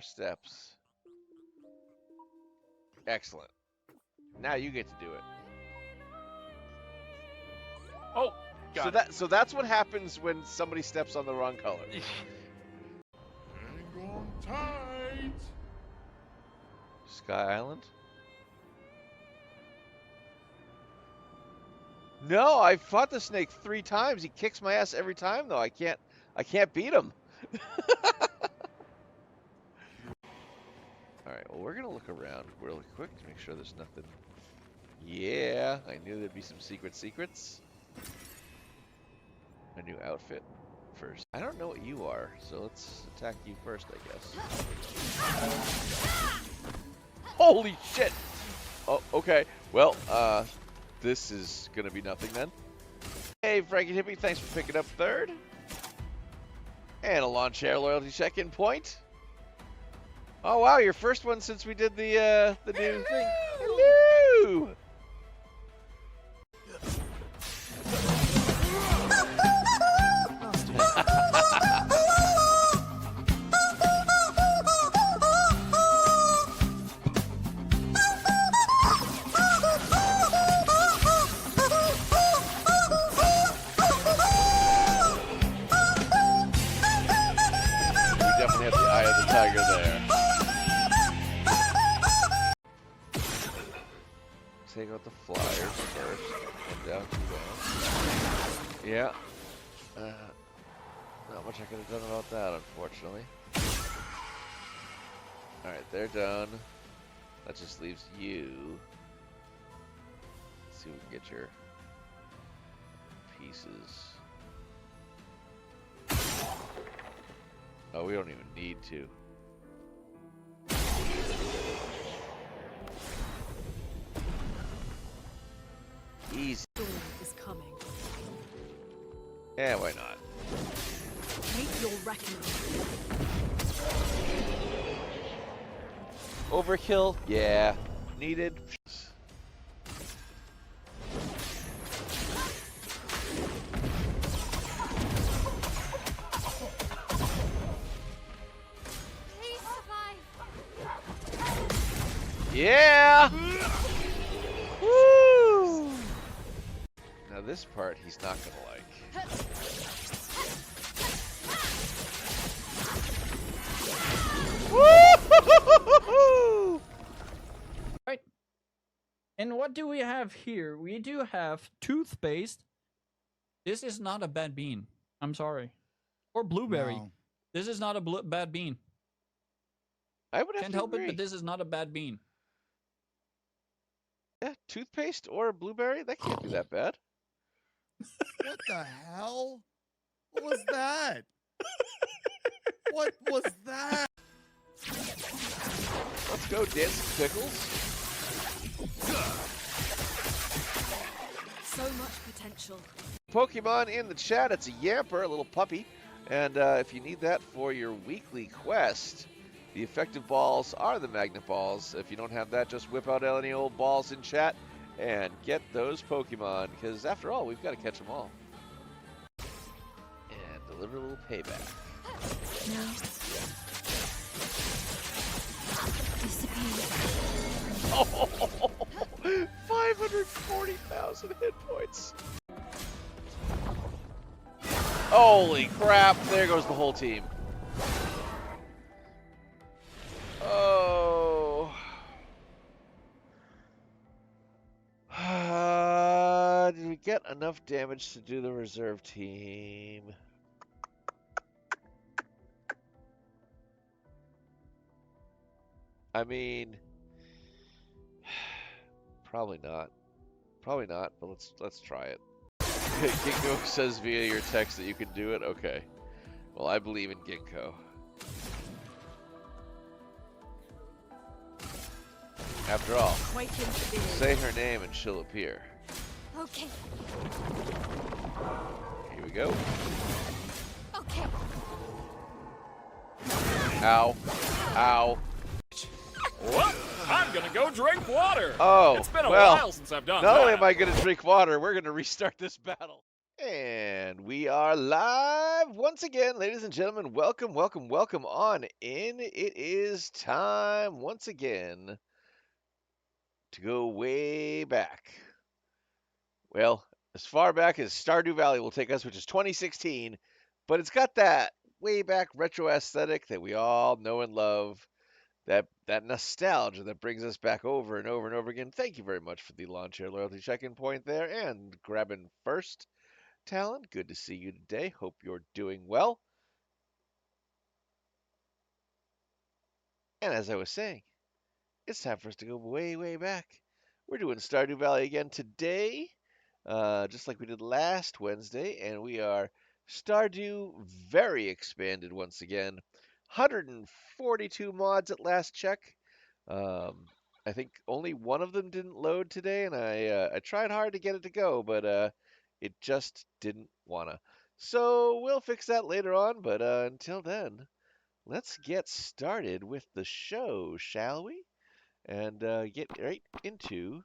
Steps. Excellent. Now you get to do it. Oh, got it. So that's what happens when somebody steps on the wrong color. Hang on tight. Sky Island? No, I fought the snake 3 times. He kicks my ass every time though. I can't beat him. Alright, well we're gonna look around really quick to make sure there's nothing. Yeah, I knew there'd be some secrets. A new outfit first. I don't know what you are, so let's attack you first, I guess. Holy shit! Oh, okay. Well, this is gonna be nothing then. Hey, Frankie Hippie, thanks for picking up 3rd. And a lawn chair loyalty check-in point. Oh wow, your first one since we did the new thing. Hello! Definitely have the eye of the tiger there. Take out the flyers first. And down to down. Yeah. Not much I could have done about that, unfortunately. Alright, they're done. That just leaves you. Let's see if we can get your pieces. Oh, we don't even need to. Easy. Storm is coming. Yeah, why not? Meet your reckoning. Overkill? Yeah. Needed. Yeah! Woo! Now this part he's not gonna like. Woo! Right. And what do we have here? We do have toothpaste. This is not a bad bean. I'm sorry. Or blueberry. No. This is not a bad bean. I would have Can't to help agree. it, but this is not a bad bean. Yeah, toothpaste or a blueberry? That can't be that bad. What the hell? What was that? What was that? Let's go, Dancing Pickles. So much potential. Pokemon in the chat. It's a Yamper, a little puppy. And if you need that for your weekly quest, the effective balls are the magnet balls. If you don't have that, just whip out any old balls in chat and get those Pokemon, because after all, we've got to catch them all. And deliver a little payback. Now. Disappear. Oh, 540,000 hit points. Holy crap, there goes the whole team. Oh. Did we get enough damage to do the reserve team? I mean, probably not. Probably not, but let's try it. Ginkgo says via your text that you can do it? Okay. Well, I believe in Ginkgo. After all, say her name and she'll appear. Okay. Here we go. Okay. Ow. Ow. Well, I'm gonna go drink water. Oh, It's been a well, while since I've done not that. only am I going to drink water, we're going to restart this battle. And we are live once again, ladies and gentlemen. Welcome, welcome, welcome on in. It is time once again to go way back. Well, as far back as Stardew Valley will take us, which is 2016, but it's got that way back retro aesthetic that we all know and love. That nostalgia that brings us back over and over and over again. Thank you very much for the lawn chair loyalty check-in point there and grabbing first. Talon, good to see you today. Hope you're doing well. And as I was saying, it's time for us to go way, way back. We're doing Stardew Valley again today, just like we did last Wednesday, and we are Stardew very expanded once again. 142 mods at last check. I think only one of them didn't load today, and I tried hard to get it to go, but it just didn't wanna. So we'll fix that later on, but until then, let's get started with the show, shall we? And get right into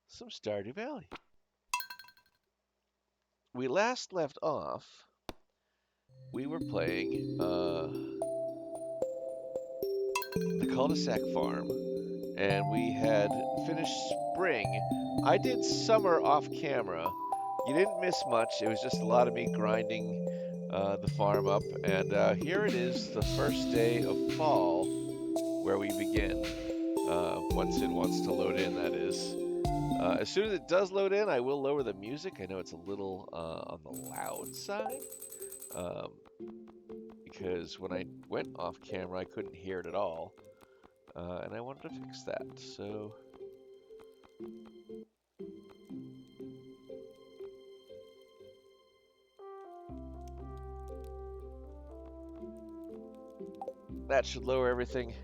some Stardew Valley. We last left off, we were playing the cul-de-sac farm, and we had finished spring. I did summer off camera. You didn't miss much. It was just a lot of me grinding the farm up. And here it is, the first day of fall, where we begin. Once it wants to load in, that is. As soon as it does load in, I will lower the music. I know it's a little on the loud side. Um, because when I went off camera, I couldn't hear it at all. And I wanted to fix that, so... that should lower everything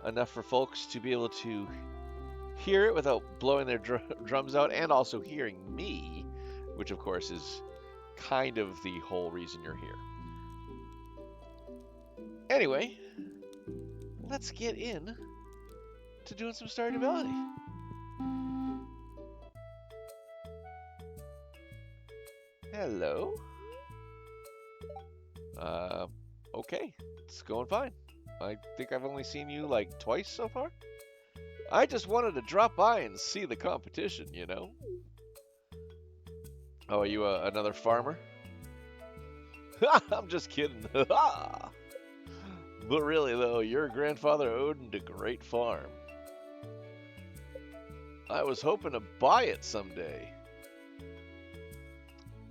enough for folks to be able to hear it without blowing their drums out, and also hearing me, which of course is kind of the whole reason you're here. Anyway, let's get in to doing some Stardew Valley. Hello. Okay, it's going fine. I think I've only seen you like twice so far. I just wanted to drop by and see the competition, you know? Oh, are you another farmer? I'm just kidding. But really, though, your grandfather owned a great farm. I was hoping to buy it someday.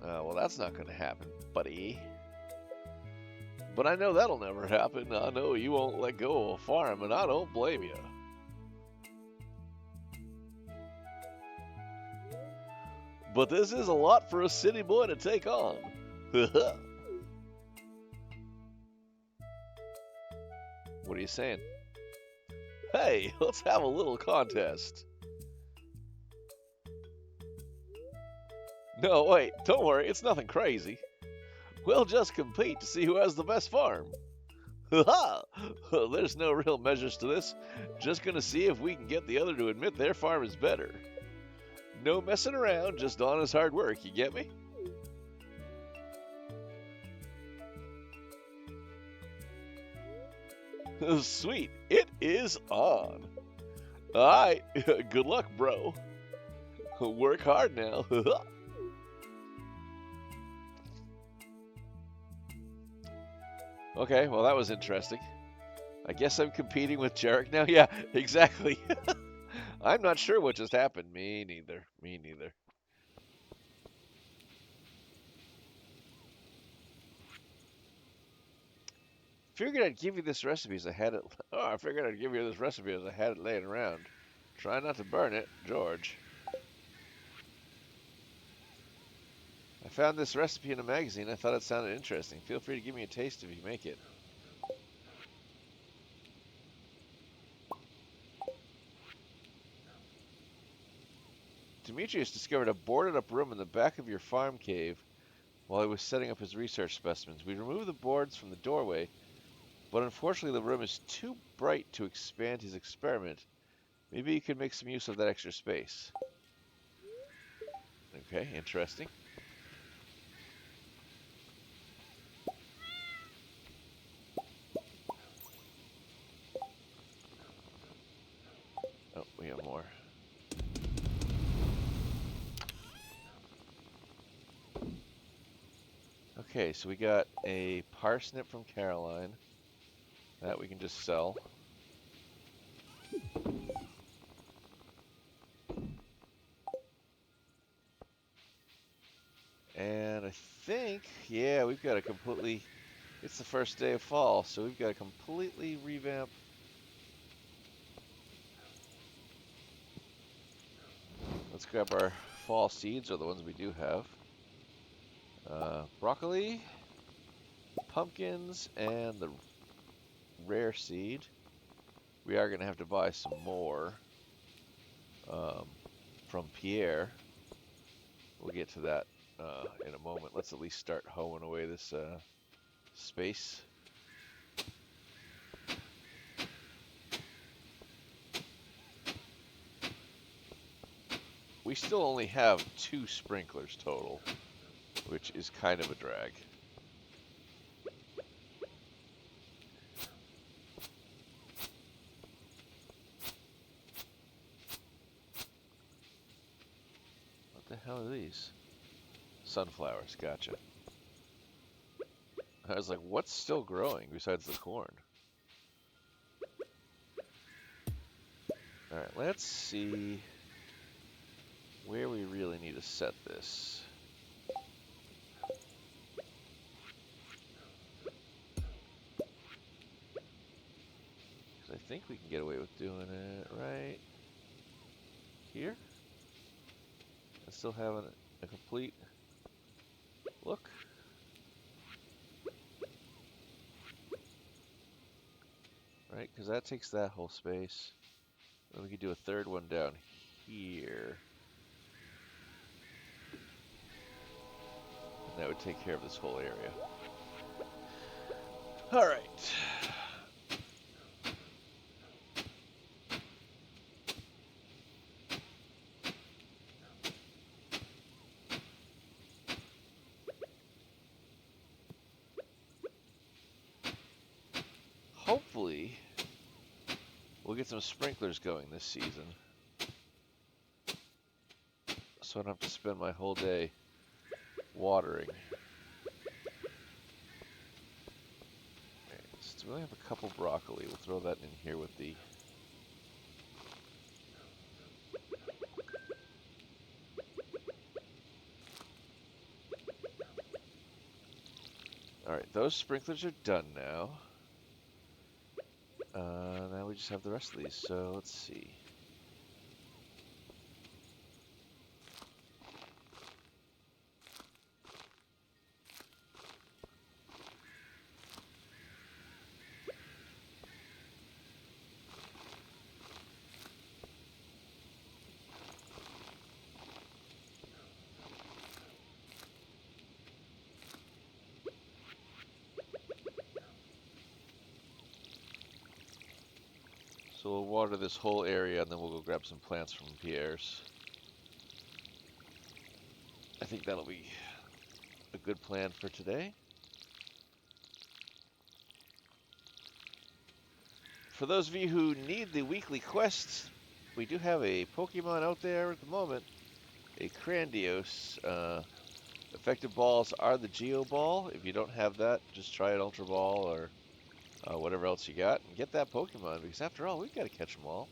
Well, that's not going to happen, buddy. But I know that'll never happen. I know you won't let go of a farm, and I don't blame you. But this is a lot for a city boy to take on. What are you saying? Hey, let's have a little contest. No, wait, don't worry, it's nothing crazy. We'll just compete to see who has the best farm. Ha! There's no real measures to this. Just gonna see if we can get the other to admit their farm is better. No messing around, just honest hard work, you get me? Sweet, it is on. Alright, good luck, bro. Work hard now. Okay, well that was interesting. I guess I'm competing with Jarek now? Yeah, exactly. I'm not sure what just happened. Me neither. Me neither. Figured I'd give you this recipe as I had it. Oh, I figured I'd give you this recipe as I had it laying around. Try not to burn it, George. I found this recipe in a magazine. I thought it sounded interesting. Feel free to give me a taste if you make it. Demetrius discovered a boarded up room in the back of your farm cave while he was setting up his research specimens. We removed the boards from the doorway, but unfortunately the room is too bright to expand his experiment. Maybe you could make some use of that extra space. Okay, interesting. Okay, so we got a parsnip from Caroline. That we can just sell. And I think, yeah, we've got a completely... It's the first day of fall, so we've got to completely revamp. Let's grab our fall seeds, or the ones we do have. Broccoli, pumpkins, and the rare seed. We are going to have to buy some more from Pierre. We'll get to that in a moment. Let's at least start hoeing away this space. We still only have 2 sprinklers total, which is kind of a drag. What the hell are these? Sunflowers, gotcha. I was like, what's still growing besides the corn? Alright, let's see where we really need to set this. I think we can get away with doing it right here. And still having a complete look. Right, because that takes that whole space. Then we could do a third one down here. And that would take care of this whole area. Alright. Hopefully, we'll get some sprinklers going this season. So I don't have to spend my whole day watering. Right, so we only have a couple broccoli. We'll throw that in here with the... Alright, those sprinklers are done now. Now we just have the rest of these, so let's see. So we'll water this whole area, and then we'll go grab some plants from Pierre's. I think that'll be a good plan for today. For those of you who need the weekly quests, we do have a Pokemon out there at the moment, a Grandiose. Effective balls are the Geo Ball. If you don't have that, just try an Ultra Ball or whatever else you got, and get that Pokemon, because after all, we've got to catch them all.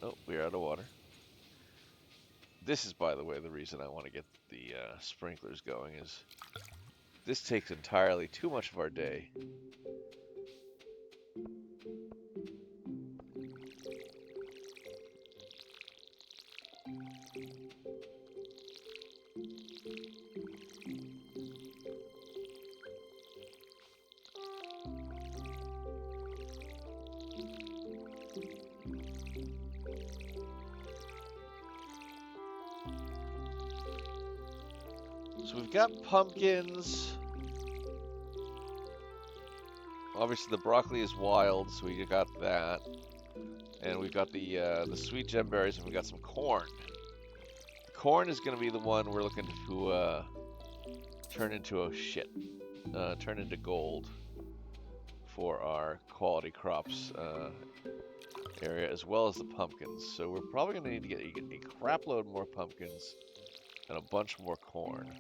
Oh, we're out of water. This is, by the way, the reason I want to get the sprinklers going, is this takes entirely too much of our day. So we've got pumpkins. Obviously the broccoli is wild, so we got that. And we've got the sweet gem berries, and we got some corn. The corn is going to be the one we're looking to turn into turn into gold for our quality crops area as well as the pumpkins. So we're probably going to need to get a crap load more pumpkins and a bunch more corn.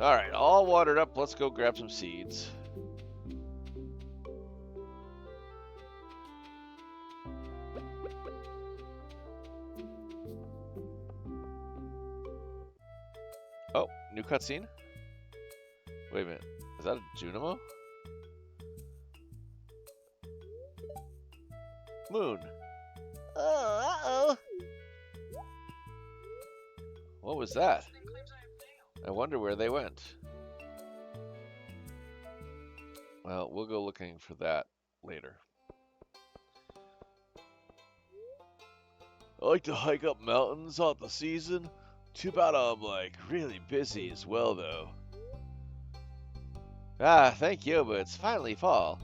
All right, all watered up. Let's go grab some seeds. Oh, new cutscene? Wait a minute. Is that a Junimo? Moon. Oh, uh-oh. What was that? I wonder where they went. Well, we'll go looking for that later. I like to hike up mountains on the season. Too bad I'm, like, really busy as well, though. Ah, thank you, but it's finally fall.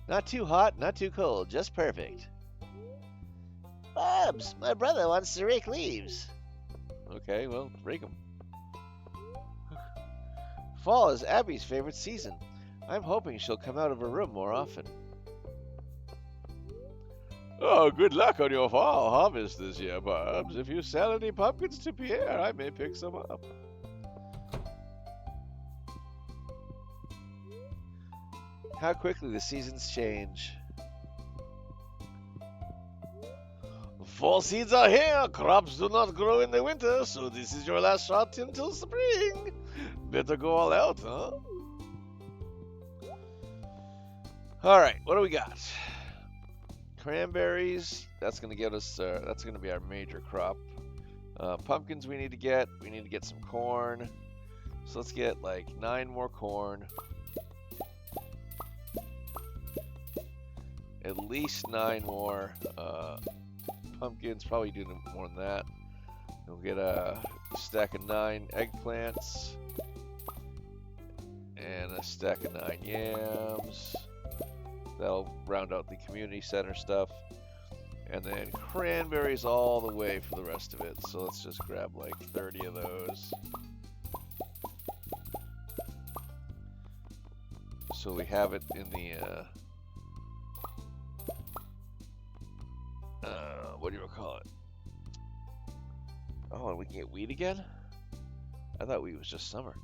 Not too hot, not too cold, just perfect. Bubs, my brother wants to rake leaves. Okay, well, rake them. Fall is Abby's favorite season. I'm hoping she'll come out of her room more often. Oh, good luck on your fall harvest this year, Bubs. If you sell any pumpkins to Pierre, I may pick some up. How quickly the seasons change. Fall seeds are here. Crops do not grow in the winter, so this is your last shot until spring. Better go all out, huh? All right, what do we got? Cranberries. That's gonna get us. That's gonna be our major crop. Pumpkins we need to get. We need to get some corn. So let's get like 9 more corn. At least 9 more pumpkins. Probably do more than that. We'll get a stack of 9 eggplants. And a stack of 9 yams. That'll round out the community center stuff. And then cranberries all the way for the rest of it. So let's just grab like 30 of those. So we have it in the, what do you call it? Oh, and we can get wheat again? I thought wheat was just summer.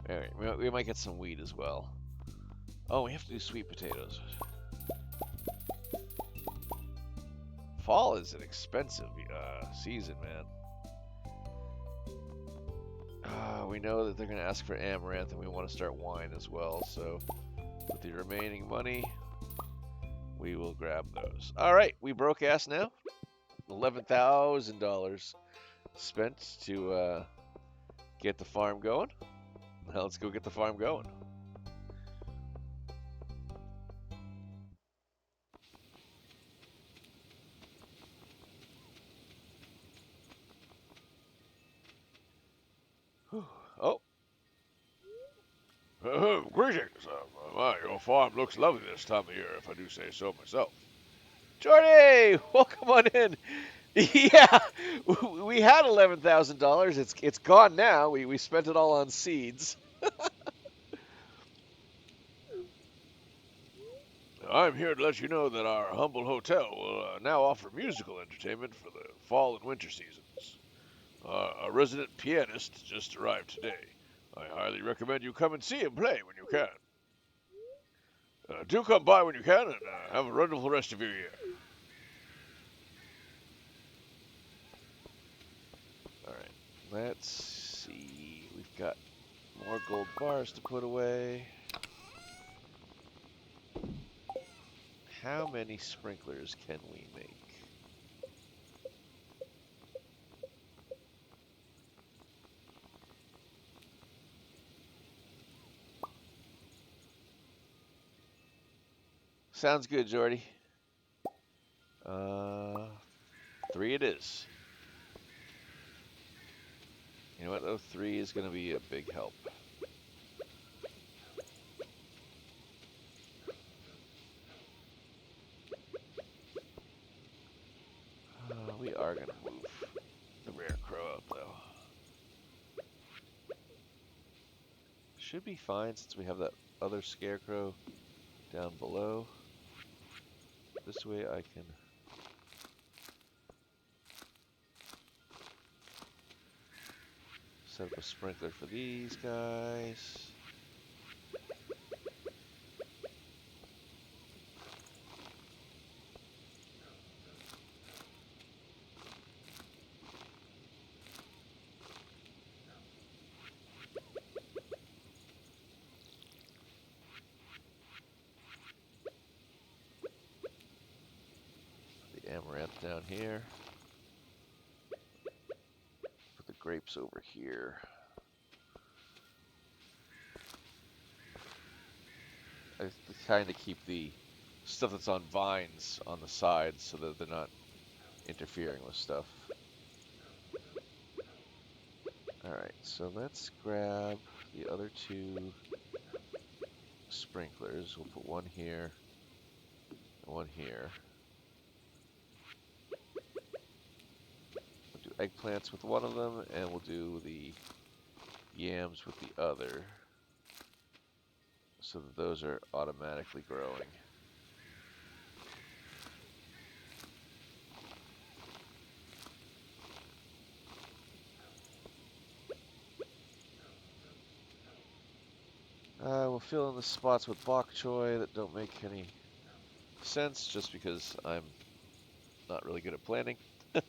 Alright, we might get some wheat as well. Oh, we have to do sweet potatoes. Fall is an expensive season, man. We know that they're going to ask for amaranth, and we want to start wine as well. So, with the remaining money, we will grab those. All right, we broke ass now. $11,000 spent to get the farm going. Now let's go get the farm going. Oh. Greetings. Your farm looks lovely this time of year, if I do say so myself. Jordy, welcome on in. Yeah, we had $11,000. It's gone now. We spent it all on seeds. I'm here to let you know that our humble hotel will now offer musical entertainment for the fall and winter seasons. A resident pianist just arrived today. I highly recommend you come and see him play when you can. Do come by when you can and have a wonderful rest of your year. Alright, let's see. We've got more gold bars to put away. How many sprinklers can we make? Sounds good, Jordy. 3 it is. You know what, though? 3 is going to be a big help. We are going to move the rare crow out, though. should be fine since we have that other scarecrow down below. This way I can set up a sprinkler for these guys. The amaranth down here. Put the grapes over here. I kind of keep the stuff that's on vines on the sides so that they're not interfering with stuff. Alright, so let's grab the other two sprinklers. We'll put one here and one here. We'll do eggplants with one of them, and we'll do the yams with the other, so that those are automatically growing. We'll fill in the spots with bok choy that don't make any sense, just because I'm not really good at planning. We'll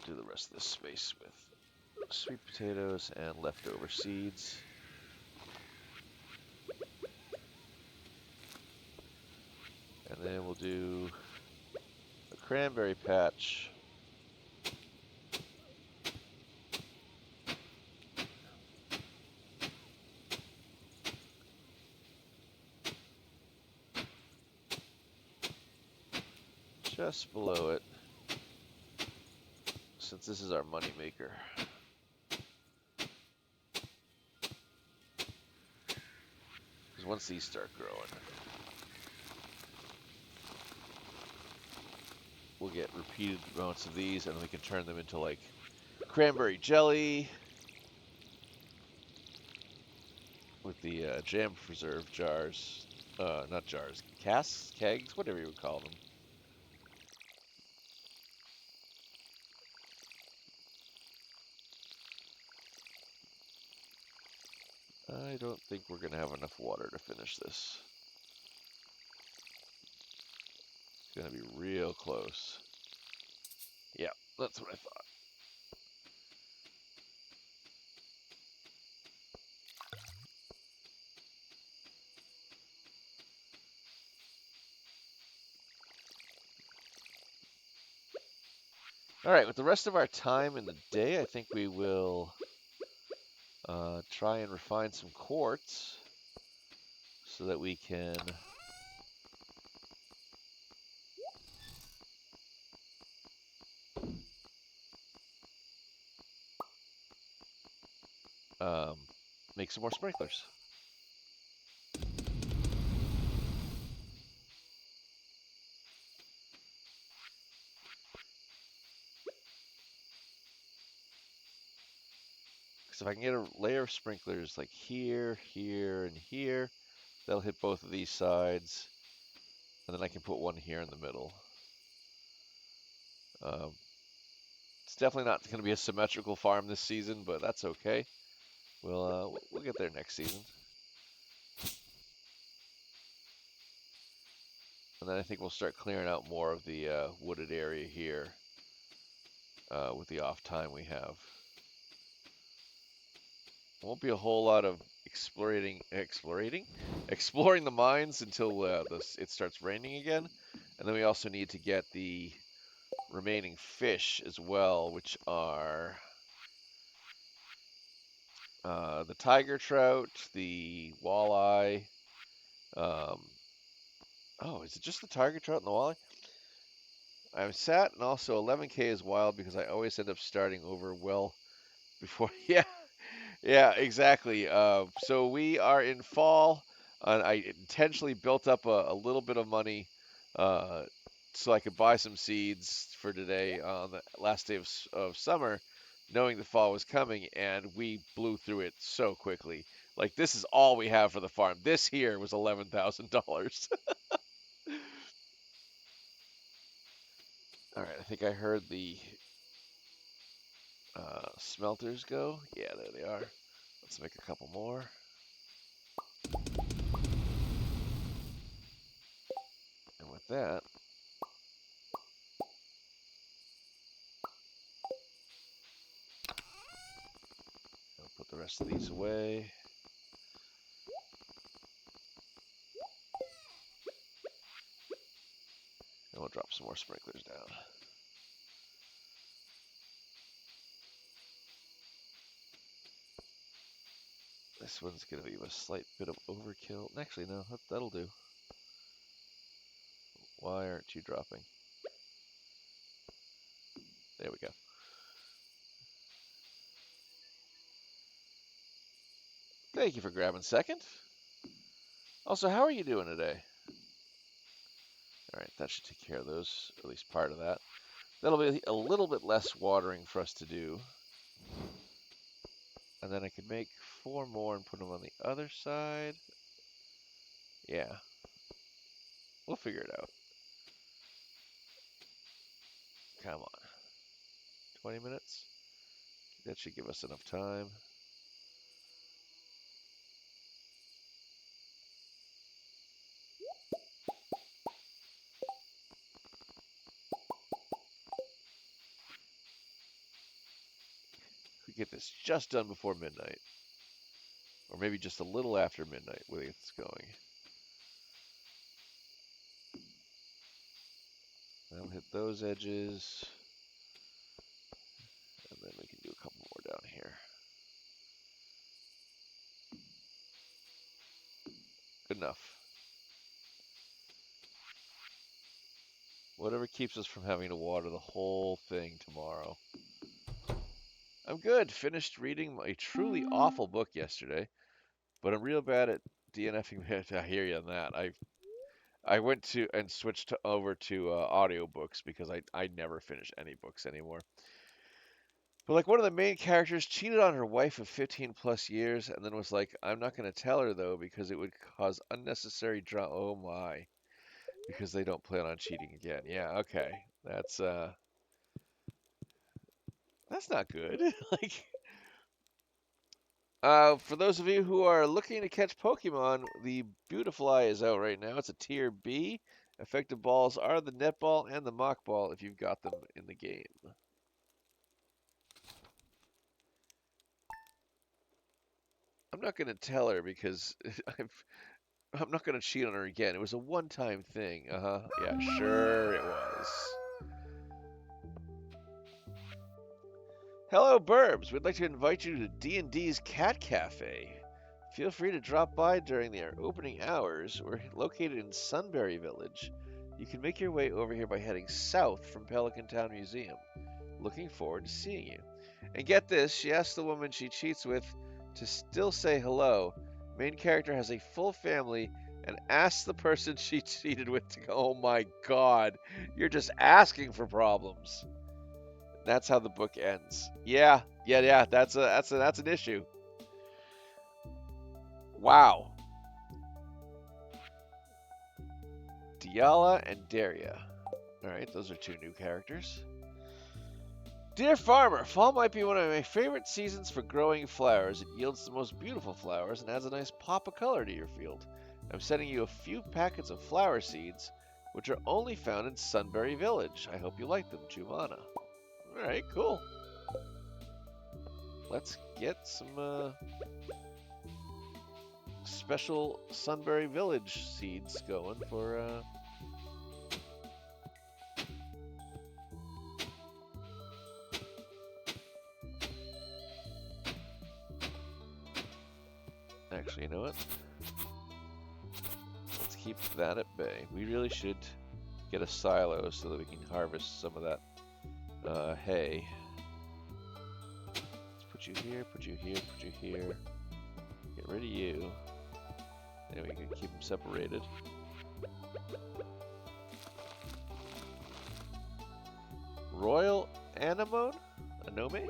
do the rest of this space with sweet potatoes and leftover seeds. And then we'll do a cranberry patch. Just below it, since this is our money maker. Because once these start growing, we'll get repeated amounts of these, and we can turn them into like cranberry jelly with the jam preserve jars. Not jars, casks, kegs, whatever you would call them. I don't think we're going to have enough water to finish this. It's going to be real close. Yeah, that's what I thought. Alright, with the rest of our time in the day, I think we will try and refine some quartz so that we can make some more sprinklers. Because if I can get a layer of sprinklers like here, here, and here, that'll hit both of these sides. And then I can put one here in the middle. It's definitely not going to be a symmetrical farm this season, but that's okay. We'll get there next season. And then I think we'll start clearing out more of the wooded area here with the off time we have. There won't be a whole lot of exploring the mines until it starts raining again. And then we also need to get the remaining fish as well, which are the tiger trout, the walleye. Oh, is it just the tiger trout and the walleye? I'm sat and also 11K is wild because I always end up starting over well before. Yeah, yeah, exactly. So we are in fall, and I intentionally built up a little bit of money uh, so I could buy some seeds for today on the last day of summer, knowing the fall was coming, and we blew through it so quickly. Like, this is all we have for the farm. This here was $11,000. All right, I think I heard the smelters go. Yeah, there they are. Let's make a couple more. And with that, I'll put the rest of these away. And we'll drop some more sprinklers down. This one's going to be a slight bit of overkill. Actually, no, that'll do. Why aren't you dropping? There we go. Thank you for grabbing second. Also, how are you doing today? All right, that should take care of those, at least part of that. That'll be a little bit less watering for us to do. And then I could make 4 more and put them on the other side. Yeah. We'll figure it out. Come on. 20 minutes? That should give us enough time. We get this just done before midnight. Or maybe just a little after midnight when it's going. That'll hit those edges. And then we can do a couple more down here. Good enough. Whatever keeps us from having to water the whole thing tomorrow. I'm good. Finished reading a truly awful book yesterday, but I'm real bad at DNFing. I hear you on that. I went to and switched over to audiobooks because I never finish any books anymore. But like one of the main characters cheated on her wife of 15 plus years and then was like, I'm not going to tell her though because it would cause unnecessary drama. Oh my. Because they don't plan on cheating again. Yeah, okay. That's not good. Like for those of you who are looking to catch Pokemon, the Beautifly is out right now. It's a tier B. Effective balls are the net ball and the mock ball if you've got them in the game. I'm not going to tell her because I'm not going to cheat on her again. It was a one-time thing. Uh-huh. Yeah, sure it was. Hello, Burbs. We'd like to invite you to D&D's Cat Cafe. Feel free to drop by during their opening hours. We're located in Sunbury Village. You can make your way over here by heading south from Pelican Town Museum. Looking forward to seeing you. And get this, she asked the woman she cheats with to still say hello. Main character has a full family and asks the person she cheated with to go. Oh my god, you're just asking for problems. That's how the book ends. Yeah. That's an issue. Wow. Diala and Daria. Alright, those are 2 new characters. Dear farmer, fall might be one of my favorite seasons for growing flowers. It yields the most beautiful flowers and adds a nice pop of color to your field. I'm sending you a few packets of flower seeds, which are only found in Sunbury Village. I hope you like them, Jumana. Alright, cool. Let's get some special Sunbury Village seeds going for actually, you know what? Let's keep that at bay. We really should get a silo so that we can harvest some of that hay. Let's put you here, put you here, put you here. Get rid of you. And we can keep them separated. Royal Anemone? Anome?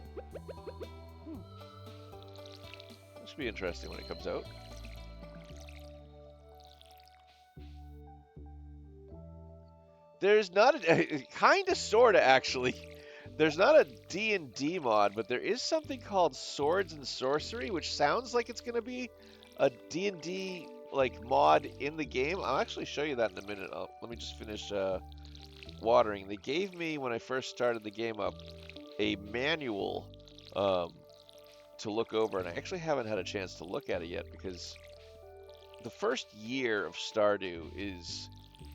This should be interesting when it comes out. There's not a kind of, sort of, actually. There's not a D&D mod, but there is something called Swords and Sorcery, which sounds like it's going to be a D&D like mod in the game. I'll actually show you that in a minute. Let me just finish watering. They gave me, when I first started the game up, a manual to look over, and I actually haven't had a chance to look at it yet because the first year of Stardew is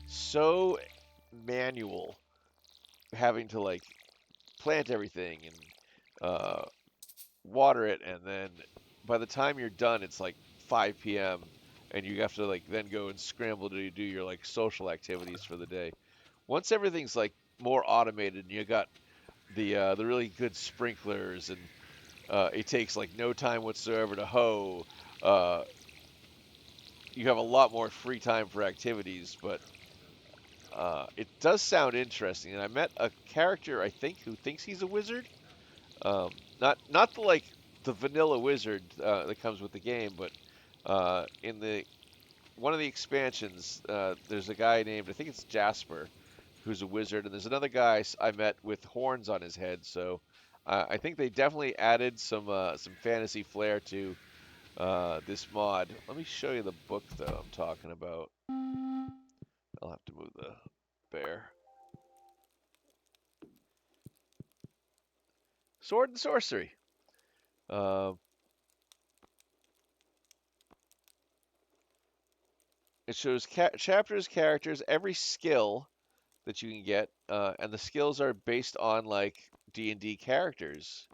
so manual, having to like plant everything and water it, and then by the time you're done, it's like 5 p.m. and you have to like then go and scramble to do your like social activities for the day. Once everything's like more automated and you got the really good sprinklers, and it takes like no time whatsoever to hoe, you have a lot more free time for activities. But it does sound interesting, and I met a character, I think, who thinks he's a wizard. Not the like the vanilla wizard that comes with the game, but in the one of the expansions, there's a guy named, I think it's Jasper, who's a wizard, and there's another guy I met with horns on his head. So I think they definitely added some fantasy flair to this mod. Let me show you the book though I'm talking about. I'll have to move the bear. Sword and Sorcery. It shows chapters, characters, every skill that you can get, and the skills are based on like D&D characters.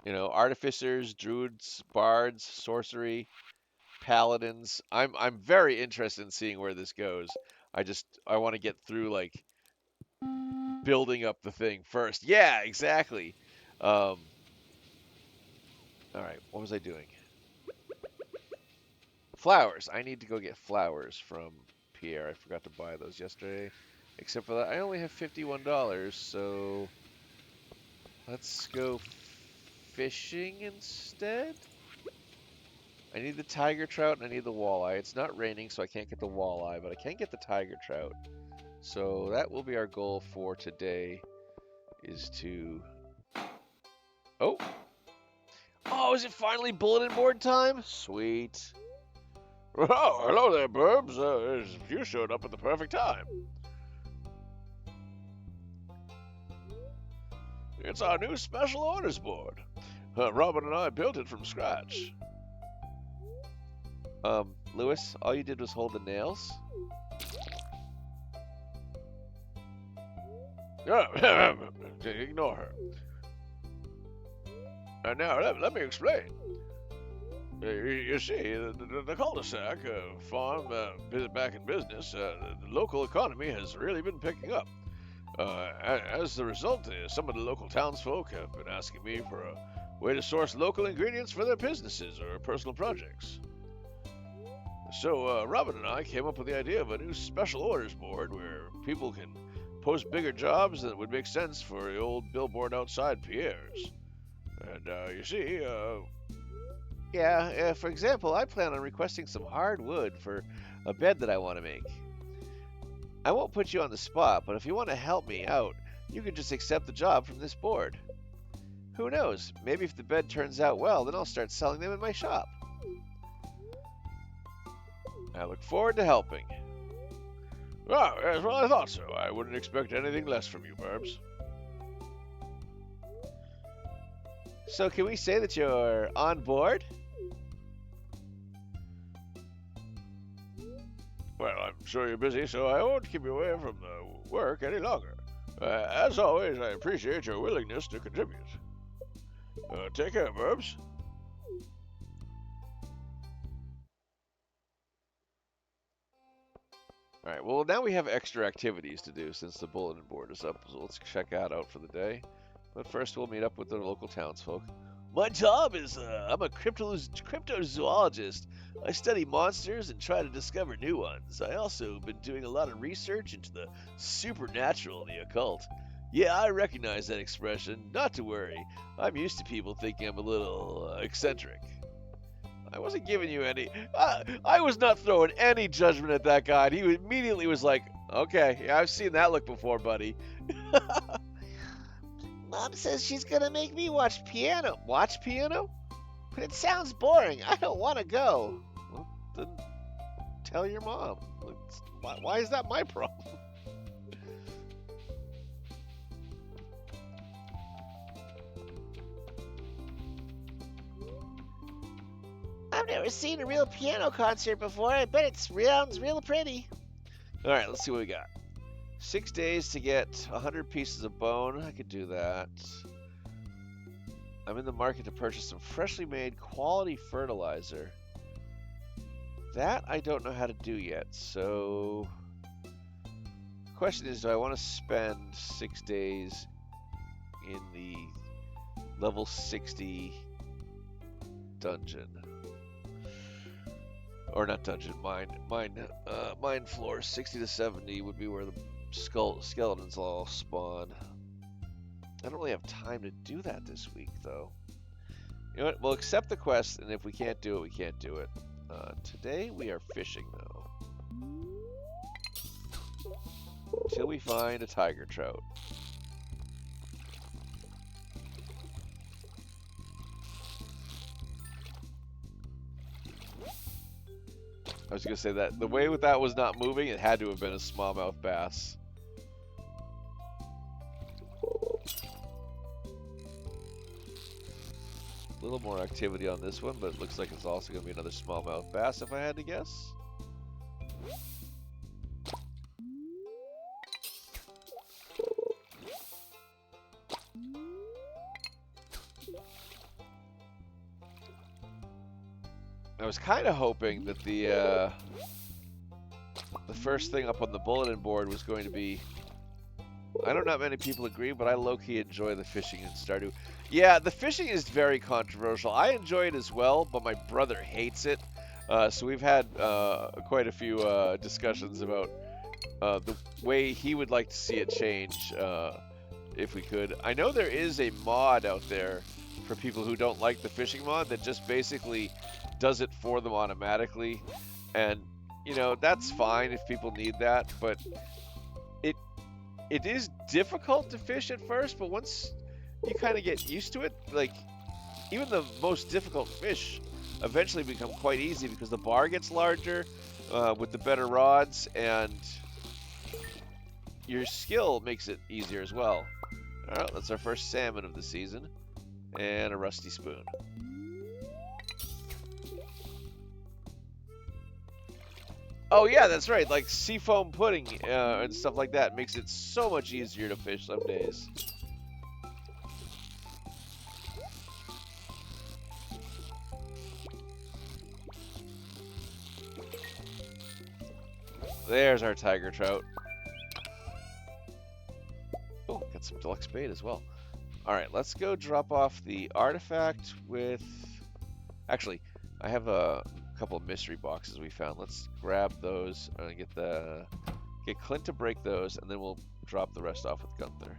You know, artificers, druids, bards, sorcery, paladins. I'm very interested in seeing where this goes. I want to get through like building up the thing first. Yeah, exactly. All right, what was I doing? Flowers. I need to go get flowers from Pierre. I forgot to buy those yesterday. Except for that, I only have $51, so let's go fishing instead. I need the tiger trout and I need the walleye. It's not raining, so I can't get the walleye, but I can get the tiger trout. So that will be our goal for today, is to... Oh! Oh, is it finally bulletin board time? Sweet. Oh, hello there, Burbs. You showed up at the perfect time. It's our new special orders board. Robin and I built it from scratch. Lewis, all you did was hold the nails? Ignore her. Now, let me explain. You see, the cul-de-sac farm back in business, the local economy has really been picking up. As a result, some of the local townsfolk have been asking me for a way to source local ingredients for their businesses or personal projects. So Robin and I came up with the idea of a new special orders board where people can post bigger jobs that would make sense for the old billboard outside Pierre's. And you see, for example, I plan on requesting some hardwood for a bed that I want to make. I won't put you on the spot, but if you want to help me out, you can just accept the job from this board. Who knows? Maybe if the bed turns out well, then I'll start selling them in my shop. I look forward to helping. Oh, yes, well, I thought so. I wouldn't expect anything less from you, Burbs. So can we say that you're on board? Well, I'm sure you're busy, so I won't keep you away from work any longer. As always, I appreciate your willingness to contribute. Take care, Burbs. Alright, well now we have extra activities to do since the bulletin board is up, so let's check that out for the day. But first we'll meet up with the local townsfolk. My job is, I'm a cryptozoologist. I study monsters and try to discover new ones. I also have been doing a lot of research into the supernatural and the occult. Yeah, I recognize that expression. Not to worry. I'm used to people thinking I'm a little eccentric. I wasn't giving you any. I was not throwing any judgment at that guy. He immediately was like, okay, yeah, I've seen that look before, buddy. Mom says she's going to make me watch piano. Watch piano? But it sounds boring. I don't want to go. Well, then tell your mom. Why is that my problem? I've never seen a real piano concert before. I bet it sounds real pretty. All right, let's see what we got. 6 days to get 100 pieces of bone. I could do that. I'm in the market to purchase some freshly made quality fertilizer. That I don't know how to do yet. So, the question is, do I want to spend 6 days in the level 60 dungeon? Or not dungeon, mine floor. 60 to 70 would be where the skeletons all spawn. I don't really have time to do that this week, though. You know what? We'll accept the quest, and if we can't do it, we can't do it. Today we are fishing, though. Until we find a tiger trout. I was going to say that the way that was not moving, it had to have been a smallmouth bass. A little more activity on this one, but it looks like it's also going to be another smallmouth bass if I had to guess. I was kind of hoping that the first thing up on the bulletin board was going to be. I know not many people agree, but I low-key enjoy the fishing in Stardew. Yeah, the fishing is very controversial. I enjoy it as well, but my brother hates it. So we've had quite a few discussions about the way he would like to see it change if we could. I know there is a mod out there for people who don't like the fishing mod that just basically does it for them automatically. And, you know, that's fine if people need that, but it is difficult to fish at first, but once you kind of get used to it, like, even the most difficult fish eventually become quite easy because the bar gets larger with the better rods, and your skill makes it easier as well. Alright, that's our first salmon of the season, and a rusty spoon. Oh yeah, that's right. Like seafoam pudding and stuff like that makes it so much easier to fish some days. There's our tiger trout. Oh, got some deluxe bait as well. All right, let's go drop off the artifact with. Actually, I have a couple of mystery boxes we found. Let's grab those and get Clint to break those, and then we'll drop the rest off with Gunther.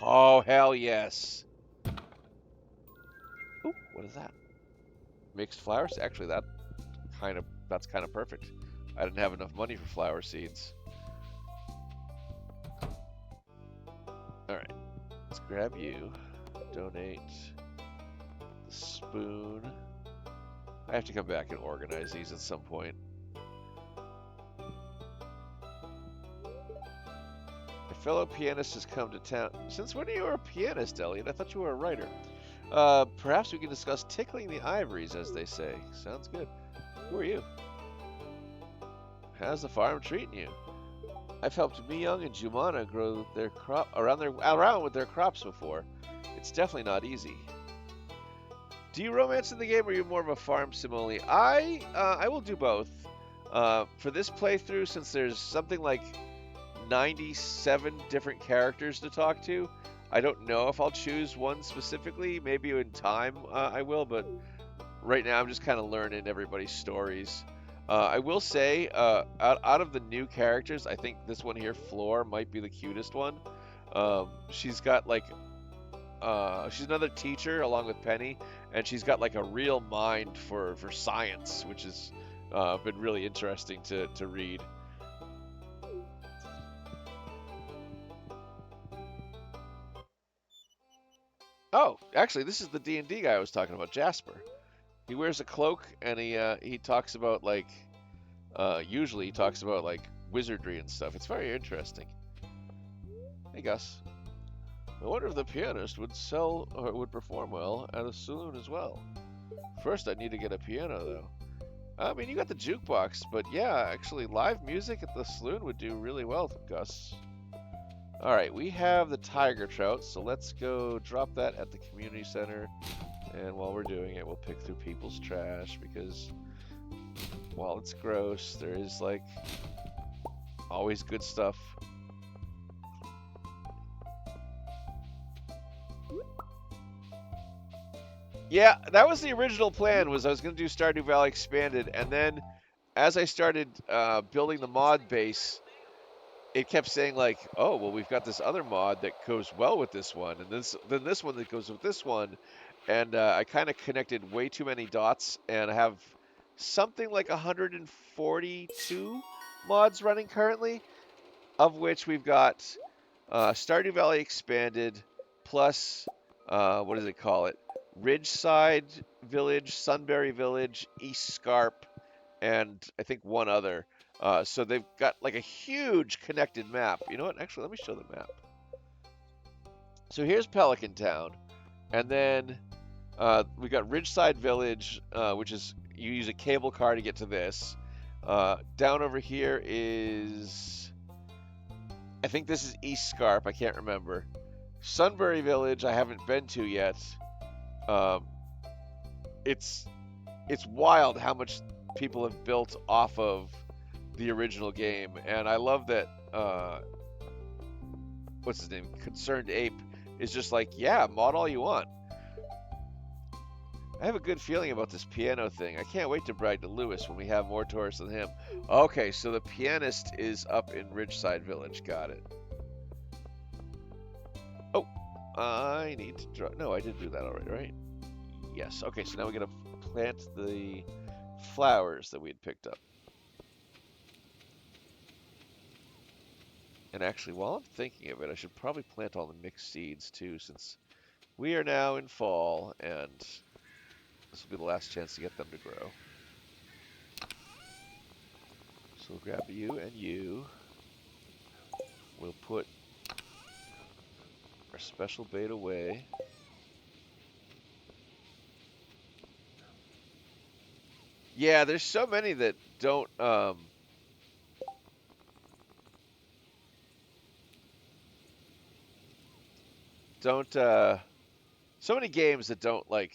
Oh hell yes! Ooh, what is that? Mixed flowers? Actually, that's kind of perfect. I didn't have enough money for flower seeds. All right, let's grab you. Donate the spoon. I have to come back and organize these at some point. A fellow pianist has come to town. Since when are you a pianist, Elliot? I thought you were a writer. Perhaps we can discuss tickling the ivories, as they say. Sounds good. Who are you? How's the farm treating you? I've helped Miyung and Jumana grow their crop around with their crops before. It's definitely not easy. Do you romance in the game, or are you more of a farm sim only? I will do both. For this playthrough, since there's something like 97 different characters to talk to, I don't know if I'll choose one specifically. Maybe in time I will, but right now I'm just kind of learning everybody's stories. I will say, out of the new characters, I think this one here, Floor, might be the cutest one. She's got like, she's another teacher along with Penny, and she's got like a real mind for science, which has been really interesting to read. Oh, actually, this is the D&D guy I was talking about, Jasper. He wears a cloak, and he talks about like, usually he talks about like wizardry and stuff. It's very interesting. Hey, Gus. I wonder if the pianist would sell or would perform well at a saloon as well. First, I need to get a piano though. I mean, you got the jukebox, but yeah, actually, live music at the saloon would do really well, Gus. All right, we have the tiger trout, so let's go drop that at the community center. And while we're doing it, we'll pick through people's trash because while it's gross, there is like always good stuff. Yeah, that was the original plan. Was I was going to do Stardew Valley Expanded, and then as I started building the mod base, it kept saying like, "Oh, well, we've got this other mod that goes well with this one, and then this one that goes with this one," and I kind of connected way too many dots, and I have something like 142 mods running currently, of which we've got Stardew Valley Expanded plus what does it call it? Ridgeside Village, Sunbury Village, East Scarp, and I think one other. So they've got like a huge connected map. You know what? Actually, let me show the map. So here's Pelican Town, and then we got Ridgeside Village, which is you use a cable car to get to this. Down over here is, I think this is East Scarp. I can't remember. Sunbury Village, I haven't been to yet. Um, it's wild how much people have built off of the original game, and I love that. What's his name? Concerned Ape is just like, yeah, mod all you want. I have a good feeling about this piano thing. I can't wait to brag to Lewis when we have more tourists than him. Okay, so the pianist is up in Ridgeside Village. Got it. Oh, I need to draw. No, I did do that already, right? Yes. Okay, so now we gotta plant the flowers that we had picked up. And actually, while I'm thinking of it, I should probably plant all the mixed seeds too, since we are now in fall, and this will be the last chance to get them to grow. So we'll grab you and you. We'll put our special bait away. Yeah, there's so many that don't don't so many games that don't like,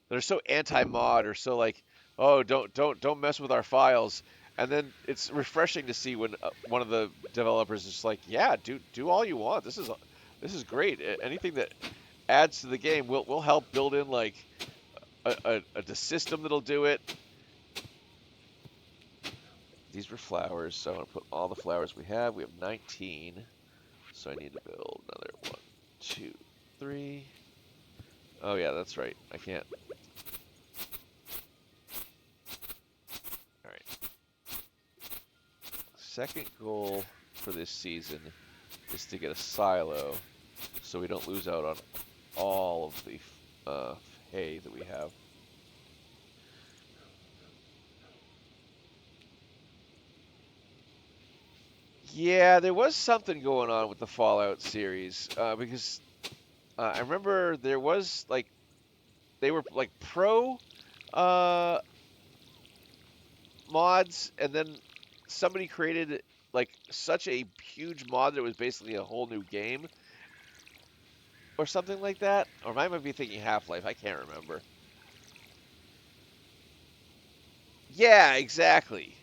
that are so anti-mod or so like, oh, don't mess with our files. And then it's refreshing to see when one of the developers is just like, yeah, do all you want. This is great. Anything that adds to the game, we'll help build in like a system that'll do it. These were flowers, so I'm gonna put all the flowers we have. We have 19, so I need to build another 1, 2, 3. Oh yeah, that's right. I can't. All right. Second goal for this season is to get a silo, so we don't lose out on all of the hay that we have. Yeah, there was something going on with the Fallout series because I remember there was like, they were like pro uh, mods, and then somebody created like such a huge mod that it was basically a whole new game or something like that. Or I might be thinking Half-Life. I can't remember. Yeah, exactly.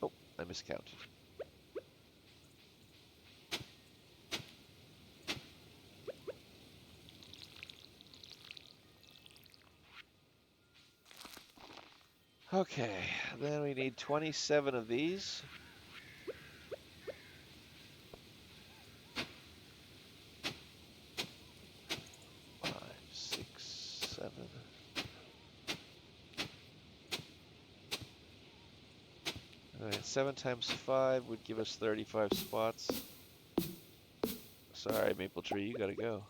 Oh, I miscounted. Okay, then we need 27 of these. Five, six, seven. Alright, 7 times 5 would give us 35 spots. Sorry, Maple Tree, you gotta go.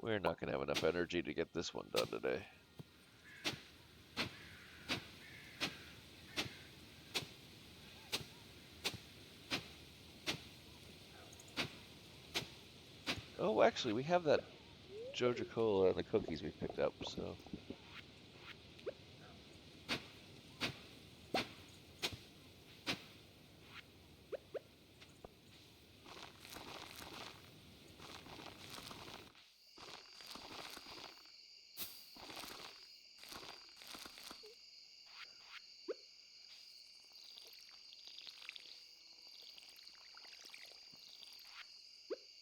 We're not gonna have enough energy to get this one done today. Oh, actually, we have that Joja Cola and the cookies we picked up, so.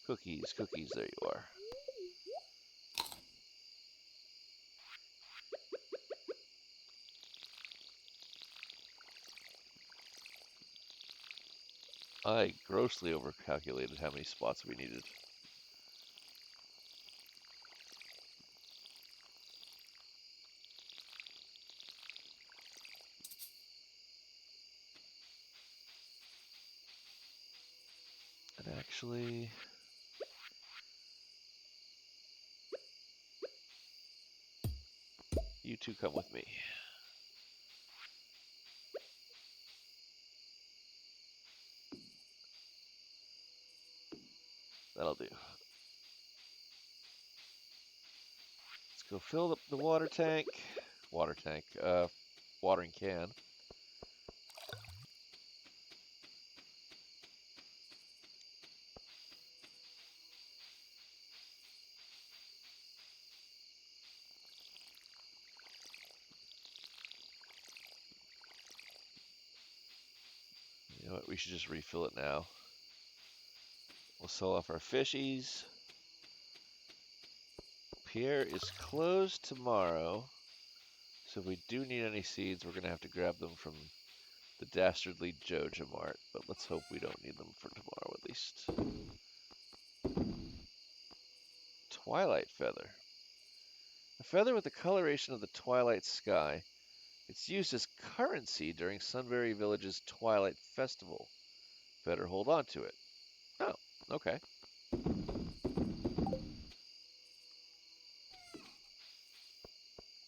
Cookies, cookies, there you are. I grossly overcalculated how many spots we needed. And actually, you two come with me. That'll do. Let's go fill up the water tank. Watering can. You know what, we should just refill it now. We'll sell off our fishies. Pierre is closed tomorrow, so if we do need any seeds, we're going to have to grab them from the dastardly Joja Mart, but let's hope we don't need them for tomorrow at least. Twilight Feather. A feather with the coloration of the twilight sky. It's used as currency during Sunbury Village's Twilight Festival. Better hold on to it. Oh, okay.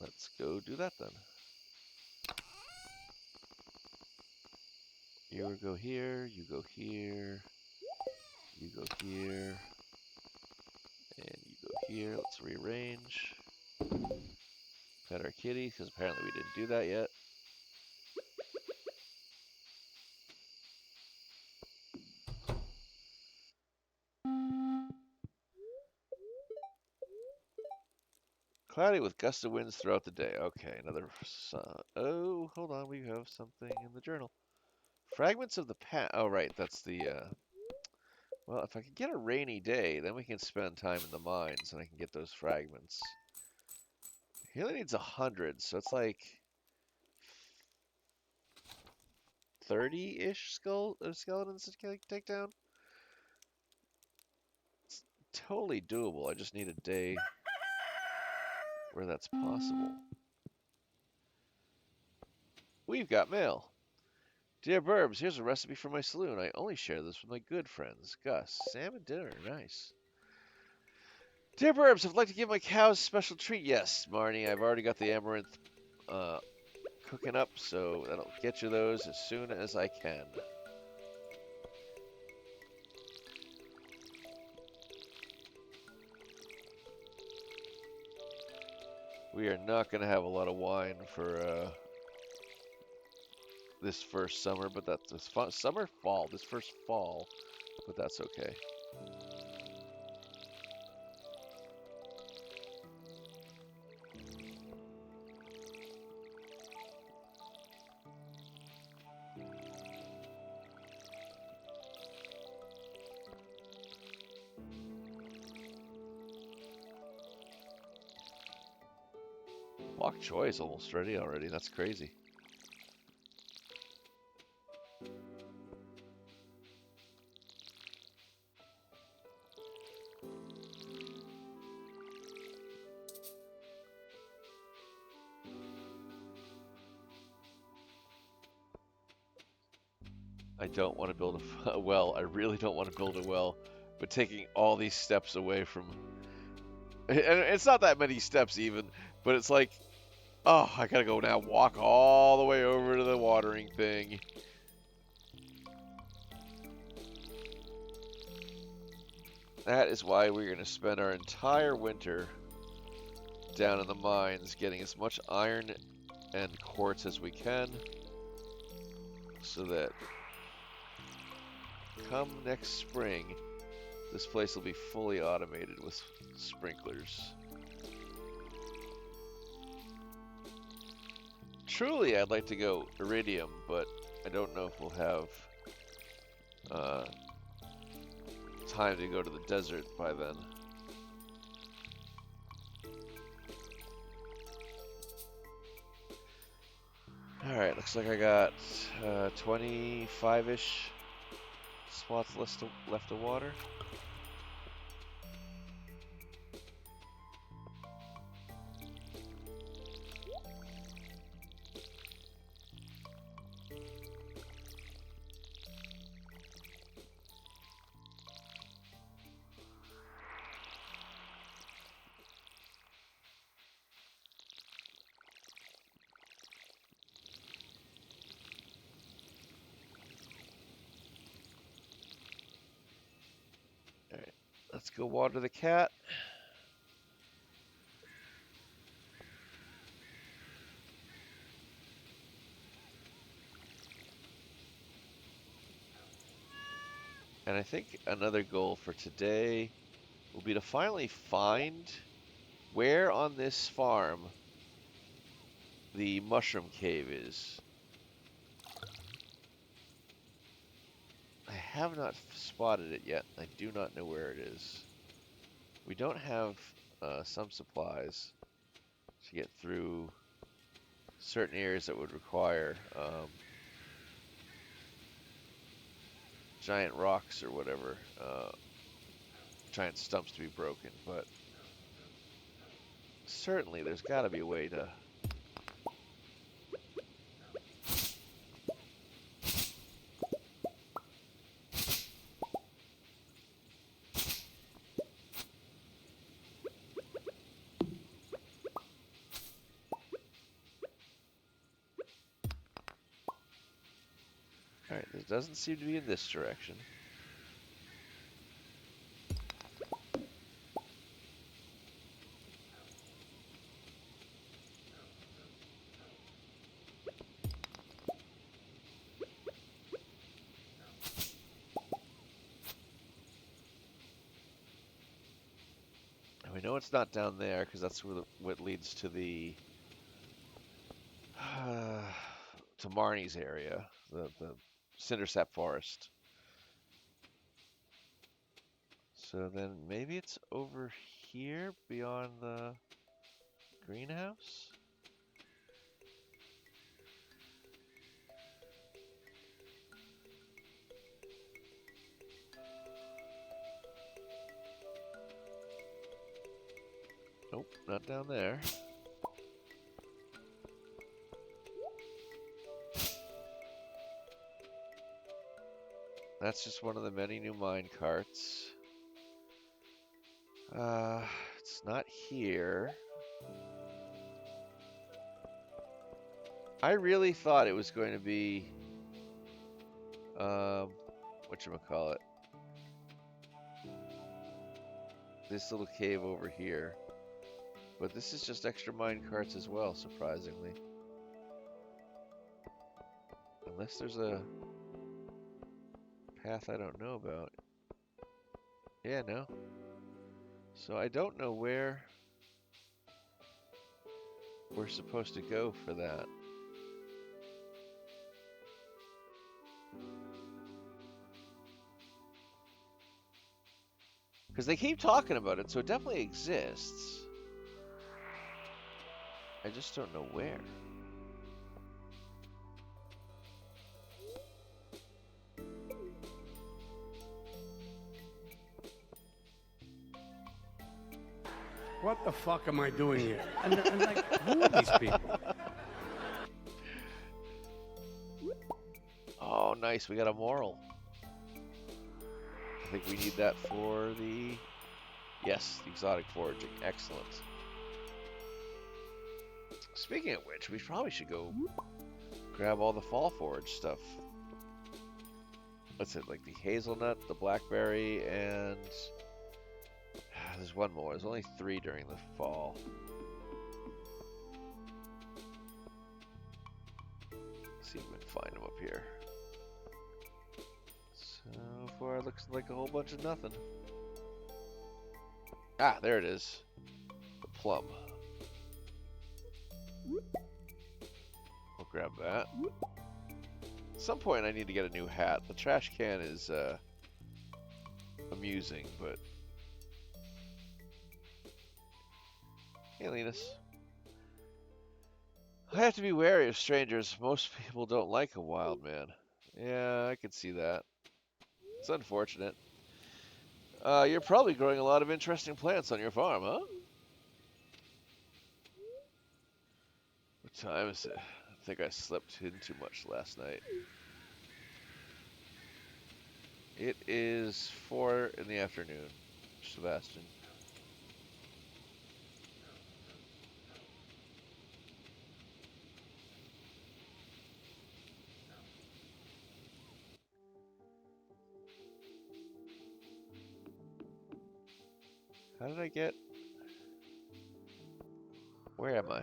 Let's go do that then. You go here, you go here, you go here, and you go here. Let's rearrange. Pet our kitty, because apparently we didn't do that yet. Cloudy with gust of winds throughout the day. Okay, another sun. Oh, hold on, we have something in the journal. Fragments of the past. Oh, right, that's the, well, if I could get a rainy day, then we can spend time in the mines and I can get those fragments. He only needs 100, so it's like 30-ish skeletons to take down. It's totally doable. I just need a day where that's possible. We've got mail. Dear Burbs, here's a recipe for my saloon. I only share this with my good friends. Gus, salmon dinner, nice. Dear Burbs, I'd like to give my cows a special treat. Yes, Marnie, I've already got the amaranth cooking up, so that'll get you those as soon as I can. We are not going to have a lot of wine for this first summer, but that's this fall, this first fall, but that's okay. Bok choy is almost ready already. That's crazy. I don't want to build a well. I really don't want to build a well. But taking all these steps away from... And it's not that many steps even, but it's like, oh, I gotta go now walk all the way over to the watering thing. That is why we're going to spend our entire winter down in the mines getting as much iron and quartz as we can so that come next spring, this place will be fully automated with sprinklers. Truly, I'd like to go iridium, but I don't know if we'll have time to go to the desert by then. Alright, looks like I got 25-ish spots left of water. Alright, let's go water the cat. And I think another goal for today will be to finally find where on this farm the mushroom cave is. I have not spotted it yet. I do not know where it is. We don't have some supplies to get through certain areas that would require giant rocks or whatever, giant stumps to be broken, but certainly there's got to be a way to... Alright, this doesn't seem to be in this direction. And we know it's not down there because that's where what leads to the to Marnie's area, the Cindersap Forest. So then maybe it's over here beyond the greenhouse? Nope, not down there. That's just one of the many new mine carts. It's not here. I really thought it was going to be, whatchamacallit, this little cave over here. But this is just extra mine carts as well, surprisingly. Unless there's a path I don't know about. Yeah, no. So I don't know where we're supposed to go for that. Because they keep talking about it, so it definitely exists. I just don't know where. What the fuck am I doing here? And like, who are these people? Oh, nice. We got a moral. I think we need that for the... Yes, the exotic foraging. Excellent. Speaking of which, we probably should go grab all the fall forage stuff. What's it, like the hazelnut, the blackberry, and... There's one more. There's only 3 during the fall. Let's see if we can find them up here. So far, it looks like a whole bunch of nothing. Ah, there it is. The plum. We'll grab that. At some point, I need to get a new hat. The trash can is amusing, but... Hey, Linus. I have to be wary of strangers. Most people don't like a wild man. Yeah, I can see that. It's unfortunate. You're probably growing a lot of interesting plants on your farm, huh? What time is it? I think I slept in too much last night. It is 4 in the afternoon, Sebastian. How did I get... Where am I?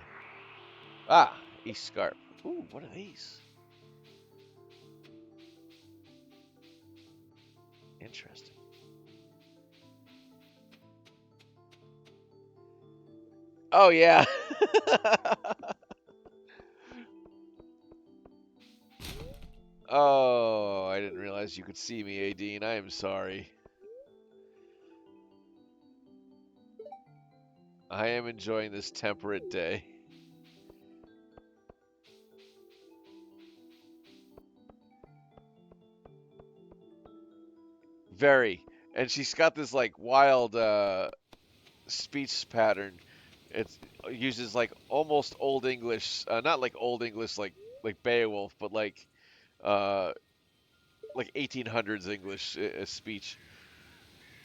Ah, East Scarp. Ooh, what are these? Interesting. Oh, yeah. Oh, I didn't realize you could see me, Adine. I am sorry. I am enjoying this temperate day. Very. And she's got this like wild speech pattern. It uses like almost old English, not like old English like Beowulf, but uh, like 1800s English speech.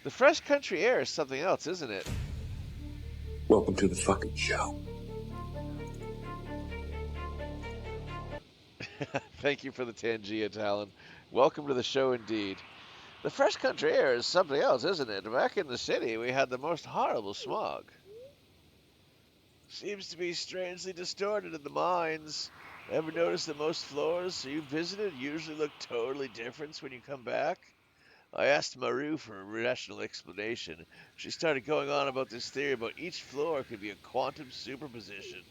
The fresh country air is something else, isn't it? Welcome to the fucking show. Thank you for the Tangia, Talon. Welcome to the show indeed. The fresh country air is something else, isn't it? Back in the city, we had the most horrible smog. Seems to be strangely distorted in the mines. Ever notice that most floors you visited usually look totally different when you come back? I asked Maru for a rational explanation. She started going on about this theory about each floor could be a quantum superposition.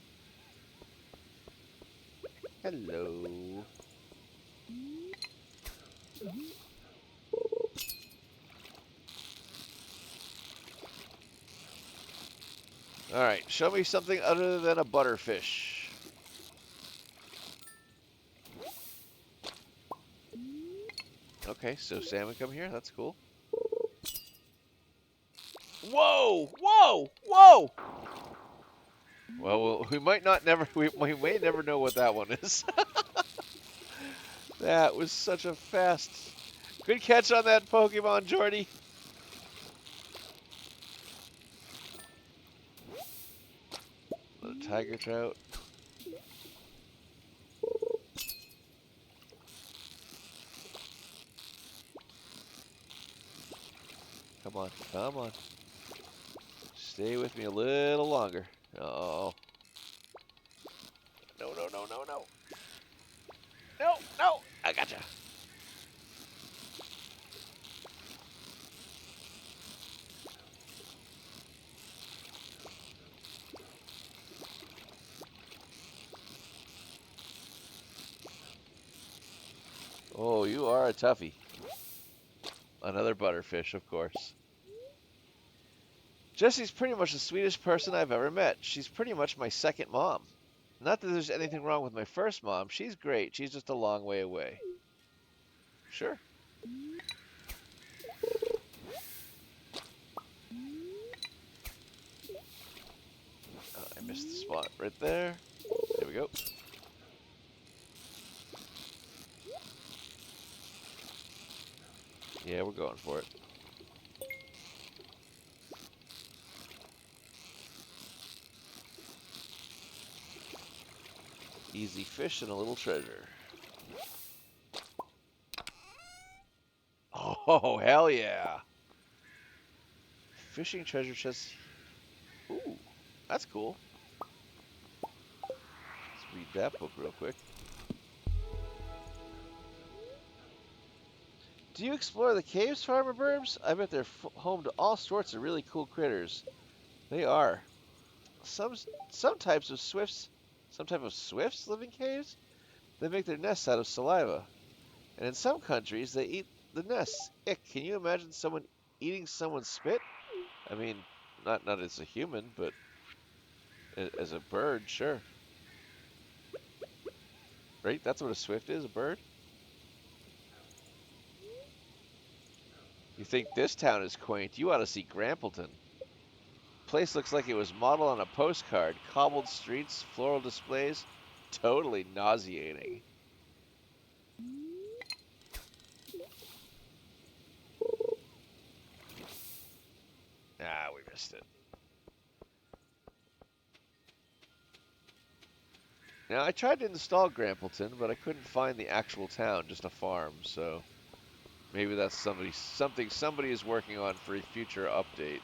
Hello. Alright, show me something other than a butterfish. Okay, so salmon come here, that's cool. Whoa! Whoa! Whoa! Well, we might not never, we may never know what that one is. That was such a fast, good catch on that Pokemon, Jordy. Another tiger trout. Come on, come on. Stay with me a little longer. Oh. No, no, no, no, no. No, no. I gotcha. Oh, you are a toughie. Another butterfish, of course. Jessie's pretty much the sweetest person I've ever met. She's pretty much my second mom. Not that there's anything wrong with my first mom. She's great. She's just a long way away. Sure. I missed the spot right there. There we go. Yeah, we're going for it. Easy fish and a little treasure. Oh, hell yeah. Fishing treasure chest. Ooh, that's cool. Let's read that book real quick. Do you explore the caves, Farmer Burbs? I bet they're home to all sorts of really cool critters. They are. Some some types of swifts, some type of swifts live in caves. They make their nests out of saliva, and in some countries they eat the nests. Ick! Can you imagine someone eating someone's spit? I mean, not as a human, but as a bird, sure. Right? That's what a swift is, a bird. You think this town is quaint? You ought to see Grampleton. Place looks like it was modeled on a postcard. Cobbled streets, floral displays, totally nauseating. Ah, we missed it. Now, I tried to install Grampleton, but I couldn't find the actual town, just a farm, so maybe that's something somebody is working on for a future update.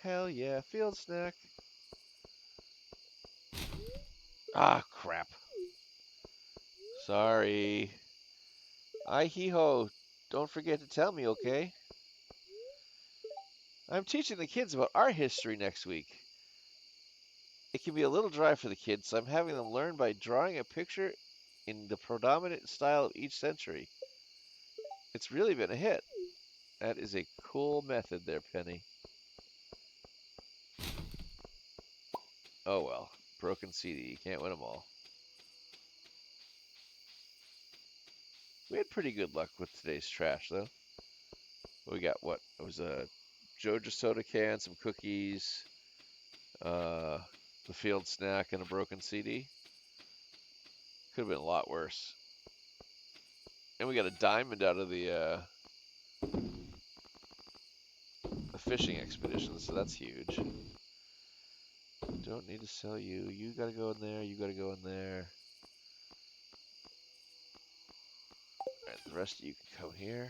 Hell yeah, field snack. Ah, crap. Sorry. I hee ho. Don't forget to tell me, okay? I'm teaching the kids about art history next week. It can be a little dry for the kids, so I'm having them learn by drawing a picture in the predominant style of each century. It's really been a hit. That is a cool method there, Penny. Oh well. Broken CD. You can't win them all. We had pretty good luck with today's trash, though. We got what? It was a Joja soda can, some cookies, the field snack, and a broken CD. Could have been a lot worse. And we got a diamond out of the fishing expedition, so that's huge. Don't need to sell you. You gotta go in there. You gotta go in there. Alright, the rest of you can come here.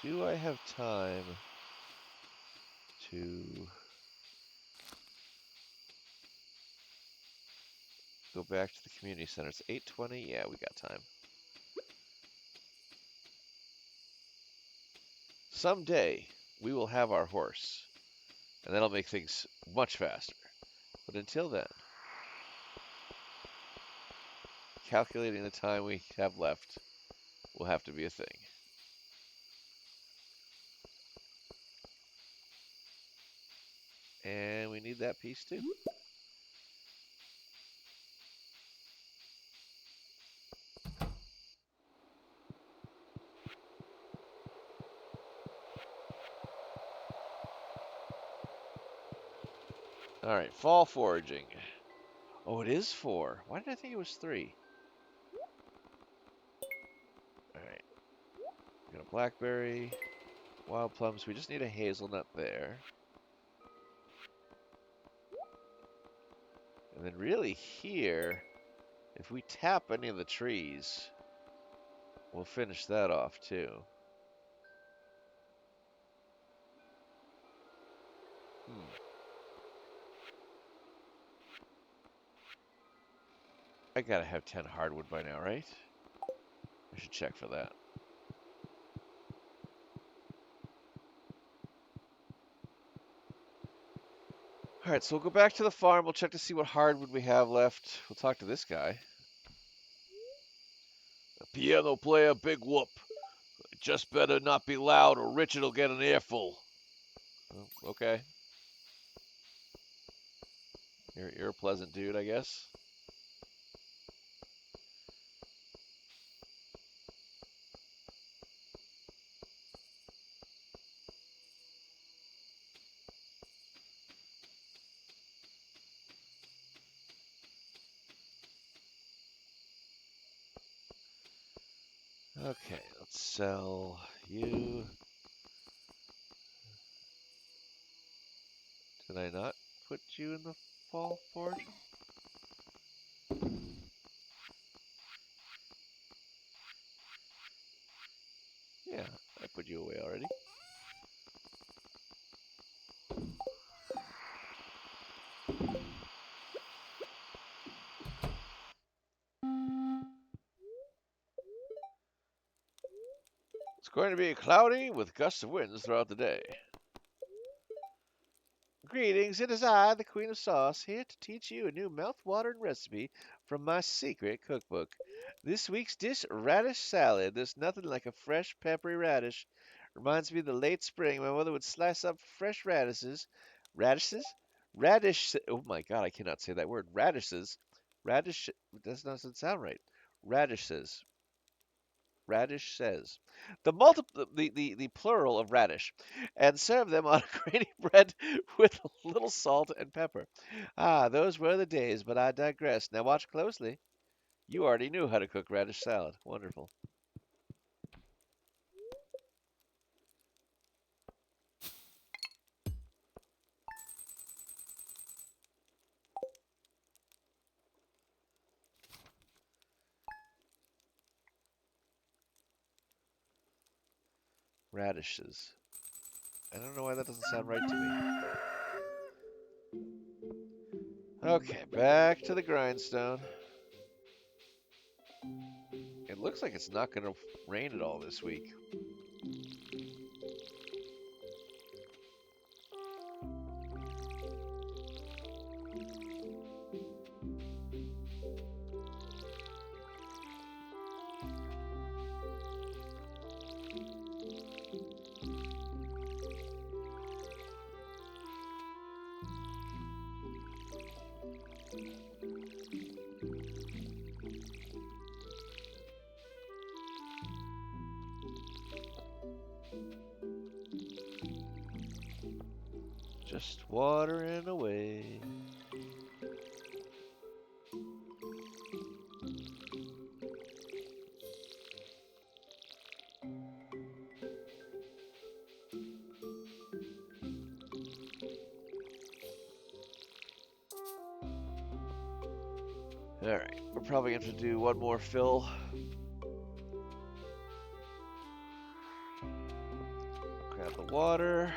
Do I have time to go back to the community center? It's 8:20. Yeah, we got time. Someday we will have our horse, and that'll make things much faster. But until then, calculating the time we have left will have to be a thing. And we need that piece too. Alright, fall foraging. Oh, it is 4. Why did I think it was 3? Alright, got a blackberry, wild plums. We just need a hazelnut there. And then really here, if we tap any of the trees, We'll finish that off too. I gotta have 10 hardwood by now, right? I should check for that. Alright, so we'll go back to the farm. We'll check to see what hardwood we have left. We'll talk to this guy. A piano player, big whoop. Just better not be loud or Richard'll get an earful. Oh, okay. You're a pleasant dude, I guess. Okay, let's sell you. Did I not put you in the fall forge? Yeah, I put you away already. It's going to be cloudy with gusts of winds throughout the day. Greetings, it is I, the Queen of Sauce, here to teach you a new mouth-watering recipe from my secret cookbook. This week's dish, radish salad. There's nothing like a fresh, peppery radish. Reminds me of the late spring. My mother would slice up fresh radishes. Radishes? Radish. Oh my God, I cannot say that word. Radishes. Radish. That doesn't sound right. Radishes. Radish says. The plural of radish, and serve them on a grainy bread with a little salt and pepper. Ah, those were the days, but I digress. Now watch closely. You already knew how to cook radish salad. Wonderful. Radishes. I don't know why that doesn't sound right to me. Okay, back to the grindstone. It looks like it's not going to rain at all this week. Just watering away. Alright, we're probably going to do one more fill. Grab the water.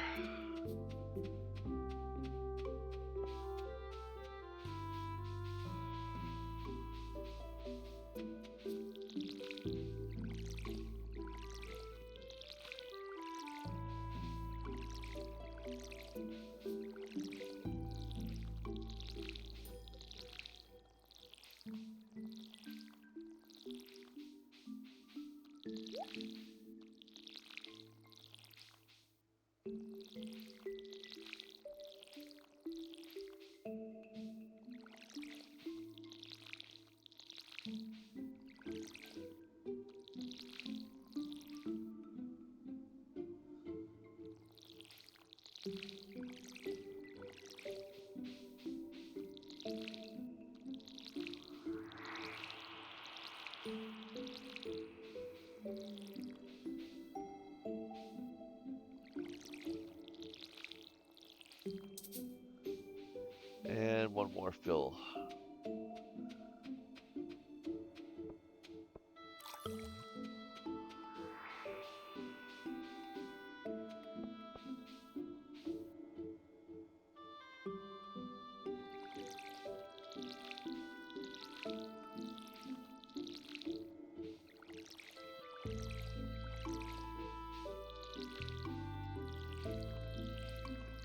And one more fill.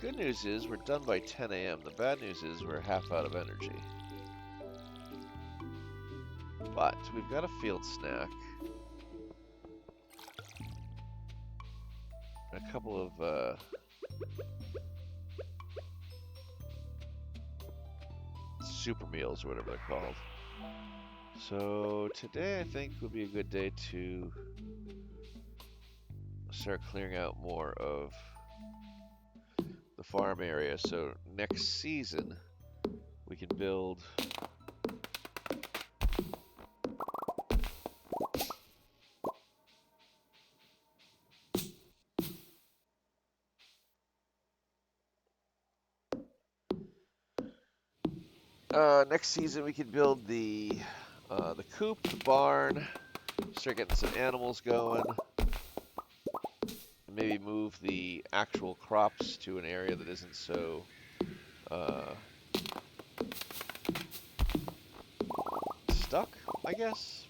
Good news is we're done by 10 a.m. The bad news is we're half out of energy. But we've got a field snack. A couple of super meals or whatever they're called. So today I think would be a good day to start clearing out more of the farm area. So next season we can build the coop, the barn, start getting some animals going, and maybe move the actual crops to an area that isn't so stuck, I guess.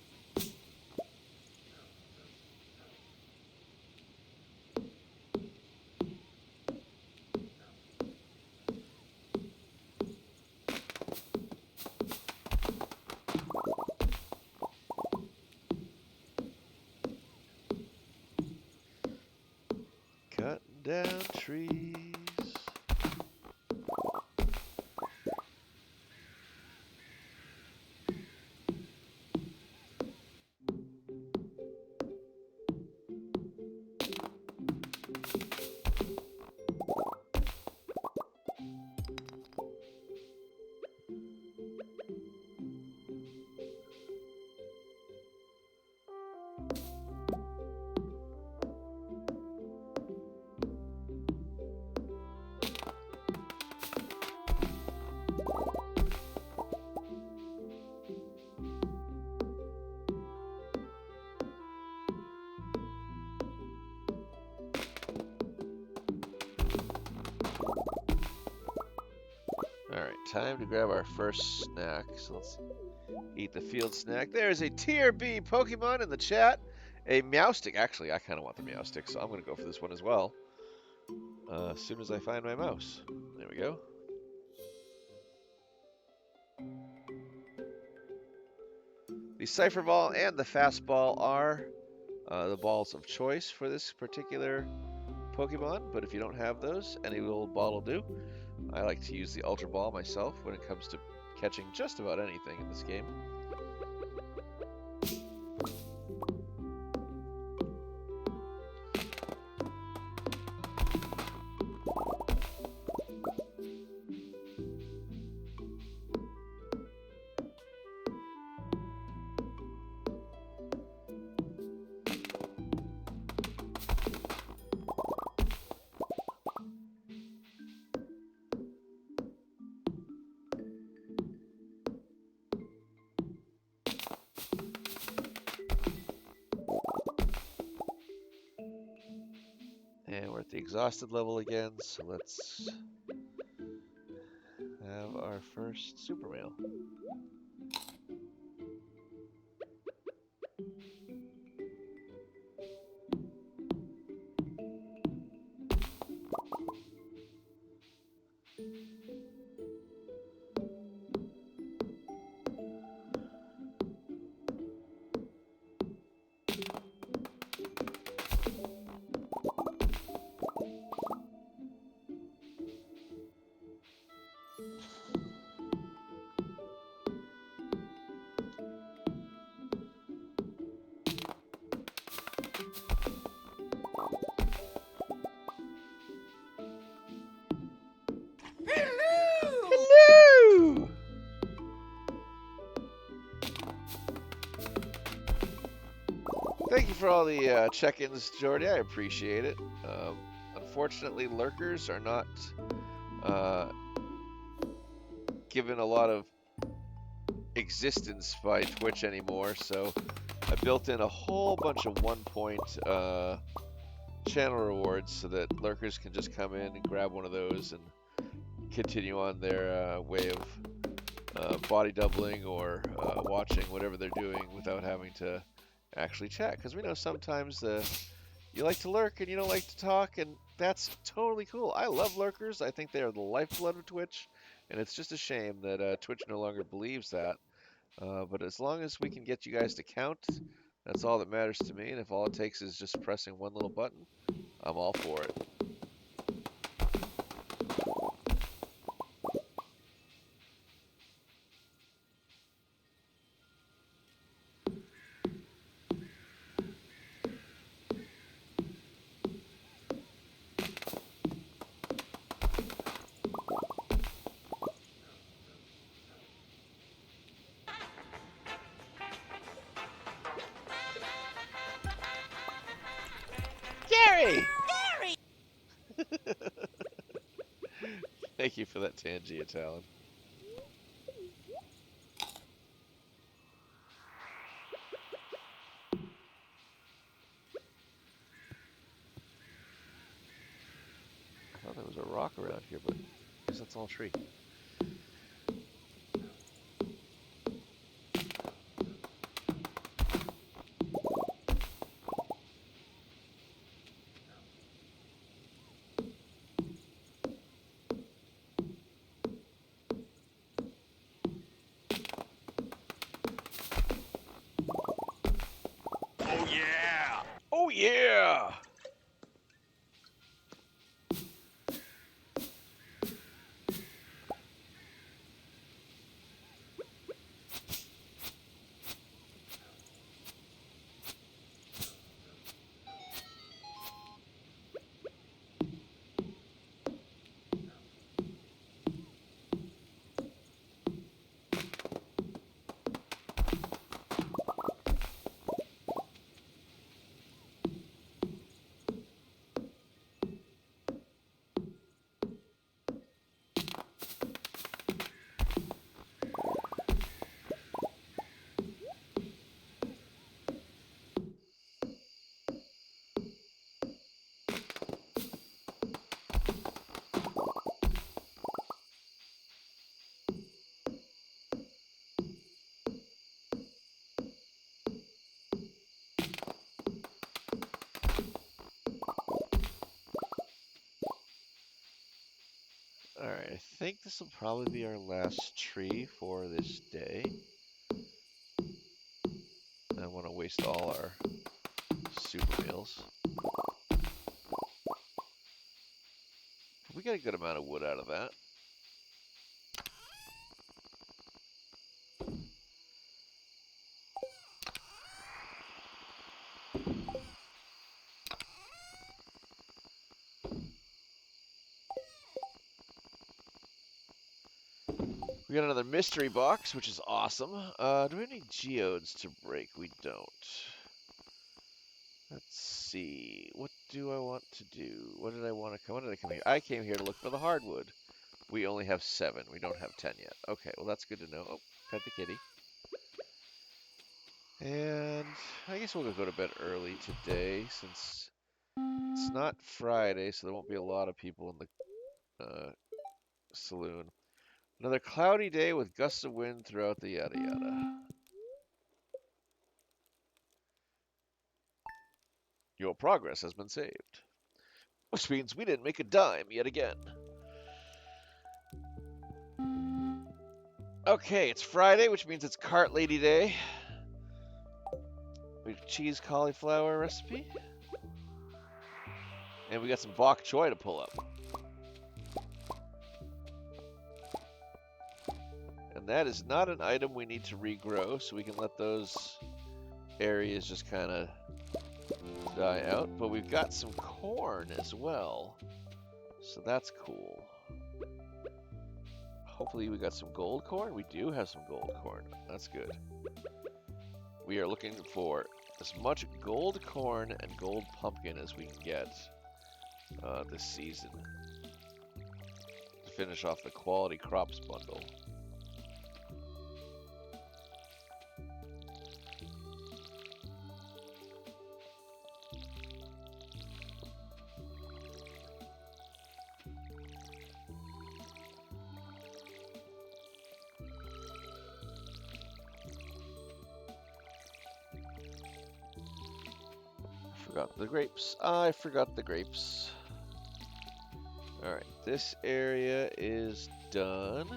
Cutting down trees. Alright, time to grab our first snack. So let's eat the field snack. There's a tier B Pokemon in the chat. A Meowstic. Actually, I kind of want the Meowstic, so I'm going to go for this one as well. As soon as I find my mouse. There we go. The Cypher Ball and the Fastball are the balls of choice for this particular Pokemon, but if you don't have those, any little ball will do. I like to use the Ultra Ball myself when it comes to catching just about anything in this game. And we're at the exhausted level again, so let's have our first super mail. Hello! Thank you for all the check-ins, Jordy. I appreciate it. Unfortunately, lurkers are not given a lot of existence by Twitch anymore, so I built in a whole bunch of 1-point channel rewards so that lurkers can just come in and grab one of those and continue on their way of body doubling or watching whatever they're doing without having to actually chat, because we know sometimes you like to lurk and you don't like to talk, and that's totally cool. I love lurkers. I think they are the lifeblood of Twitch, and it's just a shame that Twitch no longer believes that. But as long as we can get you guys to count, that's all that matters to me. And if all it takes is just pressing one little button, I'm all for it. Gary! Thank you for that Tangia, Talon. I thought there was a rock around here, but I guess that's all tree. Oh yeah! Oh yeah! Alright, I think this will probably be our last tree for this day. I don't want to waste all our super meals. We got a good amount of wood out of that. We got another mystery box, which is awesome. Do we have any geodes to break? We don't. Let's see. What do I want to do? What did I want to come? When did I come here? I came here to look for the hardwood. We only have 7. We don't have 10 yet. Okay, well that's good to know. Oh, pet the kitty. And I guess we'll go to bed early today since it's not Friday, so there won't be a lot of people in the saloon. Another cloudy day with gusts of wind throughout the yada yada. Your progress has been saved. Which means we didn't make a dime yet again. Okay, it's Friday, which means it's Cart Lady Day. We have cheese cauliflower recipe. And we got some bok choy to pull up. And that is not an item we need to regrow, so we can let those areas just kind of die out. But we've got some corn as well, so that's cool. Hopefully we got some gold corn. We do have some gold corn. That's good. We are looking for as much gold corn and gold pumpkin as we can get this season to finish off the quality crops bundle. forgot the grapes. I forgot the grapes. Alright, this area is done.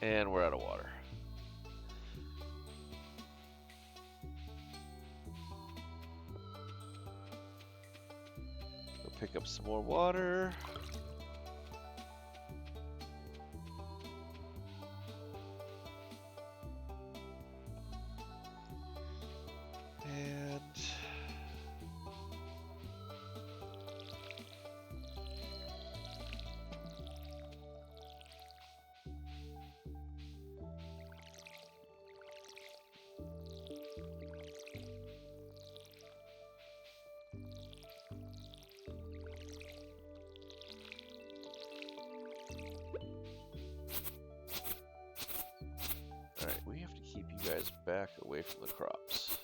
And we're out of water. Go pick up some more water. And alright, we have to keep you guys back away from the crops.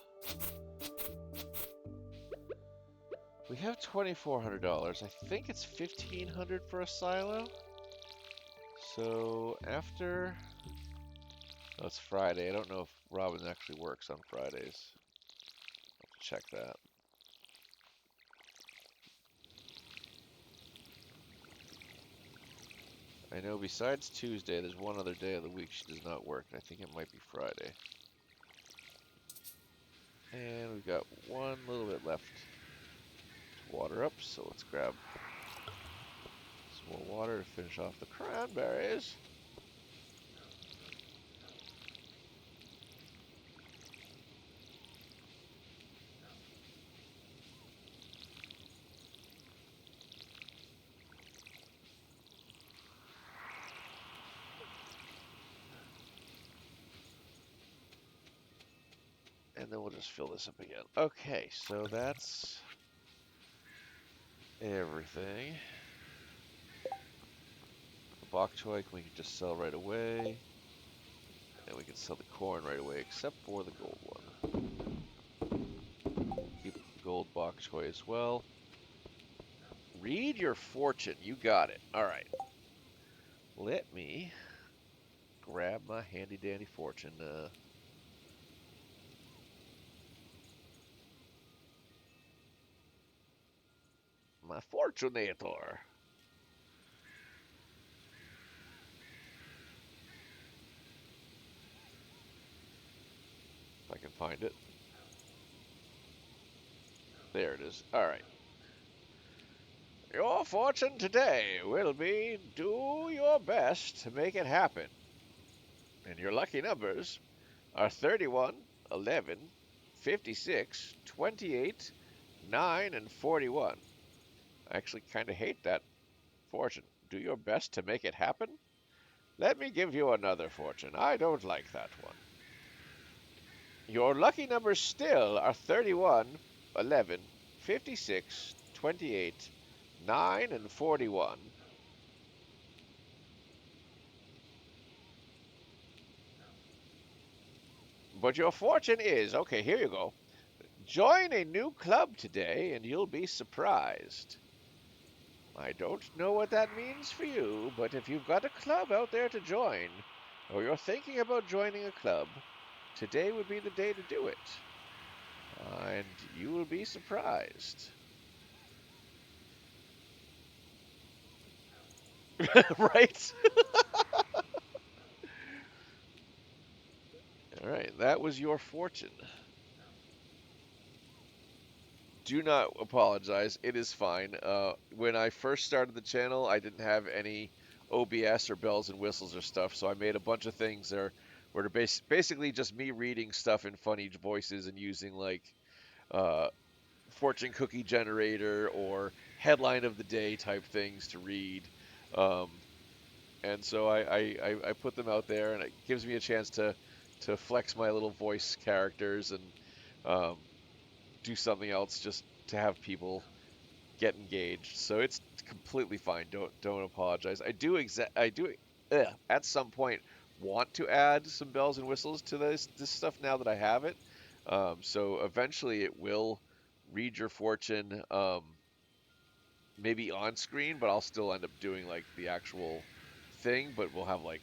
We have $2,400. I think it's $1,500 for a silo. So after, oh, it's Friday. I don't know if Robin actually works on Fridays. I'll have to check that. I know besides Tuesday, there's one other day of the week she does not work, and I think it might be Friday. And we've got one little bit left to water up, so let's grab some more water to finish off the cranberries. And then we'll just fill this up again. Okay, so that's everything. The bok choy we can just sell right away. And we can sell the corn right away, except for the gold one. Keep the gold bok choy as well. Read your fortune. You got it. All right. Let me grab my handy dandy fortune. My fortunator. If I can find it. There it is. All right. Your fortune today will be do your best to make it happen. And your lucky numbers are 31, 11, 56, 28, 9, and 41. I actually kind of hate that fortune. Do your best to make it happen? Let me give you another fortune. I don't like that one. Your lucky numbers still are 31, 11, 56, 28, 9, and 41. But your fortune is, okay, here you go. Join a new club today and you'll be surprised. I don't know what that means for you, but if you've got a club out there to join, or you're thinking about joining a club, today would be the day to do it. And you will be surprised. Right? Alright, that was your fortune. Do not apologize. It is fine. When I first started the channel, I didn't have any OBS or bells and whistles or stuff, so I made a bunch of things that were basically just me reading stuff in funny voices and using like fortune cookie generator or headline of the day type things to read. And so I put them out there, and it gives me a chance to flex my little voice characters and do something else just to have people get engaged. So it's completely fine. Don't apologize. I do at some point want to add some bells and whistles to this stuff now that I have it. So eventually it will read your fortune maybe on screen, but I'll still end up doing like the actual thing. But we'll have like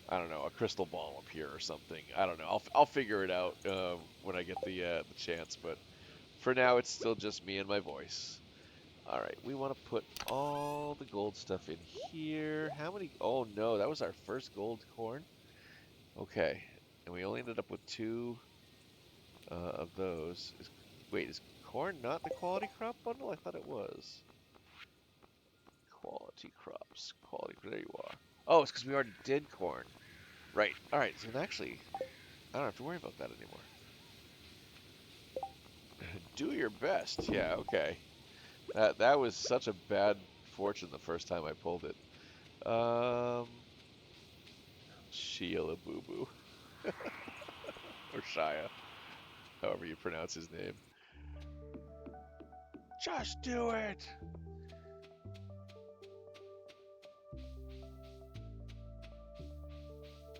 I don't know a crystal ball up here or something. I don't know. I'll figure it out when I get the chance. But for now, it's still just me and my voice. All right, we want to put all the gold stuff in here. How many? Oh no, that was our first gold corn. Okay, and we only ended up with 2 of those. Wait, is corn not the quality crop bundle? I thought it was. Quality crops. Quality. There you are. Oh, it's because we already did corn. Right. All right. So actually, I don't have to worry about that anymore. Do your best. Yeah. Okay. That was such a bad fortune the first time I pulled it. Sheila Boo Boo or Shia, however you pronounce his name. Just do it.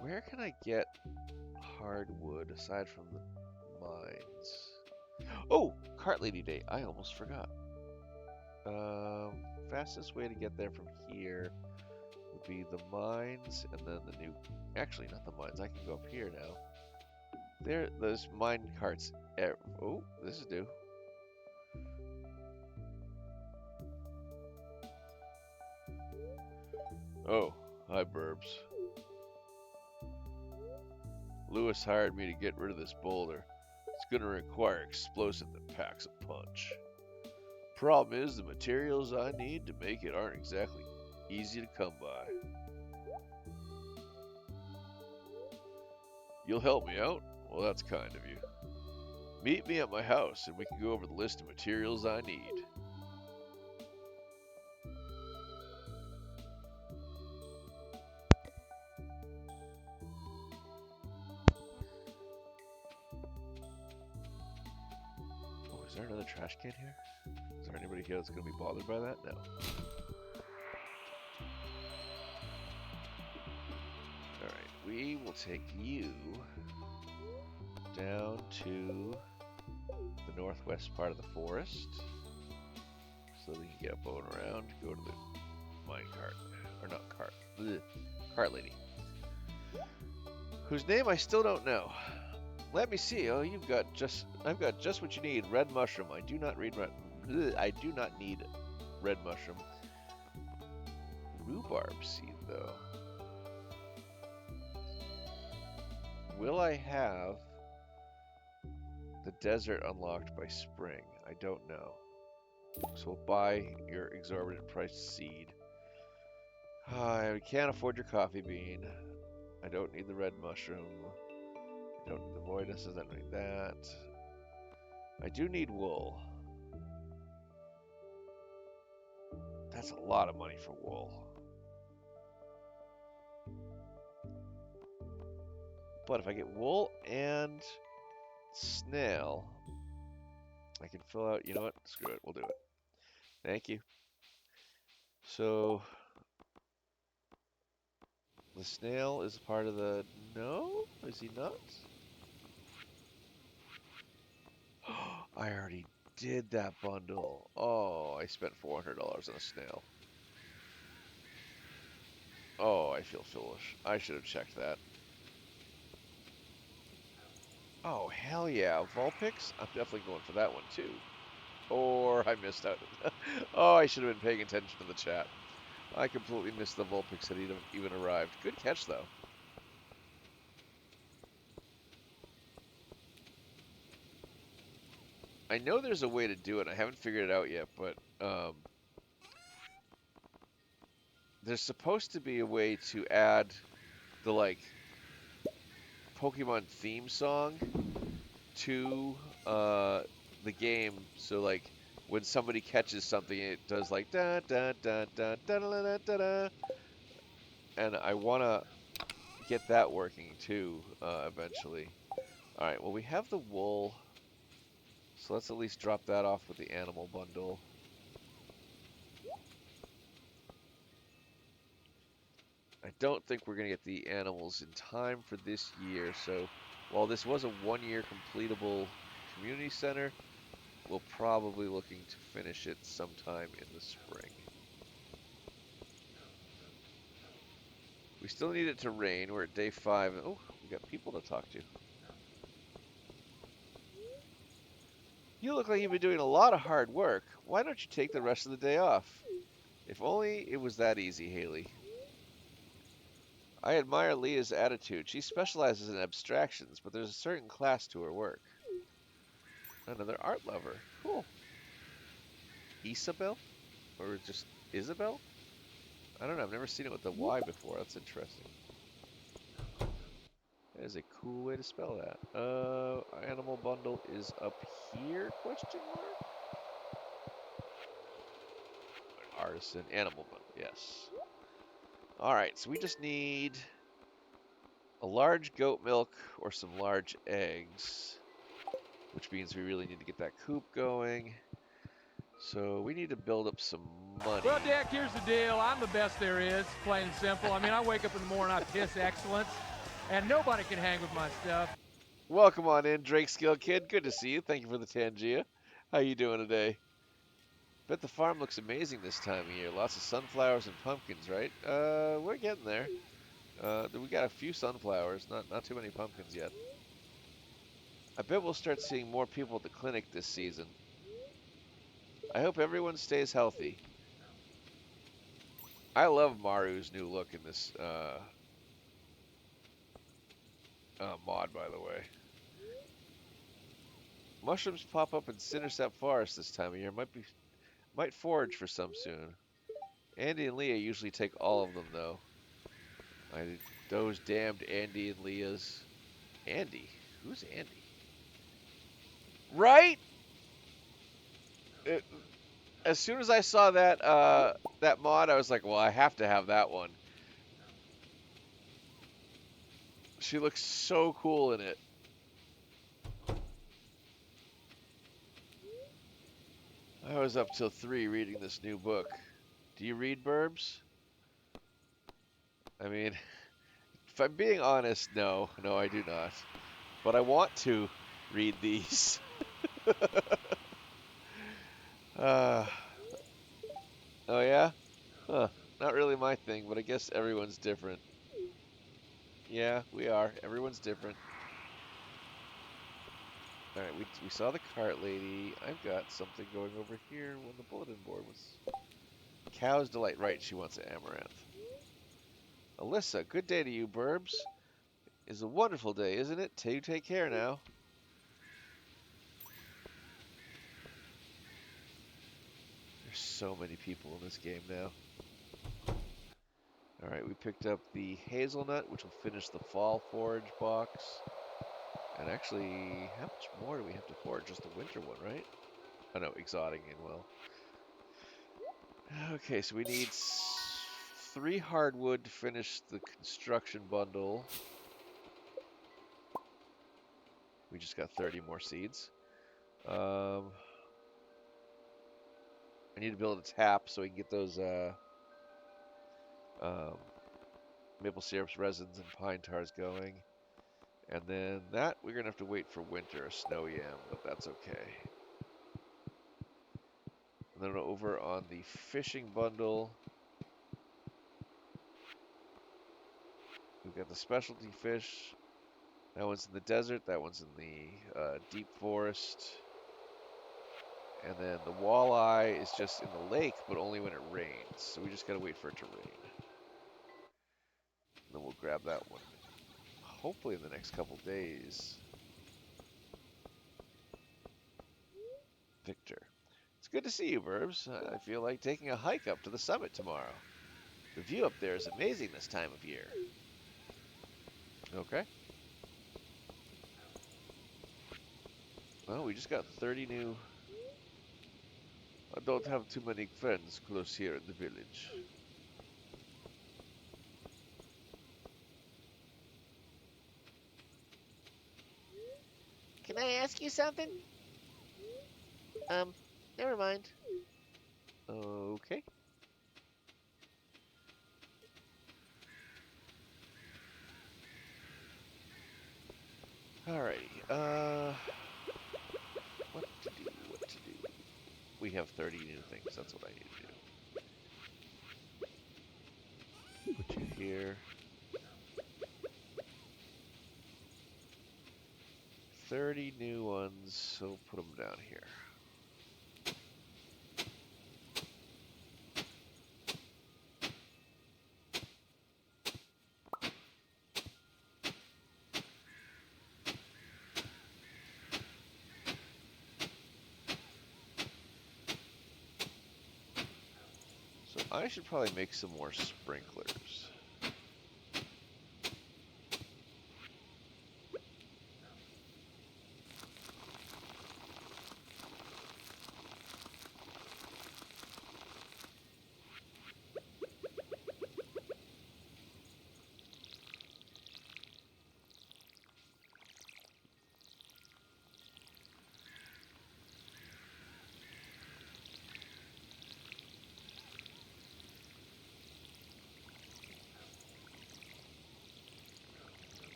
Where can I get hardwood aside from the mines? Oh, cart lady day. I almost forgot. Fastest way to get there from here would be the mines and then the new. Actually, not the mines. I can go up here now. There, those mine carts. Oh, this is new. Oh, hi, Burbs. Lewis hired me to get rid of this boulder. It's gonna require explosive that packs a punch. Problem is, the materials I need to make it aren't exactly easy to come by. You'll help me out? Well, that's kind of you. Meet me at my house and we can go over the list of materials I need. Oh, is there another trash can here? Is there anybody here that's going to be bothered by that? No. Alright, we will take you down to the northwest part of the forest so that we can get a boat around, go to the mine cart, or not cart, cart lady, whose name I still don't know. Let me see. Oh, I've got just what you need. Red mushroom. I do not need red mushroom. Rhubarb seed, though. Will I have the desert unlocked by spring? I don't know. So we'll buy your exorbitant priced seed. I can't afford your coffee bean. I don't need the red mushroom. I don't need the voidnesses. I don't need that. I do need wool. That's a lot of money for wool. But if I get wool and snail, I can fill out, you know what? Screw it, we'll do it. Thank you. So, the snail is part of the, no? Is he not? I already did that bundle. Oh, I spent $400 on a snail. Oh, I feel foolish. I should have checked that. Oh, hell yeah. Vulpix? I'm definitely going for that one, too. Or I missed out. Oh, I should have been paying attention to the chat. I completely missed the Vulpix had even arrived. Good catch, though. I know there's a way to do it. I haven't figured it out yet, but there's supposed to be a way to add the, like, Pokemon theme song to the game. So, like, when somebody catches something, it does, like, da da da da da da da da da. And I want to get that working, too, eventually. Alright, well, we have the wool. So let's at least drop that off with the animal bundle. I don't think we're going to get the animals in time for this year, so while this was a one-year completable community center, we'll probably looking to finish it sometime in the spring. We still need it to rain. We're at day 5. Oh, we got people to talk to. You look like you've been doing a lot of hard work. Why don't you take the rest of the day off? If only it was that easy, Haley. I admire Leah's attitude. She specializes in abstractions, but there's a certain class to her work. Another art lover. Cool. Isabel? Or just Isabel? I don't know. I've never seen it with the Y before. That's interesting. That is a cool way to spell that. Animal bundle is up here? Question mark? Artisan animal bundle. Yes. All right. So we just need a large goat milk or some large eggs, which means we really need to get that coop going. So we need to build up some money. Well, Dick, here's the deal. I'm the best there is, plain and simple. I mean, I wake up in the morning, I piss excellence, and nobody can hang with my stuff. Welcome on in, Drake Skill Kid. Good to see you. Thank you for the Tangia. How you doing today? Bet the farm looks amazing this time of year. Lots of sunflowers and pumpkins, right? We're getting there. We got a few sunflowers, not too many pumpkins yet. I bet we'll start seeing more people at the clinic this season. I hope everyone stays healthy. I love Maru's new look in this mod, by the way. Mushrooms pop up in Cindersap Forest this time of year. Might forage for some soon. Andy and Leah usually take all of them, though. Those damned Andy and Leahs. Andy? Who's Andy? Right? As soon as I saw that that mod, I was like, well, I have to have that one. She looks so cool in it. I was up till 3 reading this new book. Do you read, Burbs? I mean, if I'm being honest, no, I do not. But I want to read these. Oh yeah? Huh. Not really my thing, but I guess everyone's different. Yeah, we are. Everyone's different. Alright, we saw the cart lady. I've got something going over here when the bulletin board was... Cow's Delight. Right, she wants an amaranth. Alyssa, good day to you, Burbs. It's a wonderful day, isn't it? You take care now. There's so many people in this game now. Alright, we picked up the hazelnut, which will finish the fall forage box. And actually, how much more do we have to forage? Just the winter one, right? Oh no, exotic and well. Okay, so we need 3 hardwood to finish the construction bundle. We just got 30 more seeds. I need to build a tap so we can get those maple syrups, resins, and pine tars going. And then that, we're going to have to wait for winter, a snow yam, but that's okay. And then over on the fishing bundle, we've got the specialty fish. That one's in the desert, that one's in the deep forest. And then the walleye is just in the lake, but only when it rains. So we just got to wait for it to rain. And then we'll grab that one, hopefully in the next couple days. Victor. It's good to see you, Burbs. I feel like taking a hike up to the summit tomorrow. The view up there is amazing this time of year. Okay. Well, we just got 30 new... I don't have too many friends close here in the village. Can I ask you something? Never mind. Okay. Alrighty. What to do? we have 30 new things. That's what I need to do. Put you here. 30 new ones, so put them down here. So I should probably make some more sprinklers.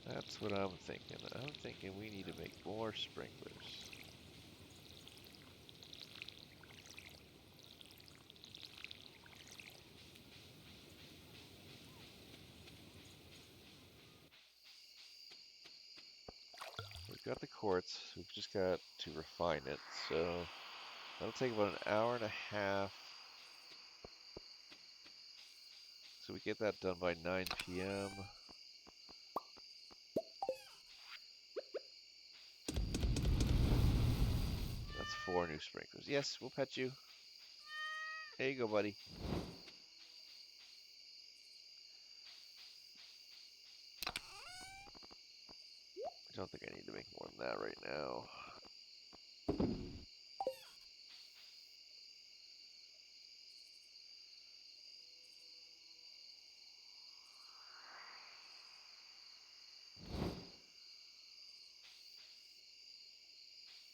That's what I'm thinking. I'm thinking we need to make more sprinklers. We've got the quartz. We've just got to refine it. So that'll take about an hour and a half. So we get that done by 9 p.m. That's 4 new sprinklers. Yes, we'll pet you. There you go, buddy. I don't think I need to make more than that right now.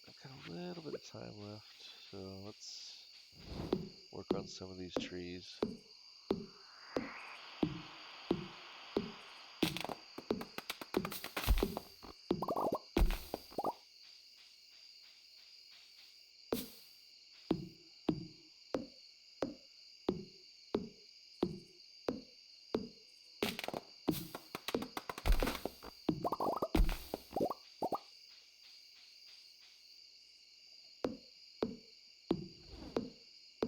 I've got a little bit of time left, so let's work on some of these trees.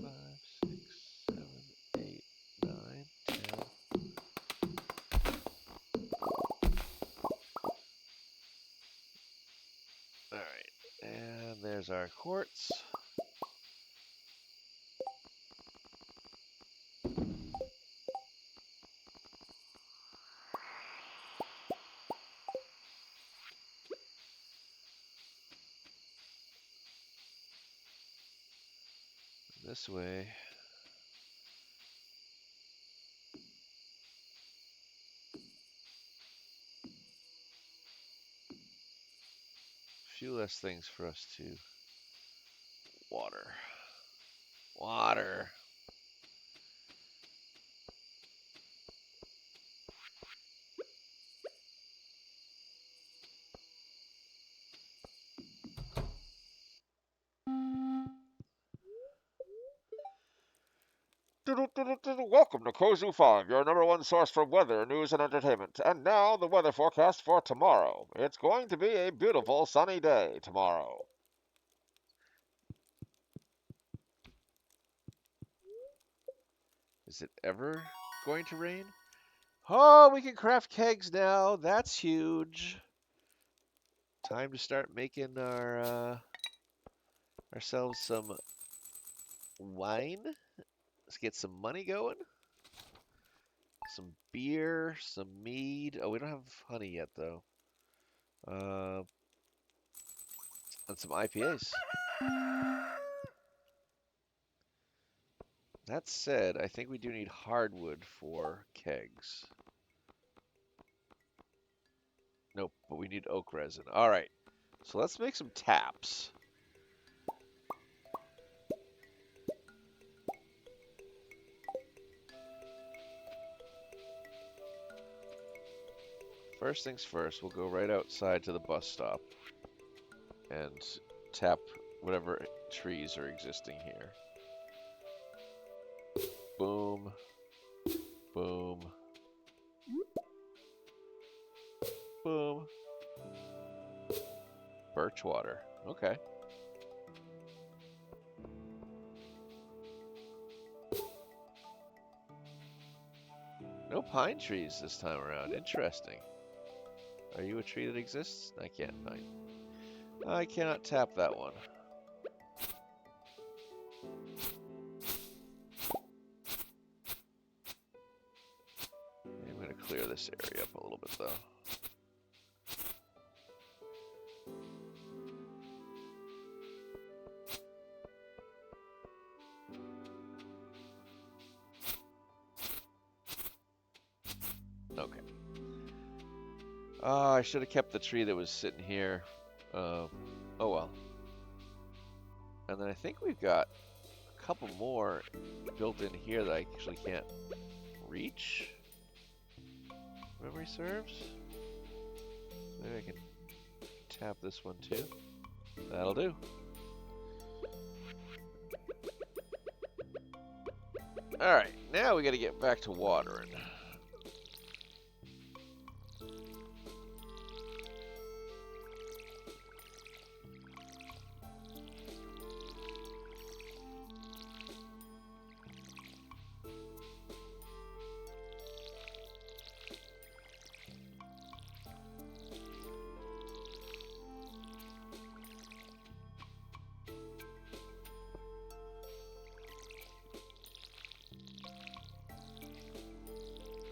Five, six, 7, 8, 9, 10. Alright, and there's our quartz. This way. A few less things for us to water. Water. Welcome to Kozu 5, your #1 source for weather, news, and entertainment. And now, the weather forecast for tomorrow. It's going to be a beautiful sunny day tomorrow. Is it ever going to rain? Oh, we can craft kegs now. That's huge. Time to start making our ourselves some wine. Let's get some money going. Some beer, some mead. Oh, we don't have honey yet, though. And some IPAs. That said, I think we do need hardwood for kegs. Nope, but we need oak resin. All right, so let's make some taps. First things first, we'll go right outside to the bus stop and tap whatever trees are existing here. Boom. Boom. Boom. Birch water. Okay. No pine trees this time around. Interesting. Are you a tree that exists? I can't find. I cannot tap that one. I'm going to clear this area up a little bit, though. Okay. I should have kept the tree that was sitting here. Oh well. And then I think we've got a couple more built in here that I actually can't reach. Memory serves. Maybe I can tap this one too. That'll do. Alright, now we gotta get back to watering.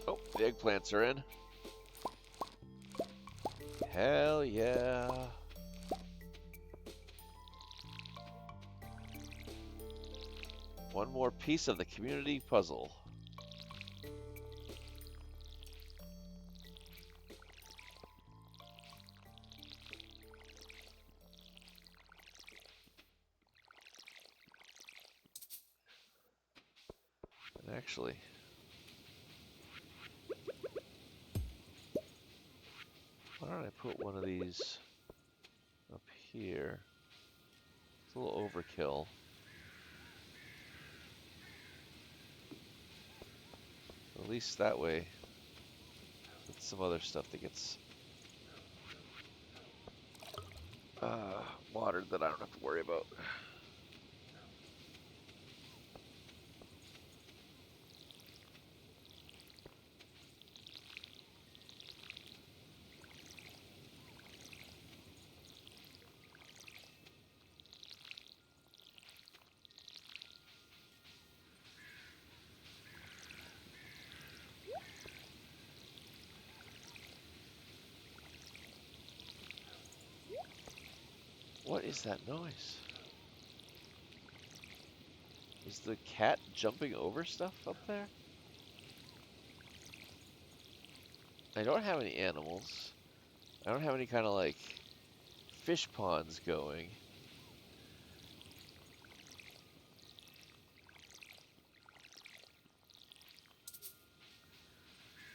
Oh, the eggplants are in. Hell yeah. One more piece of the community puzzle. And actually, why don't I put one of these up here? It's a little overkill. At least that way, it's some other stuff that gets watered that I don't have to worry about. What is that noise? Is the cat jumping over stuff up there? I don't have any animals. I don't have any kind of like fish ponds going.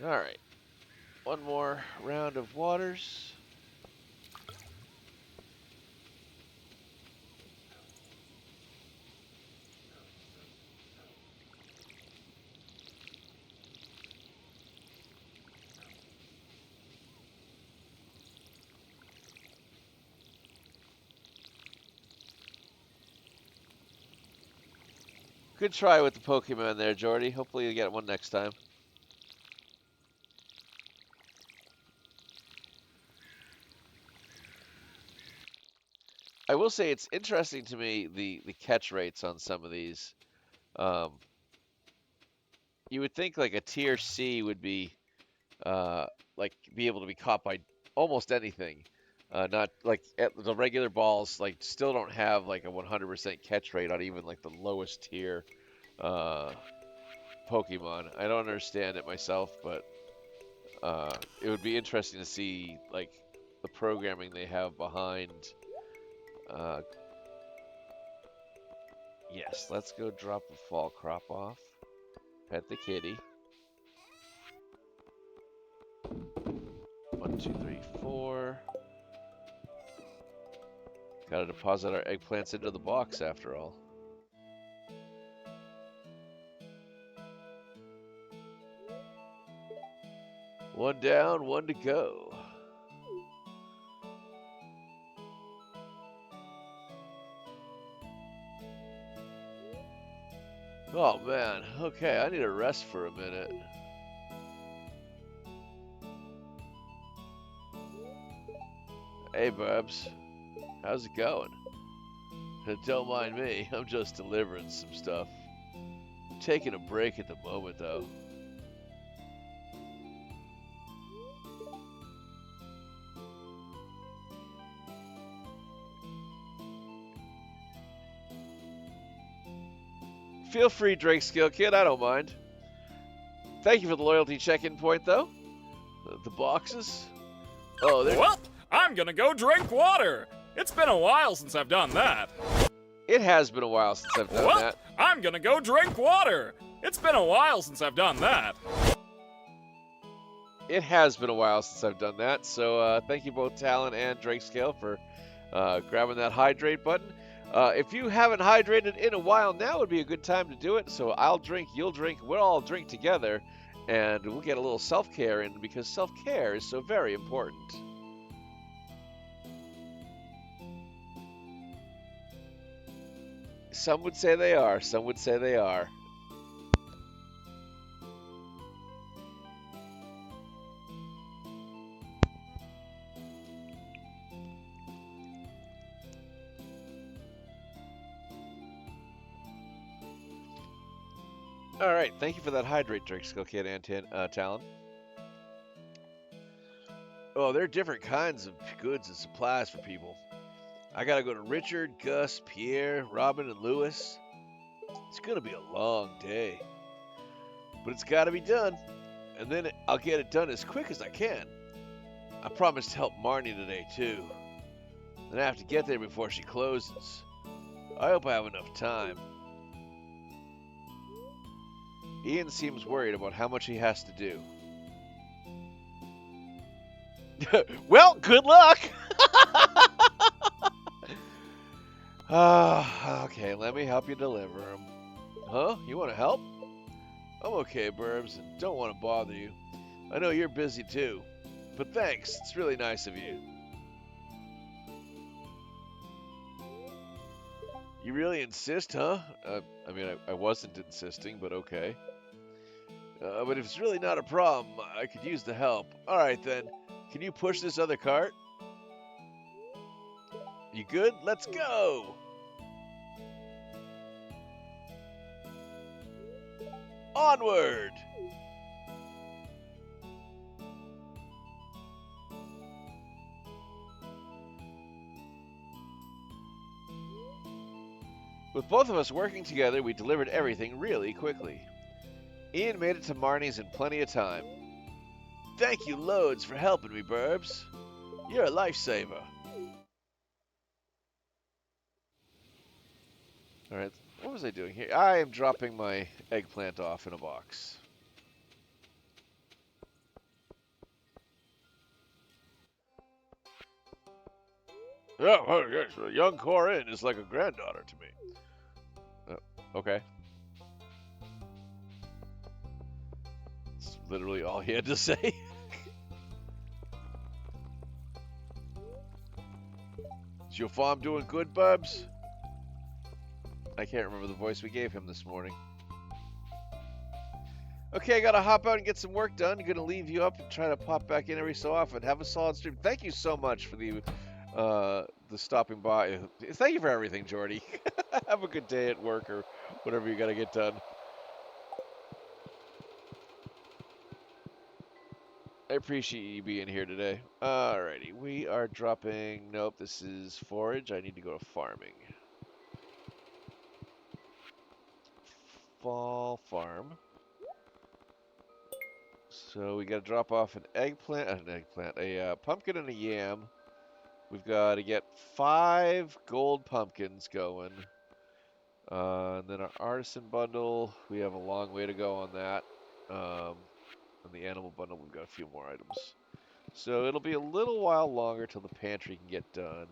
Alright. One more round of waters. Good try with the Pokemon there, Jordy. Hopefully you get one next time. I will say it's interesting to me the catch rates on some of these. You would think like a tier C would be like be able to be caught by almost anything. Not like the regular balls like still don't have like a 100% catch rate on even like the lowest tier Pokemon. I don't understand it myself, but it would be interesting to see like the programming they have behind. Yes, let's go drop the fall crop off. Pet the kitty. 1, 2, 3, 4. Gotta deposit our eggplants into the box after all. One down, one to go. Oh man, okay, I need a rest for a minute. Hey Bubs, how's it going? Don't mind me, I'm just delivering some stuff. I'm taking a break at the moment though. Feel free, Drake Skill Kid, I don't mind. Thank you for the loyalty check-in point though. The boxes. Oh, they're... Well, I'm gonna go drink water. It's been a while since I've done that. It has been a while since I've done Well, that. I'm gonna go drink water. It's been a while since I've done that. It has been a while since I've done that, so thank you both Talon and Drake Scale for grabbing that hydrate button. If you haven't hydrated in a while, now would be a good time to do it. So I'll drink, you'll drink, we'll all drink together, and we'll get a little self-care in because self-care is so very important. Some would say they are, some would say they are. All right, thank you for that hydrate, Drake Skill Kid and Talon. Oh, there are different kinds of goods and supplies for people. I gotta go to Richard, Gus, Pierre, Robin, and Lewis. It's gonna be a long day. But it's gotta be done. And then I'll get it done as quick as I can. I promised to help Marnie today, too. Then I have to get there before she closes. I hope I have enough time. Ian seems worried about how much he has to do. Well, good luck! Okay, let me help you deliver them. Huh? You want to help? I'm okay, Burbs, and don't want to bother you. I know you're busy too, but thanks. It's really nice of you. You really insist, huh? I mean, I wasn't insisting, but okay. But if it's really not a problem, I could use the help. All right, then. Can you push this other cart? You good? Let's go! Onward! With both of us working together, we delivered everything really quickly. Ian made it to Marnie's in plenty of time. Thank you loads for helping me, Burbs. You're a lifesaver. Alright, what was I doing here? I am dropping my eggplant off in a box. Oh, yes, a young Corinne is like a granddaughter to me. Okay. That's literally all he had to say. Is your farm doing good, Bubs? I can't remember the voice we gave him this morning. Okay, I gotta hop out and get some work done. Gonna leave you up and try to pop back in every so often. Have a solid stream. Thank you so much for the stopping by. Thank you for everything, Jordy. Have a good day at work or whatever you gotta get done. I appreciate you being here today. Alrighty, we are dropping... Nope, this is forage. I need to go to farming. Fall farm. So we gotta drop off a pumpkin and a yam. We've got to get 5 gold pumpkins going. And then our artisan bundle, we have a long way to go on that. On the animal bundle, we've got a few more items. So it'll be a little while longer till the pantry can get done.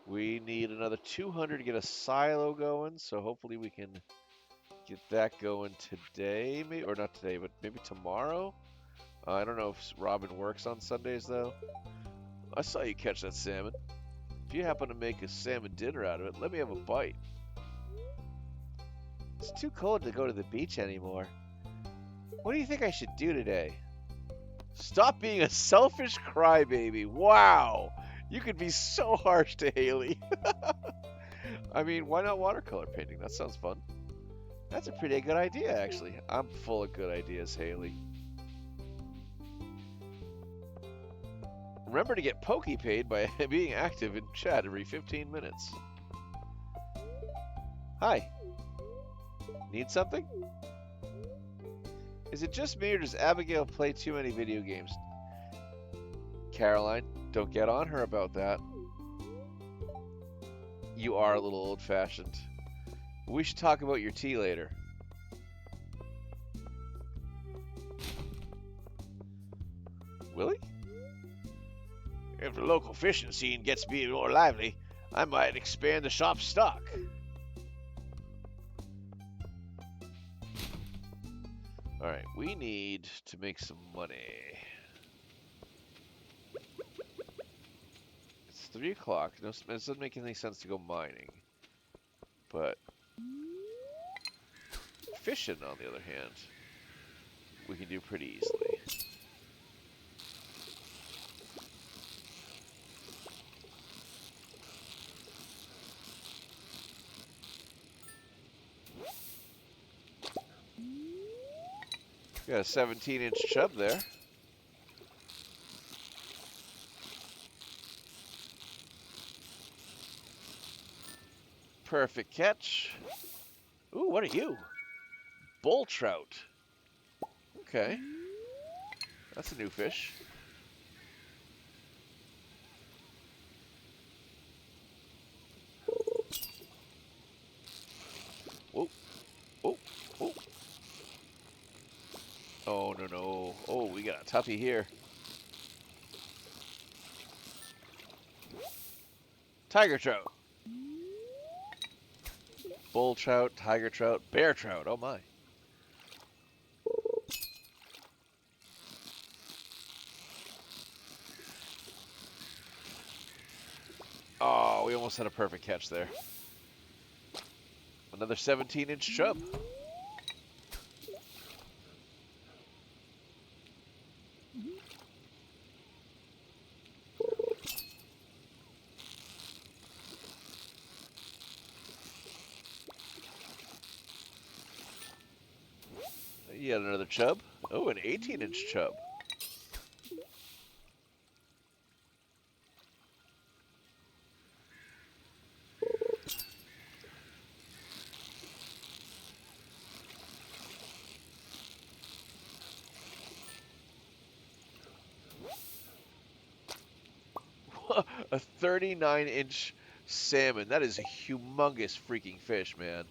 We need another 200 to get a silo going, so hopefully we can get that going today, maybe, or not today, but maybe tomorrow. I don't know if Robin works on Sundays, though. I saw you catch that salmon. If you happen to make a salmon dinner out of it, let me have a bite. It's too cold to go to the beach anymore. What do you think I should do today? Stop being a selfish crybaby. Wow! You could be so harsh to Haley. I mean, why not watercolor painting? That sounds fun. That's a pretty good idea, actually. I'm full of good ideas, Haley. Remember to get Pokey paid by being active in chat every 15 minutes. Hi. Need something? Is it just me or does Abigail play too many video games? Caroline, don't get on her about that. You are a little old-fashioned. We should talk about your tea later. Willie? If the local fishing scene gets to be more lively, I might expand the shop's stock. Alright, we need to make some money. It's 3 o'clock. No, it doesn't make any sense to go mining. But fishing, on the other hand, we can do pretty easily. Got a 17-inch chub there. Perfect catch. Ooh, what are you? Bull trout. Okay. That's a new fish. Whoa. Whoa. Whoa. Oh, no, no. Oh, we got a toughie here. Tiger trout. Bull trout, tiger trout, bear trout. Oh, my. Oh, we almost had a perfect catch there. Another 17-inch chub. Yet another chub. Oh, an 18-inch chub. A 39-inch salmon. That is a humongous freaking fish, man.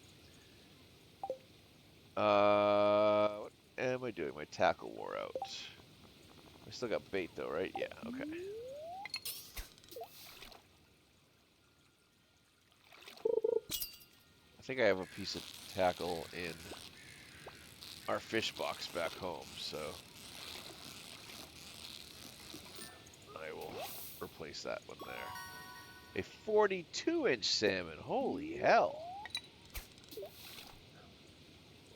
What am I doing? My tackle wore out. I still got bait though, right? Yeah, okay. I think I have a piece of tackle in our fish box back home, so I will replace that one there. A 42-inch salmon. Holy hell.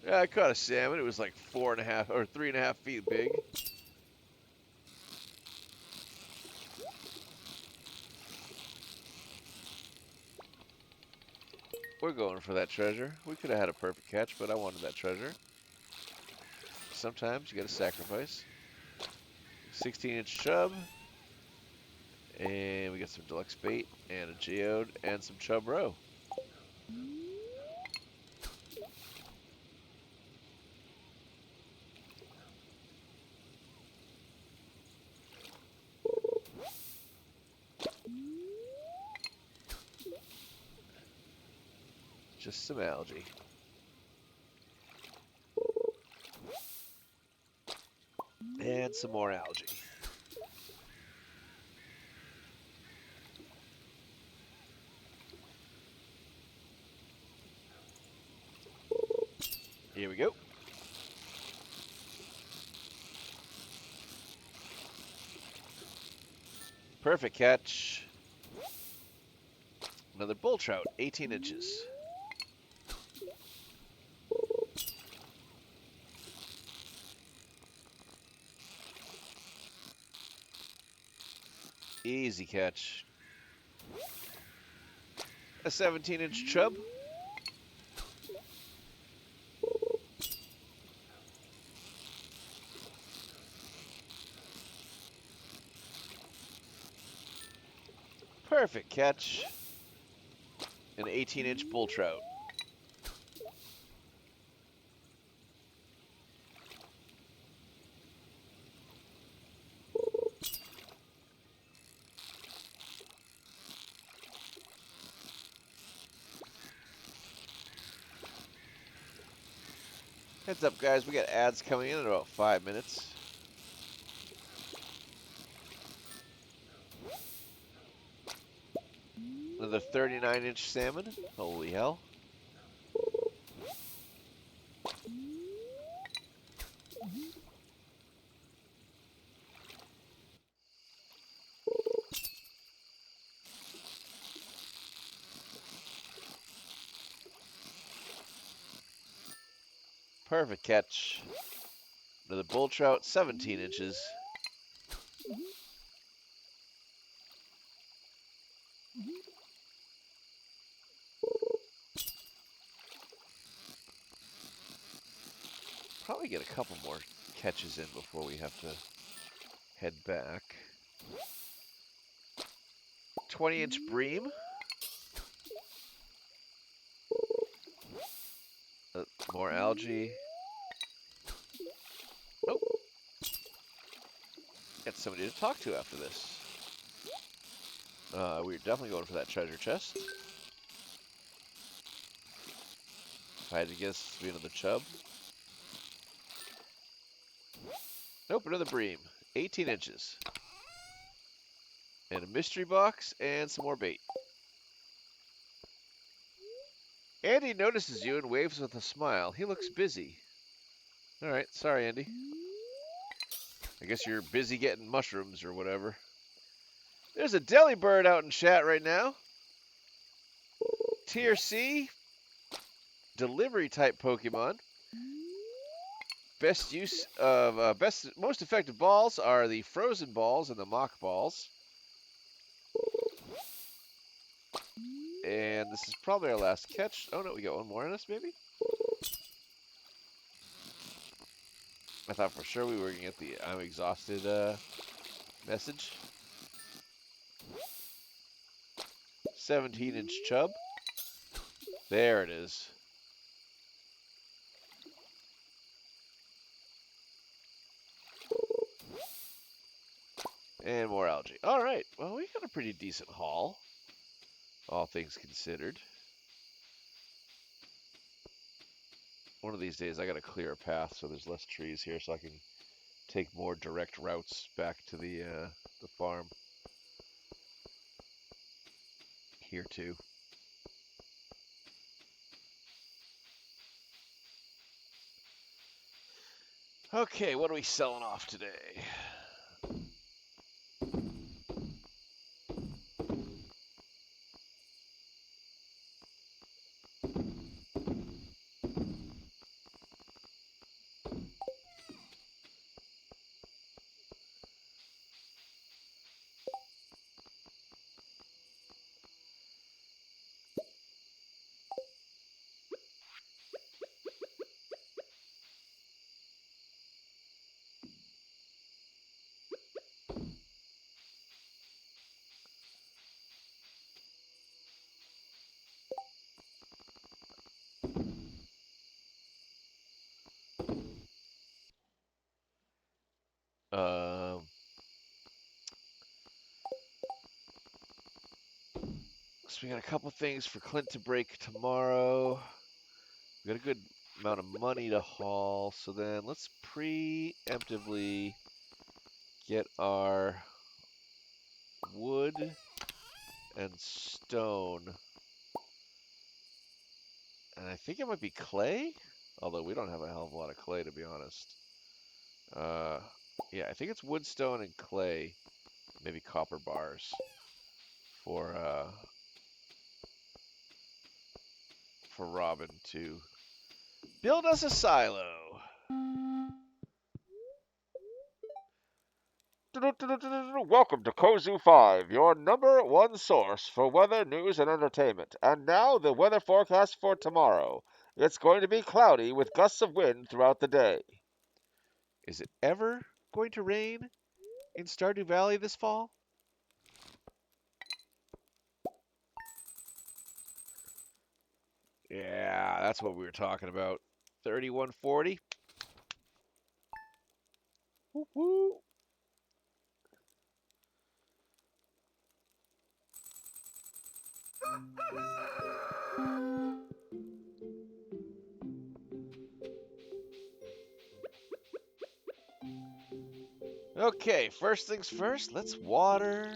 Yeah, I caught a salmon. It was like 4.5 or 3.5 feet big. We're going for that treasure. We could have had a perfect catch, but I wanted that treasure. Sometimes you gotta sacrifice. 16-inch chub. And we got some deluxe bait and a geode and some chub roe. Just some algae. And some more algae. Perfect catch. Another bull trout, 18 inches. Easy catch. A 17-inch chub. Perfect catch. An 18-inch bull trout. Heads up, guys. We got ads coming in about 5 minutes. Another 39-inch salmon. Holy hell. Perfect catch. Another bull trout, 17 inches. Probably get a couple more catches in before we have to head back. 20-inch bream. More algae. Nope. Got somebody to talk to after this. We're definitely going for that treasure chest. If I had to guess, it'd be another chub. Nope, another bream. 18 inches. And a mystery box and some more bait. Andy notices you and waves with a smile. He looks busy. Alright, sorry, Andy. I guess you're busy getting mushrooms or whatever. There's a deli bird out in chat right now. Tier C. Delivery type Pokemon. Best use of most effective balls are the frozen balls and the mock balls. And this is probably our last catch. Oh no, we got one more on us, maybe? I thought for sure we were gonna get the I'm exhausted message. 17-inch chub. There it is. And more algae. All right. Well, we got a pretty decent haul, all things considered. One of these days, I got to clear a path so there's less trees here, so I can take more direct routes back to the farm. Here too. Okay, what are we selling off today? So we got a couple things for Clint to break tomorrow. We got a good amount of money to haul, so then let's preemptively get our wood and stone. And I think it might be clay, although we don't have a hell of a lot of clay, to be honest. Yeah, I think it's wood, stone, and clay. maybe copper bars for Robin to build us a silo. Welcome to Kozu 5, your number one source for weather, news, and entertainment. And now the weather forecast for tomorrow. It's going to be cloudy with gusts of wind throughout the day. Is it ever going to rain in Stardew Valley this fall? Yeah, that's what we were talking about. 3140. Woo woo. Okay, first things first, let's water.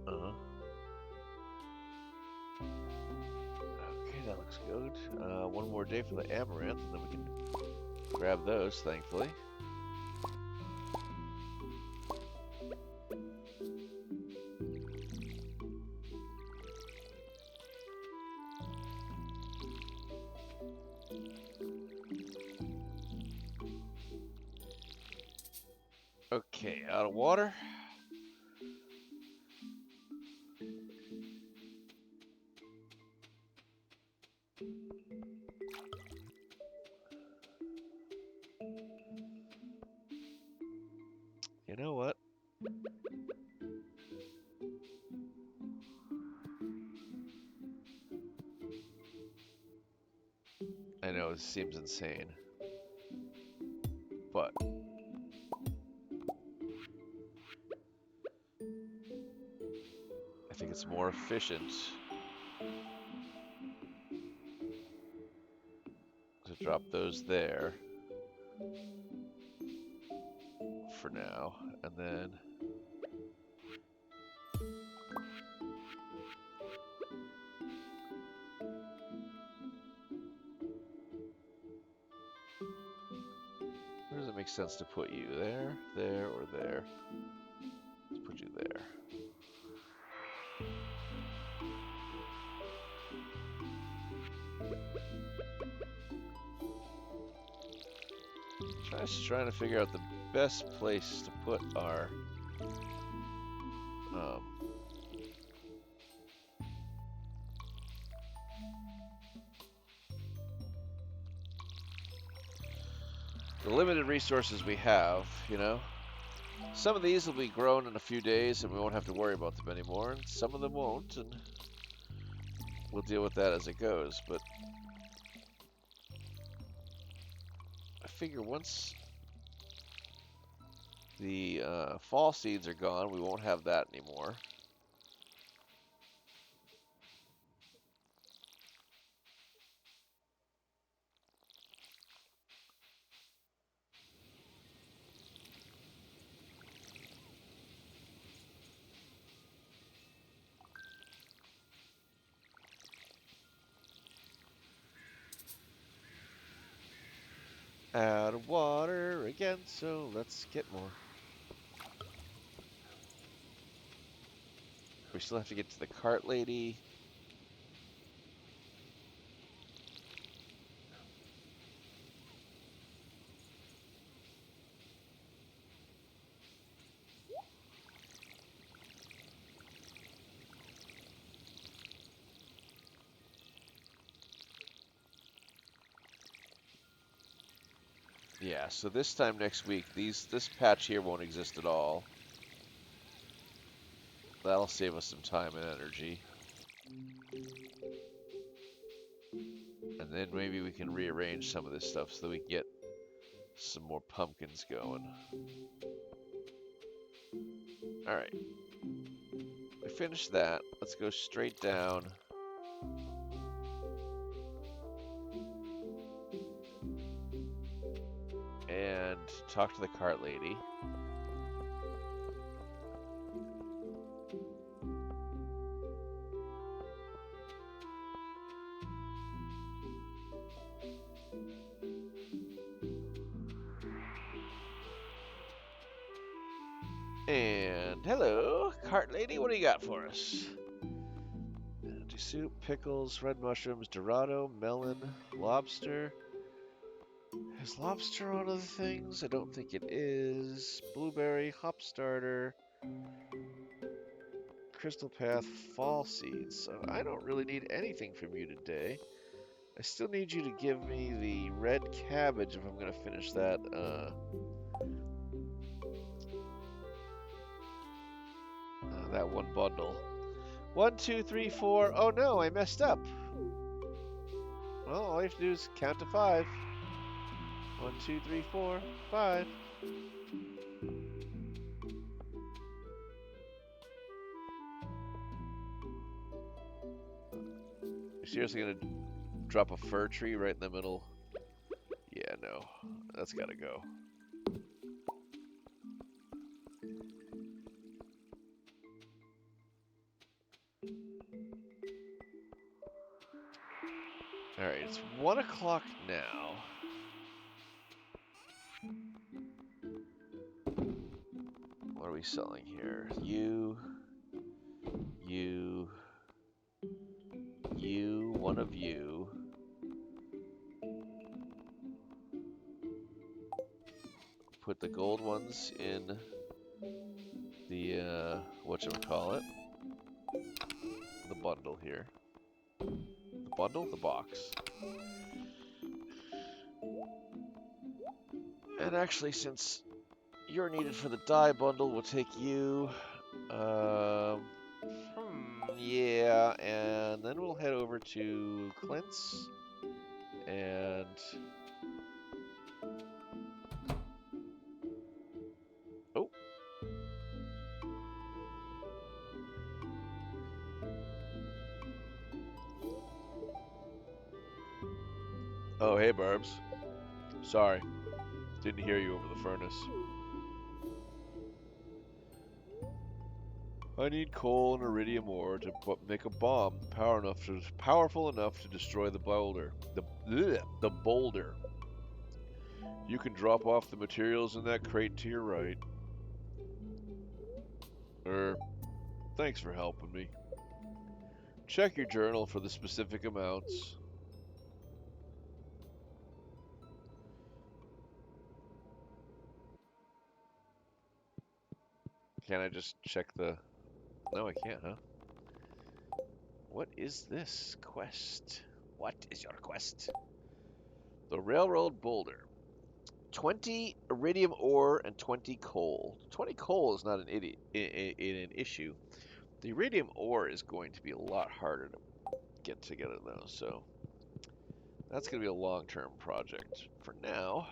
Uh-huh. Okay, that looks good. One more day for the amaranth, and then we can grab those, thankfully. Okay, out of water. You know what? I know it seems insane, but I think it's more efficient to drop those there for now, and then where does it make sense to put you? There, there, or there? Let's put you there. Just trying to figure out the best place to put our the limited resources we have, you know. Some of these will be grown in a few days and we won't have to worry about them anymore, and some of them won't, and we'll deal with that as it goes, but I figure once the fall seeds are gone, we won't have that anymore. Out of water again, so let's get more. We still have to get to the cart lady. Yeah, so this time next week, this patch here won't exist at all. That'll save us some time and energy. And then maybe we can rearrange some of this stuff so that we can get some more pumpkins going. Alright. We finished that. Let's go straight down. And talk to the cart lady. And hello, cart lady, what do you got for us? Empty soup, pickles, red mushrooms, dorado, melon, lobster. Is lobster one of the things? I don't think it is. Blueberry, hop starter, crystal path, fall seeds. So I don't really need anything from you today. I still need you to give me the red cabbage if I'm going to finish that. That one bundle. 1, 2, 3, 4. Oh no, I messed up. Well, all you have to do is count to 5. 1, 2, 3, 4, 5. You're seriously gonna drop a fir tree right in the middle? Yeah, no. That's gotta go. Alright, it's 1 o'clock now. What are we selling here? You, one of you. Put the gold ones in the, whatchamacallit? The bundle here. The bundle? The box. And actually, since you're needed for the dye bundle, we'll take you. Yeah, and then we'll head over to Clint's. And oh, oh, hey, Barbs. Sorry, didn't hear you over the furnace. I need coal and iridium ore to make a bomb powerful enough to destroy the boulder. The boulder. You can drop off the materials in that crate to your right. Thanks for helping me. Check your journal for the specific amounts. Can I just check the... No, I can't, huh? What is this quest? What is your quest? The railroad boulder. 20 iridium ore and 20 coal. 20 coal is not an issue. The iridium ore is going to be a lot harder to get together, though, so that's going to be a long-term project. For now,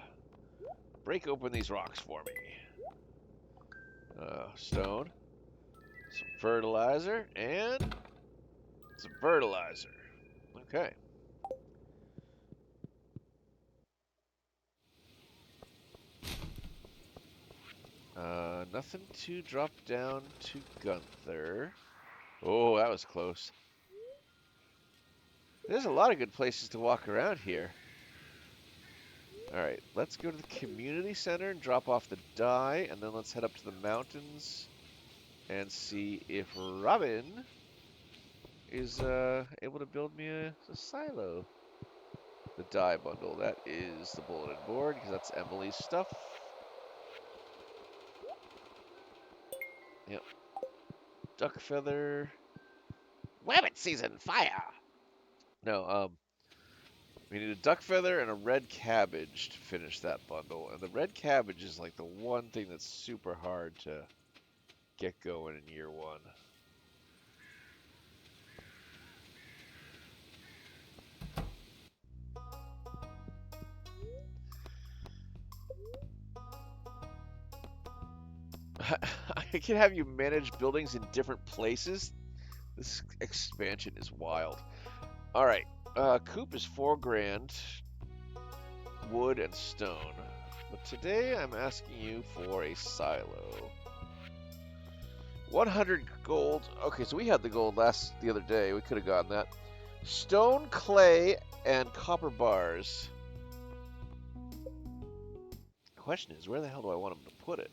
break open these rocks for me. Stone, some fertilizer, and some fertilizer. Okay. Nothing to drop down to Gunther. Oh, that was close. There's a lot of good places to walk around here. Alright, let's go to the community center and drop off the dye, and then let's head up to the mountains and see if Robin is able to build me a silo. The dye bundle, that is the bulletin board, because that's Emily's stuff. Yep. Duck feather. Rabbit season, fire! No, We need a duck feather and a red cabbage to finish that bundle. And the red cabbage is like the one thing that's super hard to get going in year one. I can have you manage buildings in different places. This expansion is wild. All right, coop is 4 grand, wood and stone. But today I'm asking you for a silo. 100 gold. Okay, so we had the gold the other day. We could have gotten that. Stone, clay, and copper bars. The question is, where the hell do I want them to put it?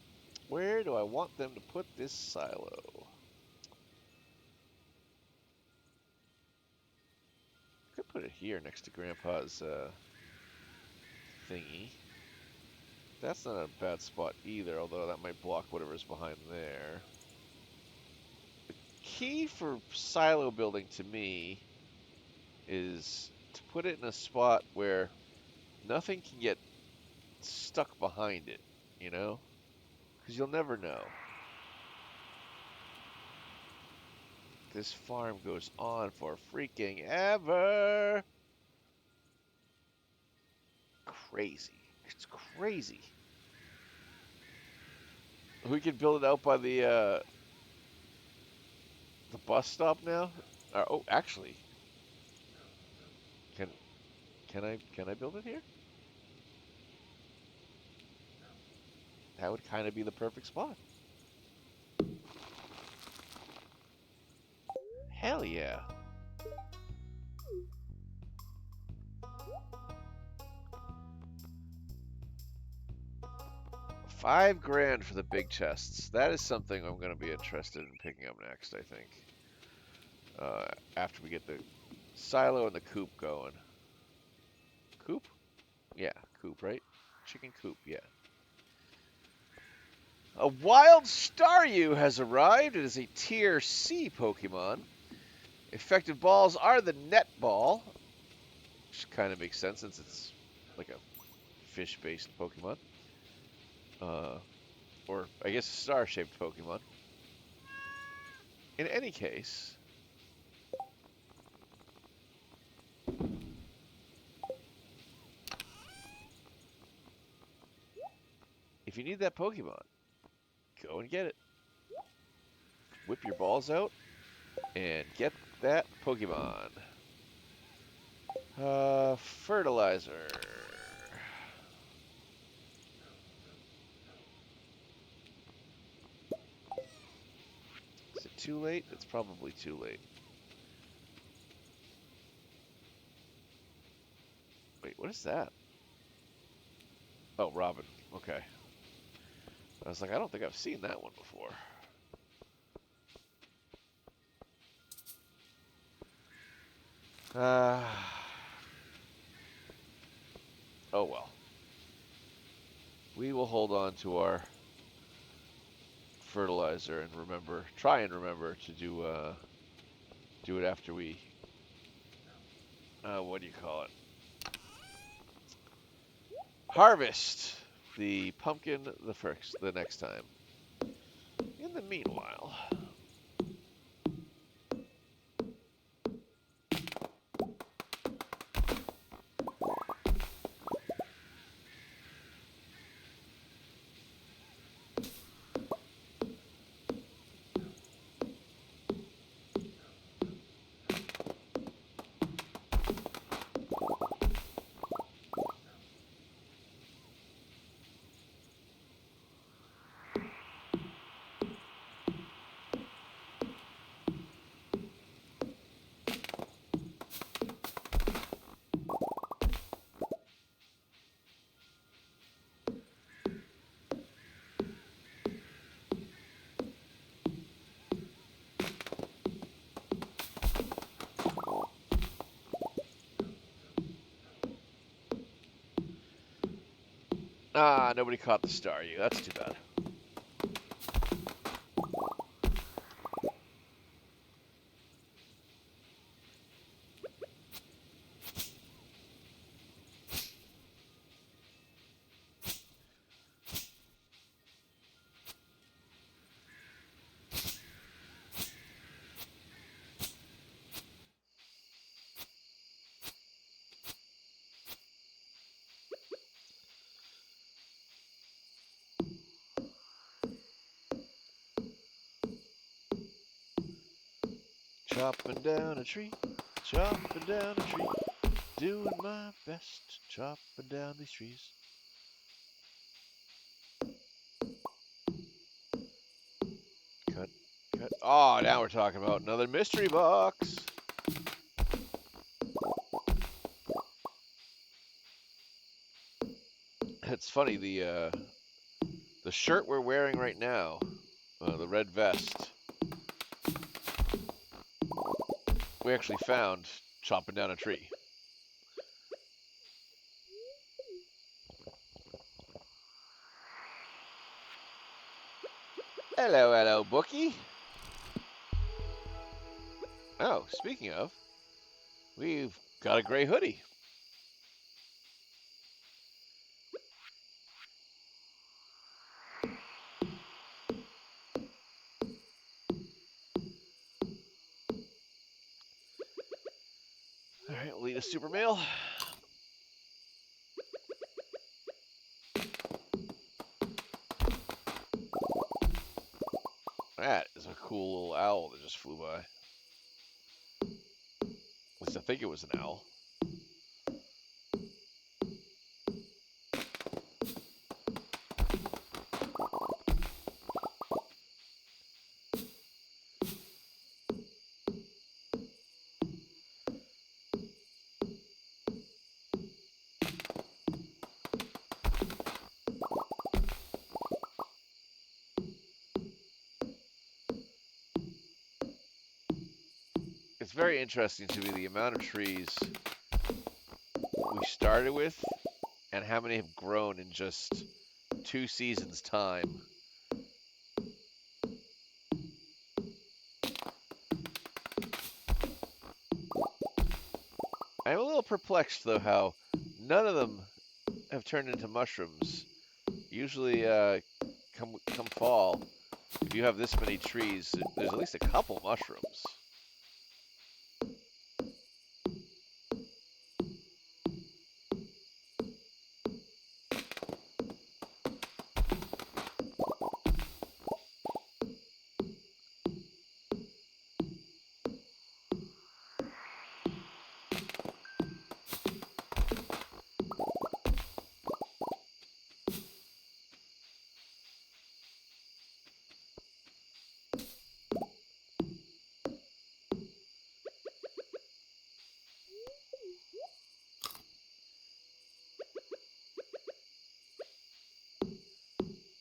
Where do I want them to put this silo? Could put it here next to Grandpa's thingy. That's not a bad spot either, although that might block whatever's behind there. The key for silo building to me is to put it in a spot where nothing can get stuck behind it, you know? Because you'll never know. This farm goes on for freaking ever. Crazy. It's crazy. We can build it out by the bus stop now. Oh, actually, can I build it here? That would kind of be the perfect spot. Hell yeah. $5 grand for the big chests. That is something I'm going to be interested in picking up next, I think. After we get the silo and the coop going. Coop? Yeah, coop, right? Chicken coop, yeah. A wild Stardew has arrived. It is a tier C Pokemon. Effective balls are the net ball, which kind of makes sense since it's like a fish-based Pokemon. Or I guess a star-shaped Pokemon. In any case, if you need that Pokemon, go and get it. Whip your balls out and get that Pokemon. Fertilizer. Is it too late? It's probably too late. Wait, what is that? Oh, Robin. Okay. I was like, I don't think I've seen that one before. Oh well. We will hold on to our fertilizer and try and remember to do it after we, what do you call it? Harvest the pumpkin the next time. In the meanwhile, nobody caught the Stardew. That's too bad. Chopping down a tree, chopping down a tree, doing my best, chopping down these trees. Cut, cut. Oh, now we're talking about another mystery box. It's funny, the shirt we're wearing right now, the red vest, we actually found chopping down a tree. Hello, hello, bookie. Oh, speaking of, we've got a gray hoodie. All right, we'll eat a super meal. That is a cool little owl that just flew by. At least I think it was an owl. It's very interesting to me the amount of trees we started with and how many have grown in just 2 seasons' time. I'm a little perplexed, though, how none of them have turned into mushrooms. Usually, come fall, if you have this many trees, there's at least a couple mushrooms.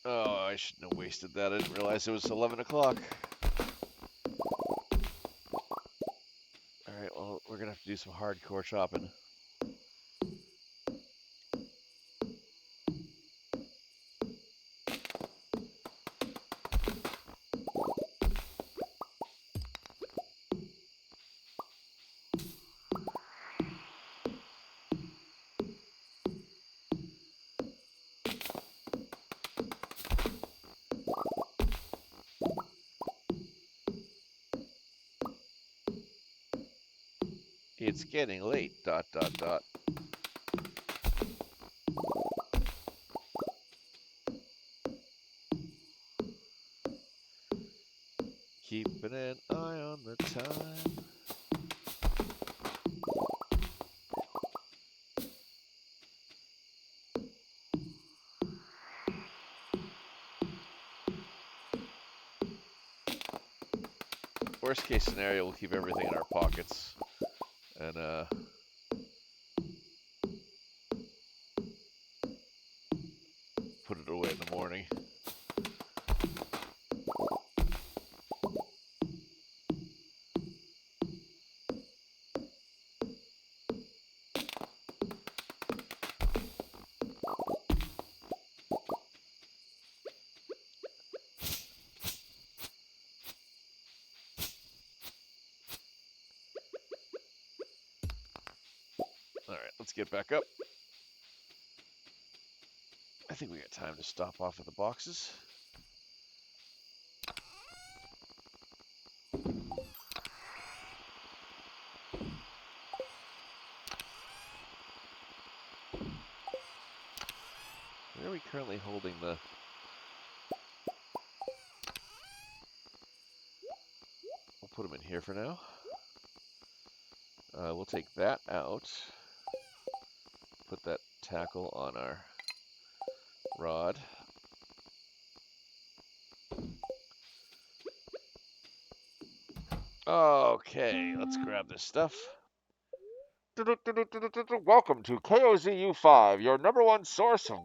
Oh, I shouldn't have wasted that. I didn't realize it was 11 o'clock. Alright, well, we're gonna have to do some hardcore chopping. It's getting late, ... Keeping an eye on the time. Worst case scenario, we'll keep everything in our pockets and put it away in the morning. Alright, let's get back up. I think we got time to stop off at the boxes. Where are we currently holding the... We'll put them in here for now. We'll take that out. Put that tackle on our rod. Okay, let's grab this stuff. Welcome to KOZU5, your number one source of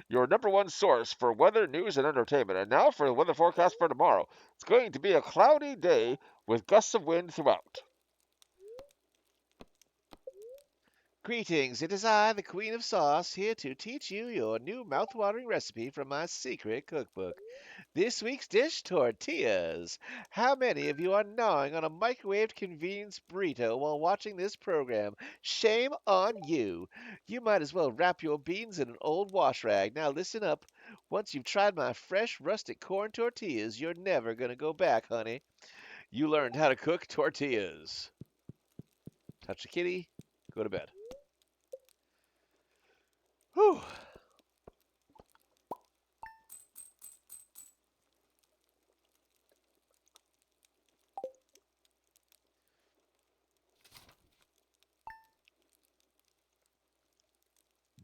your number one source for weather, news, and entertainment. And now for the weather forecast for tomorrow. It's going to be a cloudy day with gusts of wind throughout. Greetings, it is I, the Queen of Sauce, here to teach you your new mouth-watering recipe from my secret cookbook. This week's dish, tortillas. How many of you are gnawing on a microwaved convenience burrito while watching this program? Shame on you. You might as well wrap your beans in an old wash rag. Now listen up. Once you've tried my fresh rustic corn tortillas, you're never going to go back, honey. You learned how to cook tortillas. Touch the kitty, go to bed. Whew.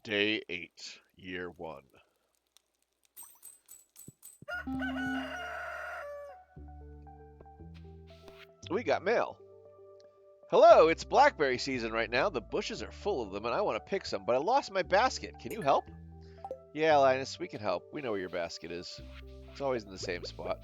Day 8, Year 1. We got mail. Hello, it's blackberry season right now. The bushes are full of them and I want to pick some, but I lost my basket. Can you help? Yeah, Linus, we can help. We know where your basket is. It's always in the same spot.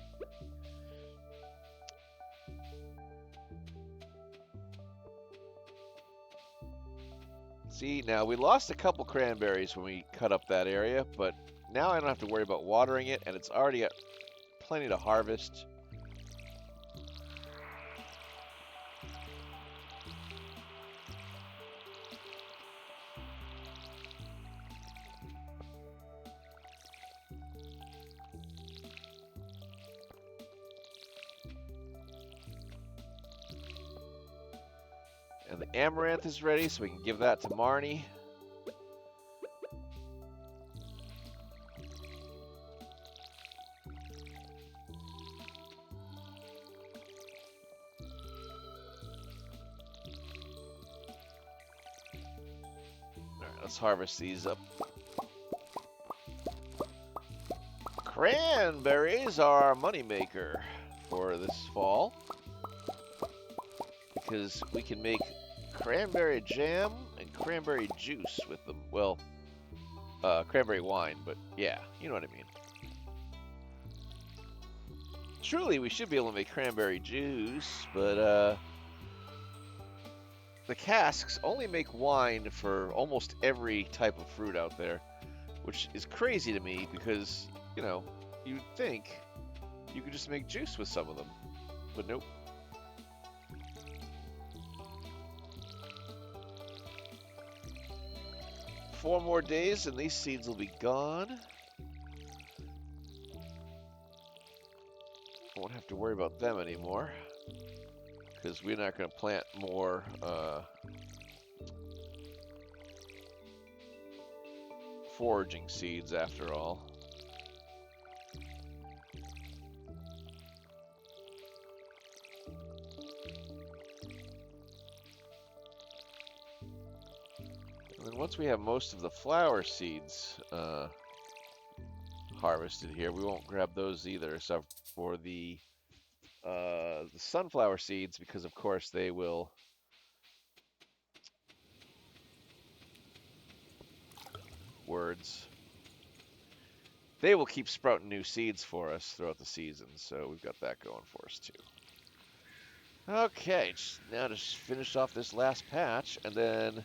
See, now we lost a couple cranberries when we cut up that area, but now I don't have to worry about watering it, and it's already got plenty to harvest. And the amaranth is ready, so we can give that to Marnie. Alright, let's harvest these up. Cranberries are our moneymaker for this fall, because we can make cranberry jam and cranberry juice with them. Well, cranberry wine, but yeah, you know what I mean. Truly, we should be able to make cranberry juice, but the casks only make wine for almost every type of fruit out there, which is crazy to me because, you know, you'd think you could just make juice with some of them, but nope. Four more days and these seeds will be gone. Won't have to worry about them anymore because we're not going to plant more foraging seeds after all. And then once we have most of the flower seeds harvested here, we won't grab those either, except for the sunflower seeds, because of course they will they will keep sprouting new seeds for us throughout the season, so we've got that going for us too. Okay, now to finish off this last patch, and then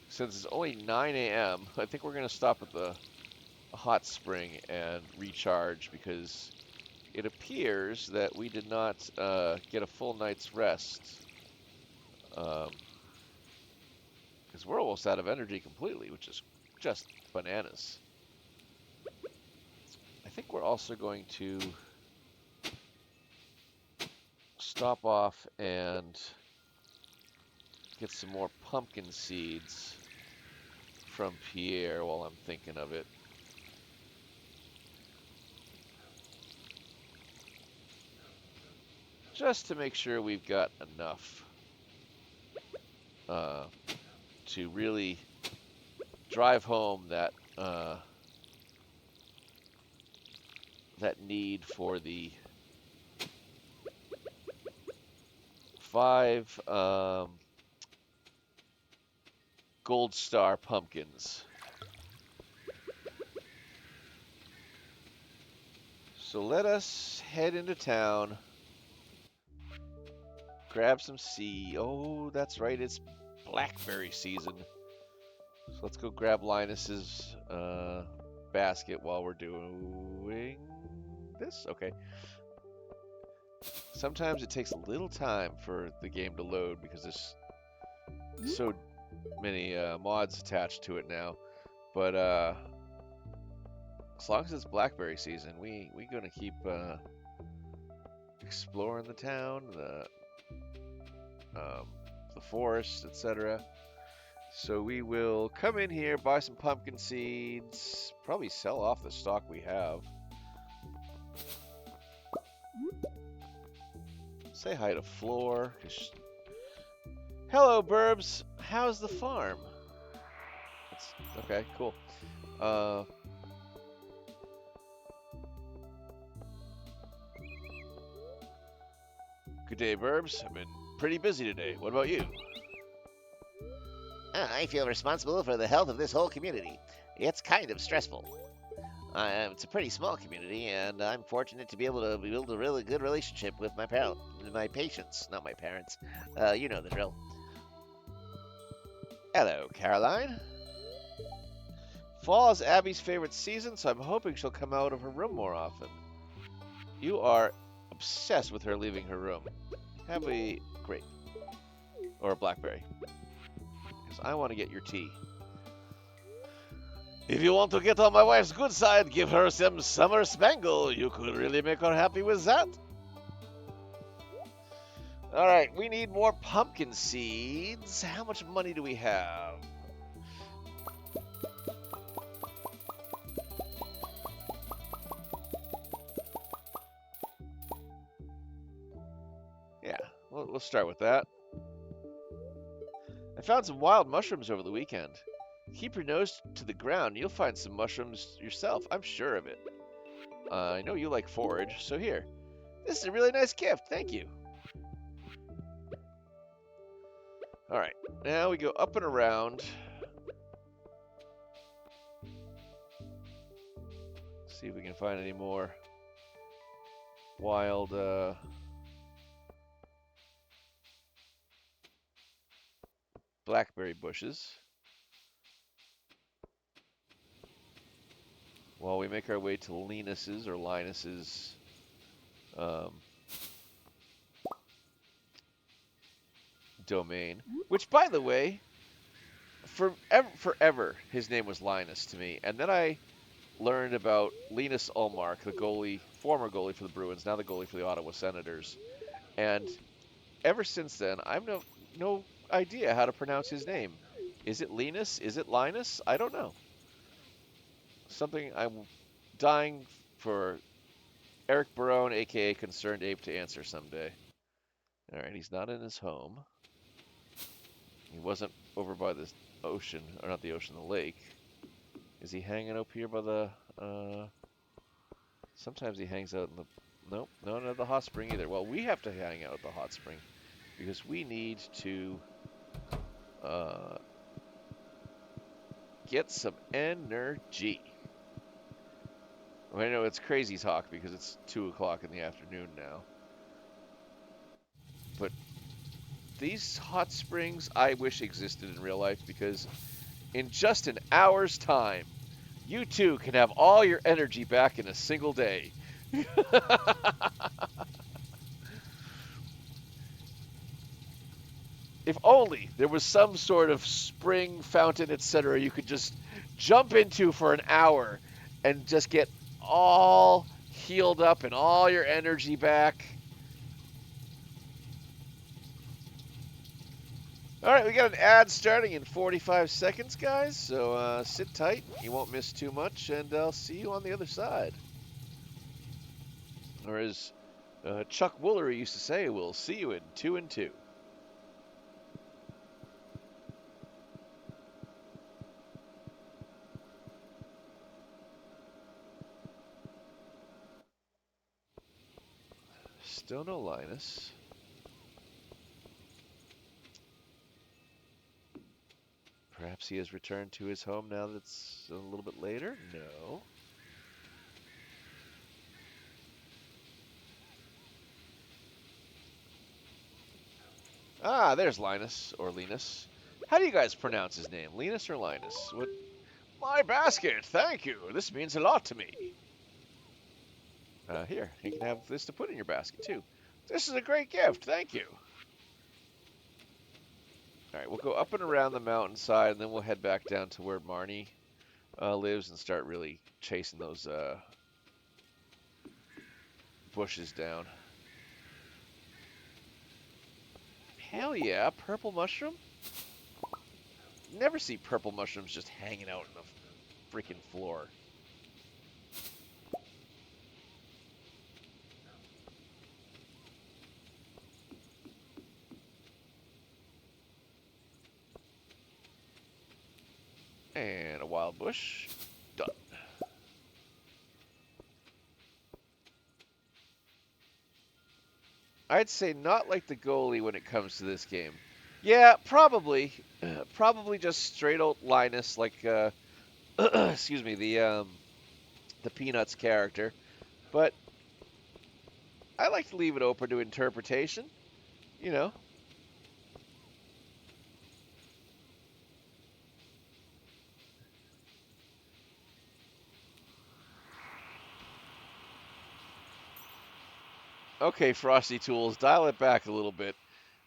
since it's only 9 a.m., I think we're going to stop at the hot spring and recharge, because it appears that we did not get a full night's rest, because we're almost out of energy completely, which is just bananas. I think we're also going to stop off and get some more pumpkin seeds from Pierre while I'm thinking of it. just to make sure we've got enough to really drive home that that need for the 5 gold star pumpkins. So let us head into town, grab some seed. Oh, that's right, it's blackberry season. So let's go grab Linus's basket while we're doing this. Okay. Sometimes it takes a little time for the game to load because there's so many mods attached to it now. But as long as it's blackberry season, we gonna keep exploring the town, the forest, etc. So we will come in here, buy some pumpkin seeds, probably sell off the stock we have. Say hi to Floor. Hello, Burbs. How's the farm? Okay, cool. Good day, Burbs. I've been pretty busy today. What about you? I feel responsible for the health of this whole community. It's kind of stressful. It's a pretty small community, and I'm fortunate to be able to build a really good relationship with my patients, not my parents. You know the drill. Hello, Caroline. Fall is Abby's favorite season, so I'm hoping she'll come out of her room more often. You are obsessed with her leaving her room. Have a grape. Or a blackberry. Because I want to get your tea. If you want to get on my wife's good side, give her some summer spangle. You could really make her happy with that. Alright, we need more pumpkin seeds. How much money do we have? Yeah, we'll start with that. I found some wild mushrooms over the weekend. Keep your nose to the ground, you'll find some mushrooms yourself, I'm sure of it. I know you like forage, so here. This is a really nice gift, thank you. Alright, now we go up and around. See if we can find any more wild, blackberry bushes. While we make our way to Linus's domain, which, by the way, forever his name was Linus to me, and then I learned about Linus Ullmark, the goalie, former goalie for the Bruins, now the goalie for the Ottawa Senators, and ever since then, I've no idea how to pronounce his name. Is it Linus? Is it Linus? I don't know. Something I'm dying for Eric Barone, aka Concerned Ape, to answer someday. Alright, he's not in his home. He wasn't over by the ocean, or not the ocean, the lake. Is he hanging up here by the, sometimes he hangs out in the, nope, not at the hot spring either. Well, we have to hang out at the hot spring, because we need to, get some energy. I know it's crazy talk because it's 2 o'clock in the afternoon now. But these hot springs I wish existed in real life, because in just an hour's time, you too can have all your energy back in a single day. If only there was some sort of spring, fountain, etc. you could just jump into for an hour and just get all healed up and all your energy back. Alright, we got an ad starting in 45 seconds, guys, so sit tight, you won't miss too much, and I'll see you on the other side. Or as Chuck Woolery used to say, "We'll see you in 2 and 2." Still no Linus. Perhaps he has returned to his home now that it's a little bit later? No. Ah, there's Linus, or Linus. How do you guys pronounce his name? Linus or Linus? What? My basket, thank you. This means a lot to me. Here, you can have this to put in your basket, too. This is a great gift, thank you. Alright, we'll go up and around the mountainside, and then we'll head back down to where Marnie lives and start really chasing those bushes down. Hell yeah, purple mushroom? Never see purple mushrooms just hanging out in the freaking floor. And a wild bush. Done. I'd say not like the goalie when it comes to this game. Yeah, probably. Probably just straight old Linus, like, excuse me, the Peanuts character. But I like to leave it open to interpretation, you know. Okay, Frosty Tools, dial it back a little bit.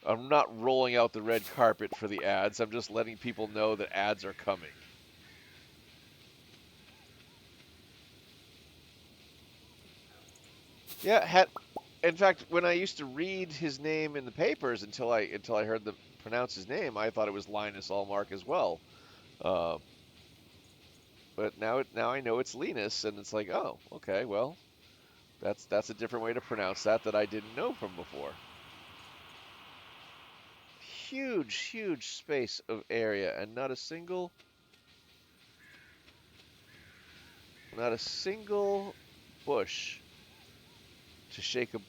I'm not rolling out the red carpet for the ads. I'm just letting people know that ads are coming. Yeah, in fact, when I used to read his name in the papers until I heard them pronounce his name, I thought it was Linus Allmark as well. Uh, but now I know it's Linus, and it's like, oh, okay, well, that's a different way to pronounce that I didn't know from before. Huge space of area, and not a single bush to shake a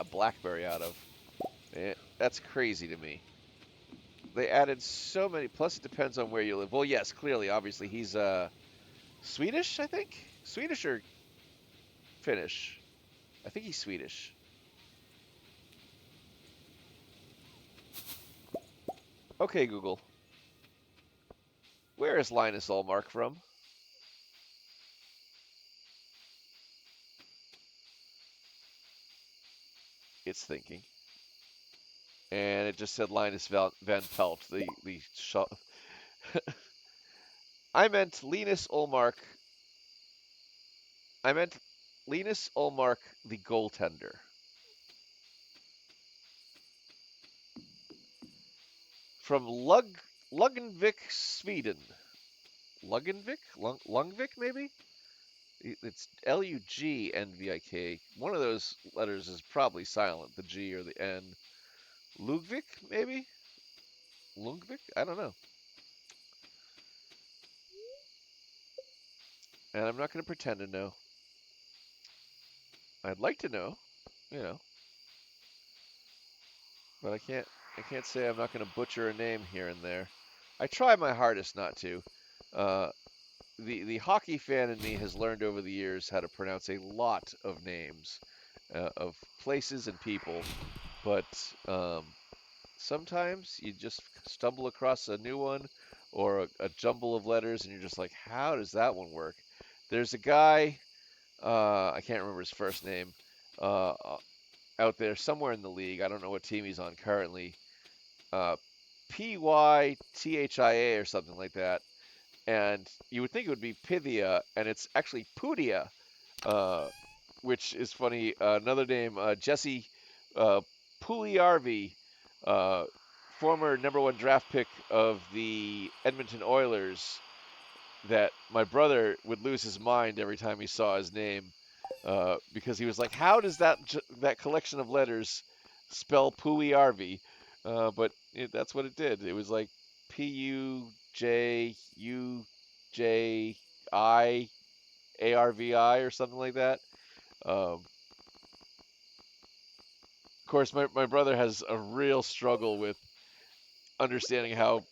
blackberry out of. That's crazy to me. They added so many. Plus, it depends on where you live. Well, yes, clearly, obviously, he's Swedish. I think Swedish or Finnish. I think he's Swedish. Okay, Google. Where is Linus Allmark from? It's thinking, and it just said Linus Van Pelt. I meant Linus Allmark. I meant Linus Allmark, the goaltender. From Luggenvik, Sweden. Lungvik, maybe? It's Lugndvik. One of those letters is probably silent, the G or the N. Lugvik, maybe? Lungvik? I don't know. And I'm not going to pretend to know. I'd like to know, you know, but I can't say I'm not going to butcher a name here and there. I try my hardest not to. Uh, the hockey fan in me has learned over the years how to pronounce a lot of names, of places and people, but sometimes you just stumble across a new one or a jumble of letters, and you're just like, how does that one work? There's a guy, I can't remember his first name, uh, out there somewhere in the league. I don't know what team he's on currently. Pythia or something like that. And you would think it would be Pythia, and it's actually Pudia, uh, which is funny. Another name, Jesse Pugliarvi, uh, former #1 draft pick of the Edmonton Oilers, that my brother would lose his mind every time he saw his name. because he was like, "How does that collection of letters spell Pooey But that's what it did. It was like PUJUJIARVI or something like that. Of course, my brother has a real struggle with understanding how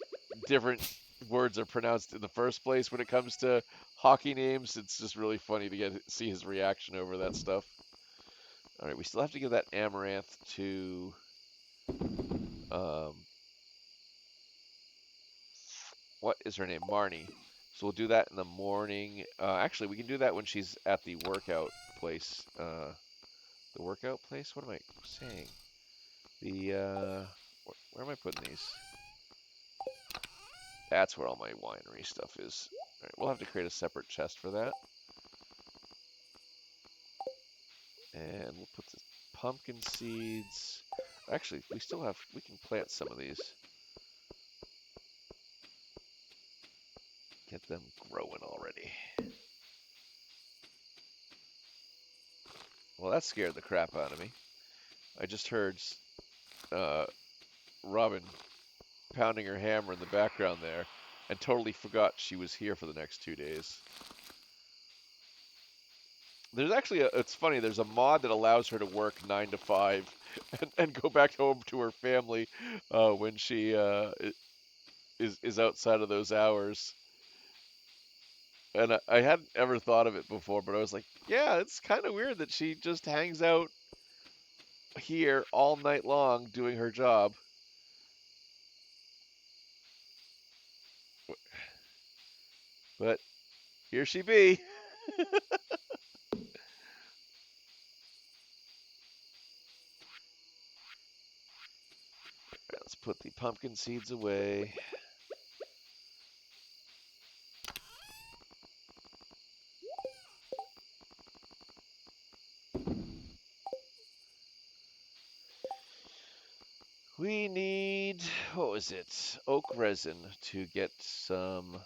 different words are pronounced in the first place when it comes to hockey names. It's just really funny to see his reaction over that stuff. All right, we still have to give that amaranth to what is her name? Marnie. So we'll do that in the morning. Actually, we can do that when she's at the workout place. The workout place? What am I saying? Where am I putting these? That's where all my winery stuff is. All right, we'll have to create a separate chest for that. And we'll put the pumpkin seeds. Actually, we can plant some of these. Get them growing already. Well, that scared the crap out of me. I just heard Robin pounding her hammer in the background there and totally forgot she was here for the next 2 days. There's actually it's funny, there's a mod that allows her to work 9 to 5 and go back home to her family when she is outside of those hours. And I hadn't ever thought of it before, but I was like, yeah, it's kind of weird that she just hangs out here all night long doing her job. But here she be. Let's put the pumpkin seeds away. We need, what was it? Oak resin to get some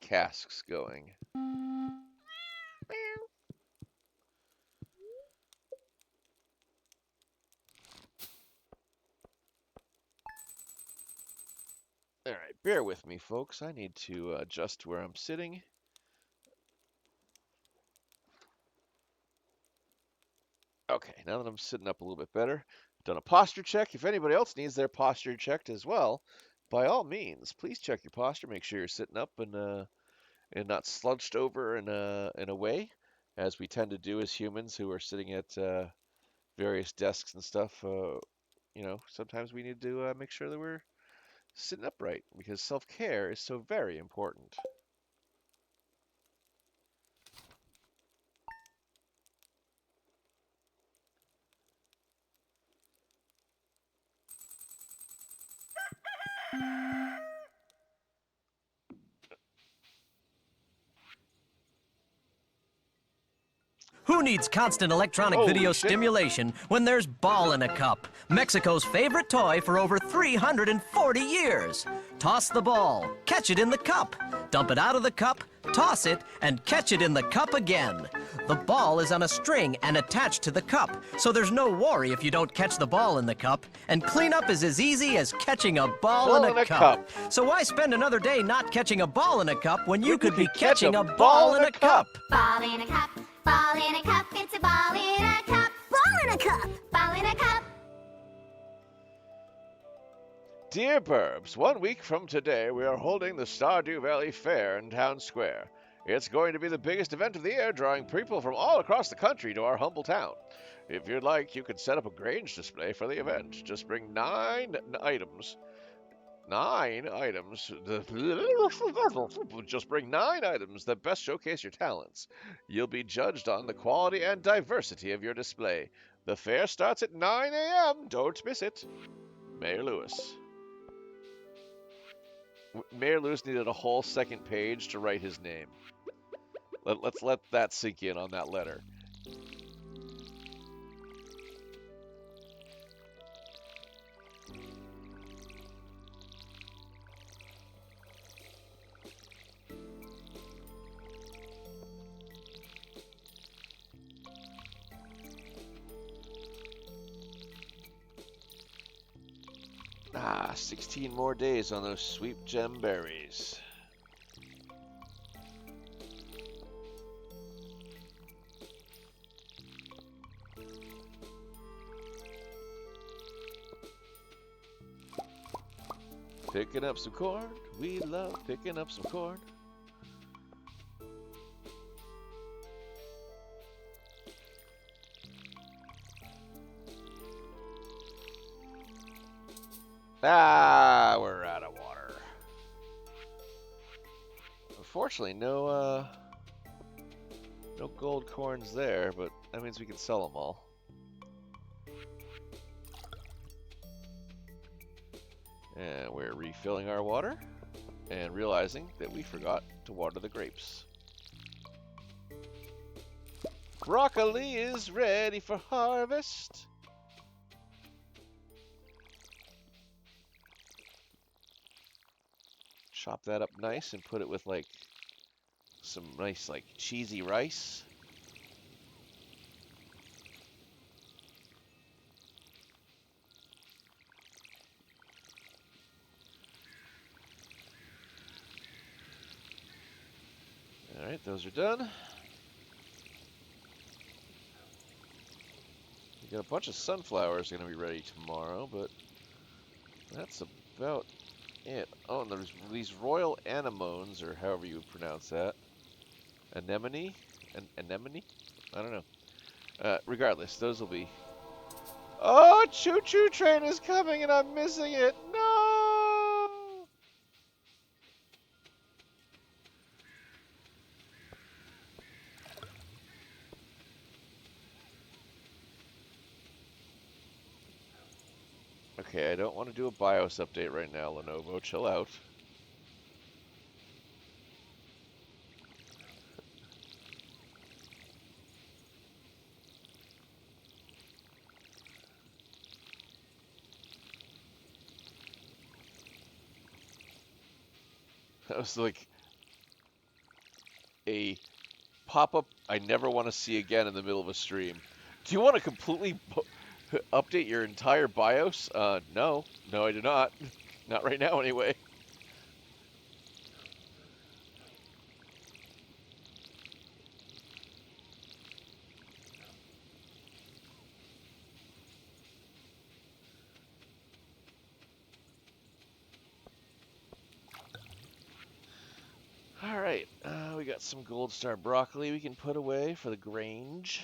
casks going. All right, bear with me, folks. I need to adjust where I'm sitting. Okay, now that I'm sitting up a little bit better, done a posture check. If anybody else needs their posture checked as well, by all means, please check your posture. Make sure you're sitting up and not slouched over in a way, as we tend to do as humans who are sitting at various desks and stuff. Sometimes we need to make sure that we're sitting upright because self-care is so very important. Who needs constant electronic Holy video shit. stimulation when there's Ball in a Cup, Mexico's favorite toy for over 340 years? Toss the ball, catch it in the cup, dump it out of the cup, toss it, and catch it in the cup again. The ball is on a string and attached to the cup, so there's no worry if you don't catch the ball in the cup, and cleanup is as easy as catching a ball in a cup. So why spend another day not catching a ball in a cup when you could be catching a ball in a cup? Ball in a cup, ball in a cup, it's a ball in a cup. Ball in a cup, ball in a cup. Dear Burbs, 1 week from today we are holding the Stardew Valley Fair in Town Square. It's going to be the biggest event of the year, drawing people from all across the country to our humble town. If you'd like, you can set up a Grange display for the event. Just bring 9 items. 9 items. Just bring 9 items that best showcase your talents. You'll be judged on the quality and diversity of your display. The fair starts at 9 a.m. Don't miss it. Mayor Lewis. Mayor Lewis needed a whole second page to write his name. Let's let that sink in on that letter. Ah, 16 more days on those sweet gem berries. Picking up some corn. We love picking up some corn. Ah, we're out of water. Unfortunately, no gold corns there, but that means we can sell them all. And we're refilling our water and realizing that we forgot to water the grapes. Broccoli is ready for harvest. Chop that up nice and put it with like some nice like cheesy rice. Alright, those are done. We got a bunch of sunflowers going to be ready tomorrow, but that's about it. Oh, and there's these royal anemones, or however you would pronounce that. Anemone? Anemone? I don't know. Regardless, those will be... Oh, choo-choo train is coming and I'm missing it! No! Okay, I don't want to do a BIOS update right now, Lenovo. Chill out. That was like a pop-up I never want to see again in the middle of a stream. Do you want to completely update your entire BIOS? No. No, I do not. Not right now, anyway. Alright, we got some gold star broccoli we can put away for the Grange.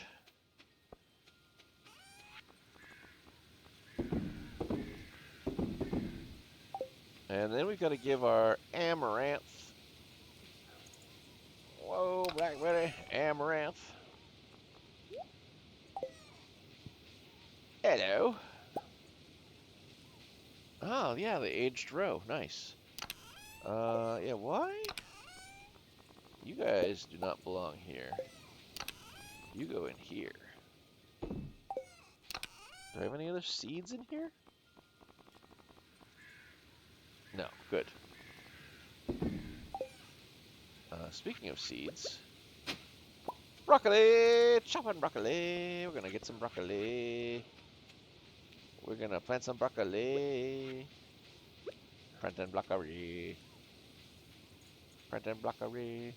And then we've got to give our amaranth. Whoa, blackberry, amaranth. Hello. Oh, yeah, the aged roe. Nice. Yeah, why? You guys do not belong here. You go in here. Do I have any other seeds in here? No, good. Speaking of seeds, broccoli! Chopping broccoli! We're gonna get some broccoli. We're gonna plant some broccoli. Planting broccoli. Planting broccoli.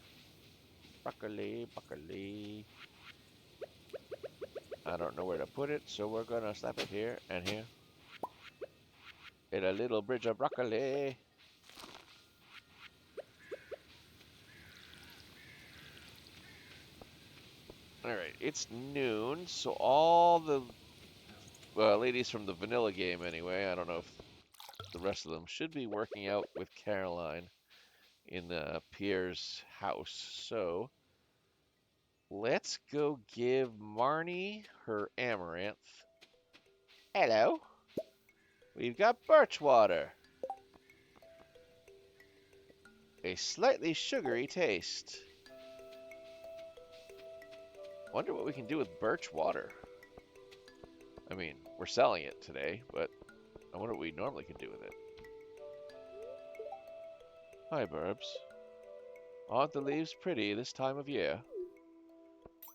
Broccoli, broccoli. I don't know where to put it, so we're gonna slap it here and here. In a little bridge of broccoli. Alright, it's noon, so all the ladies from the vanilla game anyway, I don't know if the rest of them, should be working out with Caroline in Pierre's house. So, let's go give Marnie her amaranth. Hello. We've got birch water. A slightly sugary taste. Wonder what we can do with birch water. I mean, we're selling it today, but I wonder what we normally can do with it. Hi, Burbs. Aren't the leaves pretty this time of year?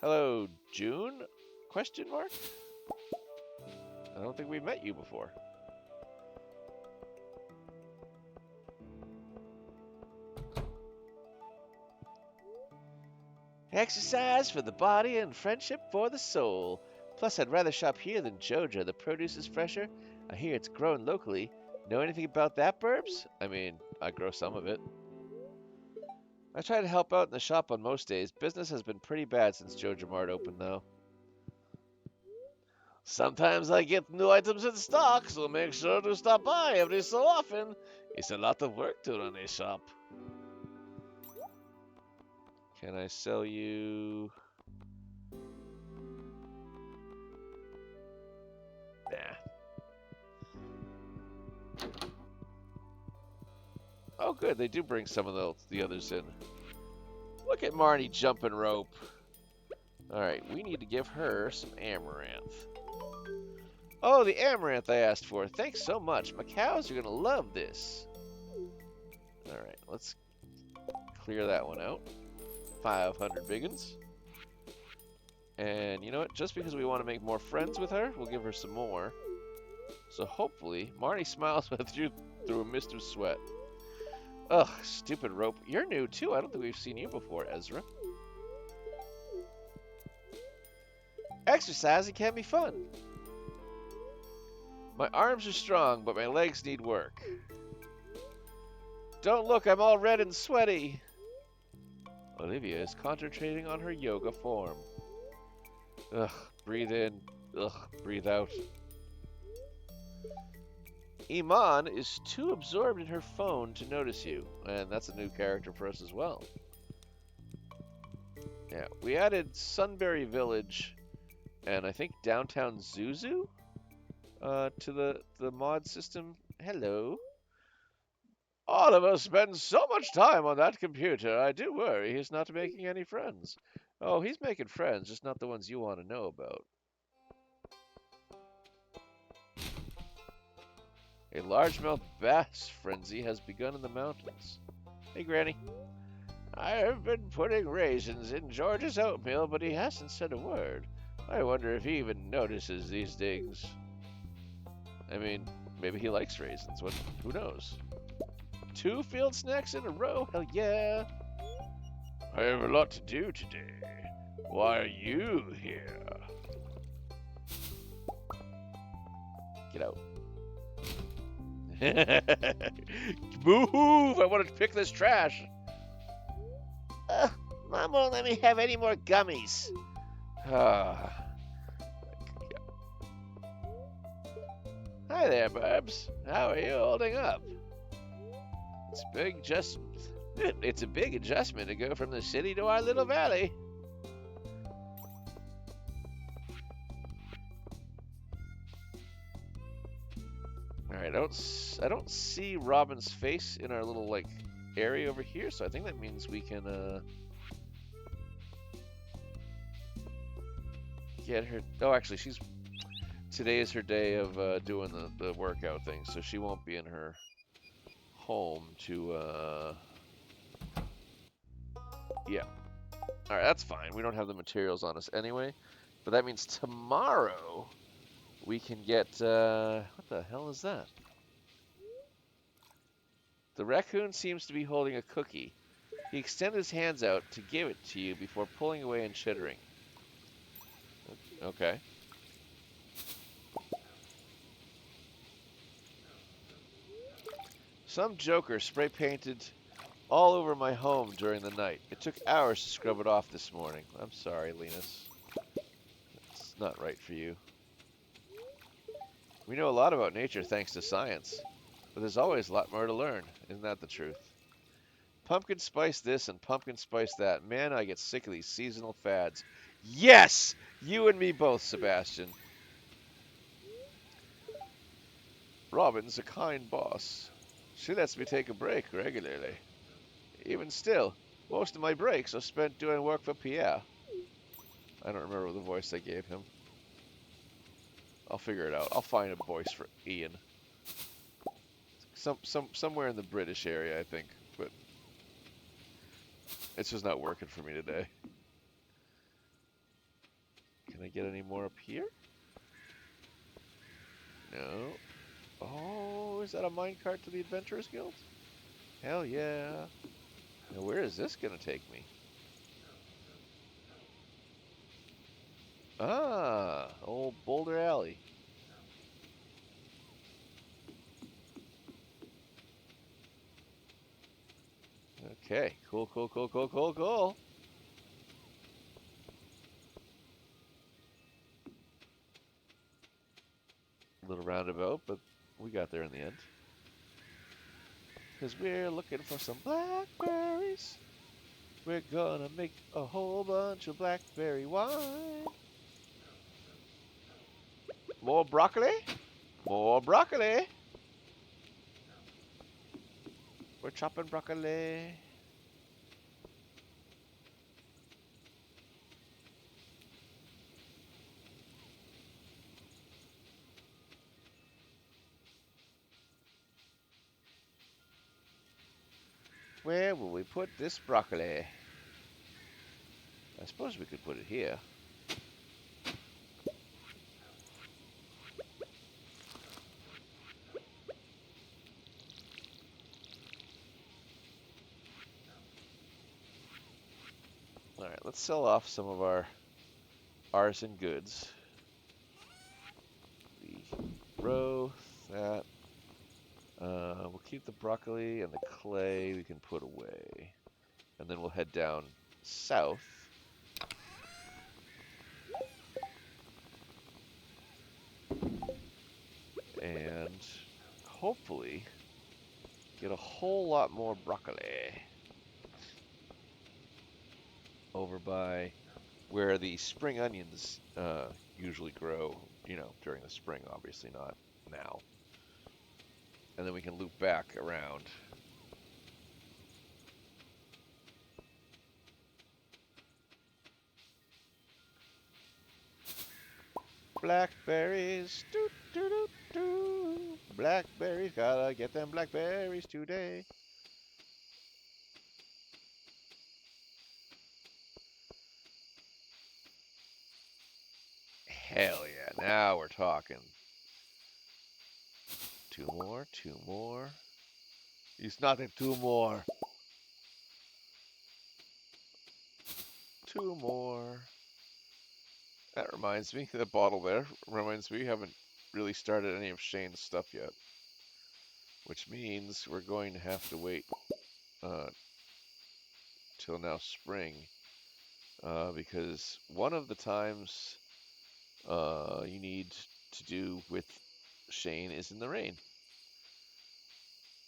Hello, June? Question mark? I don't think we've met you before. Exercise for the body and friendship for the soul. Plus, I'd rather shop here than Joja. The produce is fresher. I hear it's grown locally. Know anything about that, Burbs? I mean, I grow some of it. I try to help out in the shop on most days. Business has been pretty bad since Joja Mart opened, though. Sometimes I get new items in stock, so make sure to stop by every so often. It's a lot of work to run a shop. Can I sell you? Nah. Oh, good. They do bring some of the others in. Look at Marnie jumping rope. Alright, we need to give her some amaranth. Oh, the amaranth I asked for. Thanks so much. My cows are going to love this. Alright, let's clear that one out. 500 biggins. And you know what? Just because we want to make more friends with her, we'll give her some more. So hopefully, Marnie smiles with you through a mist of sweat. Ugh, stupid rope. You're new too. I don't think we've seen you before, Ezra. Exercising can be fun. My arms are strong, but my legs need work. Don't look, I'm all red and sweaty. Olivia is concentrating on her yoga form. Ugh, breathe in. Ugh, breathe out. Iman is too absorbed in her phone to notice you. And that's a new character for us as well. Yeah, we added Sunbury Village and I think downtown Zuzu to the mod system. Hello. Oliver spends so much time on that computer, I do worry he's not making any friends. Oh, he's making friends, just not the ones you want to know about. A largemouth bass frenzy has begun in the mountains. Hey, Granny. I have been putting raisins in George's oatmeal, but he hasn't said a word. I wonder if he even notices these things. I mean, maybe he likes raisins. Who knows? 2 field snacks in a row? Hell yeah! I have a lot to do today. Why are you here? Get out. Move! I want to pick this trash. Mom won't let me have any more gummies. Ah. Hi there, Burbs. How are you holding up? It's a big adjustment to go from the city to our little valley. Alright, I don't see Robin's face in our little area over here, so I think that means we can get her. Oh, actually, today is her day of doing the workout thing, so she won't be in her home to yeah. Alright, that's fine. We don't have the materials on us anyway. But that means tomorrow we can get what the hell is that? The raccoon seems to be holding a cookie. He extended his hands out to give it to you before pulling away and chittering. Okay. Some joker spray painted all over my home during the night. It took hours to scrub it off this morning. I'm sorry, Linus. It's not right for you. We know a lot about nature thanks to science, but there's always a lot more to learn. Isn't that the truth? Pumpkin spice this and pumpkin spice that. Man, I get sick of these seasonal fads. Yes! You and me both, Sebastian. Robin's a kind boss. She lets me take a break regularly. Even still, most of my breaks are spent doing work for Pierre. I don't remember the voice I gave him. I'll figure it out. I'll find a voice for Ian. Somewhere in the British area, I think, but it's just not working for me today. Can I get any more up here? No. Oh, is that a minecart to the Adventurers Guild? Hell yeah. Now where is this going to take me? Ah, old Boulder Alley. Okay, cool, cool, cool, cool, cool, cool. A little roundabout, but we got there in the end. Because we're looking for some blackberries. We're gonna make a whole bunch of blackberry wine. More broccoli? More broccoli. We're chopping broccoli. Where will we put this broccoli? I suppose we could put it here. Alright, let's sell off some of our artisan goods. The growth, that. We'll keep the broccoli and the clay we can put away. And then we'll head down south. And hopefully get a whole lot more broccoli over by where the spring onions usually grow, you know, during the spring, obviously not now. And then we can loop back around. Blackberries, doo doo doo doo. Blackberries, gotta get them blackberries today. Hell yeah, now we're talking. Two more, two more. It's nothing, two more. Two more. That reminds me, that bottle there reminds me we haven't really started any of Shane's stuff yet. Which means we're going to have to wait till now spring. Because one of the times you need to do with Shane is in the rain.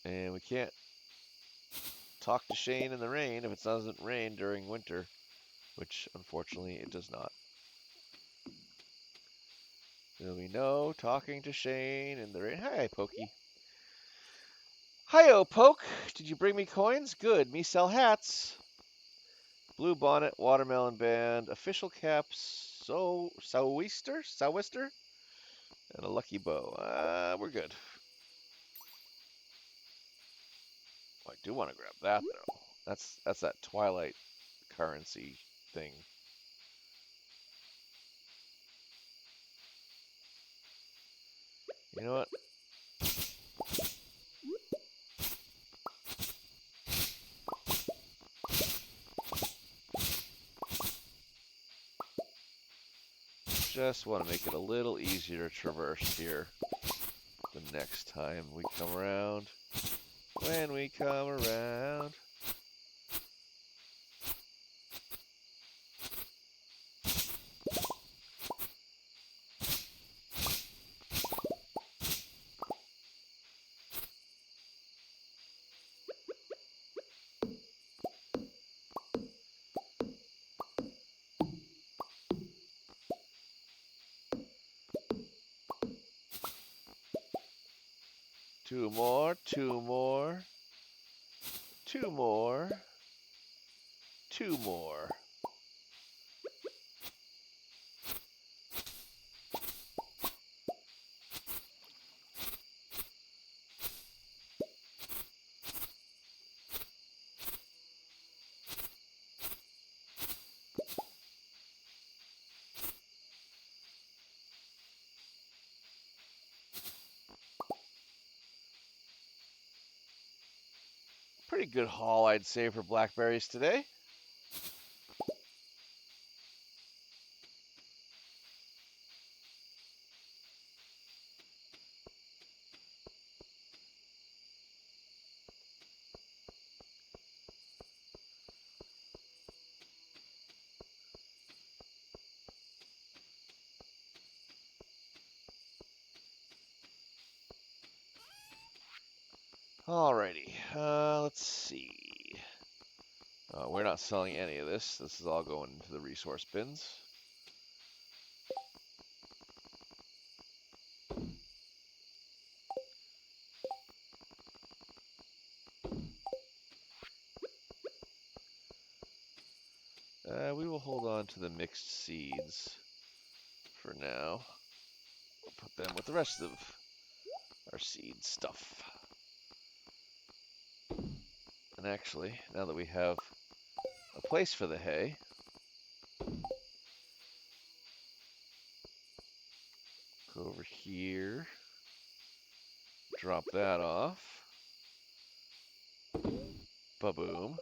And we can't talk to Shane in the rain if it doesn't rain during winter, which unfortunately it does not. There'll be no talking to Shane in the rain. Hi, Pokey. Hi-oh, Poke. Did you bring me coins? Good. Me sell hats. Blue bonnet, watermelon band, official caps, sou'wester, and a lucky bow. We're good. Oh, I do want to grab that though. That's that Twilight currency thing. You know what? Just want to make it a little easier to traverse here the next time we come around. When we come around. Two more, two more, two more, two more. Pretty good haul, I'd say, for blackberries today. Alrighty, let's see. We're not selling any of this. This is all going into the resource bins. We will hold on to the mixed seeds for now. We'll put them with the rest of our seed stuff. And actually, now that we have a place for the hay, go over here, drop that off. Ba-boom.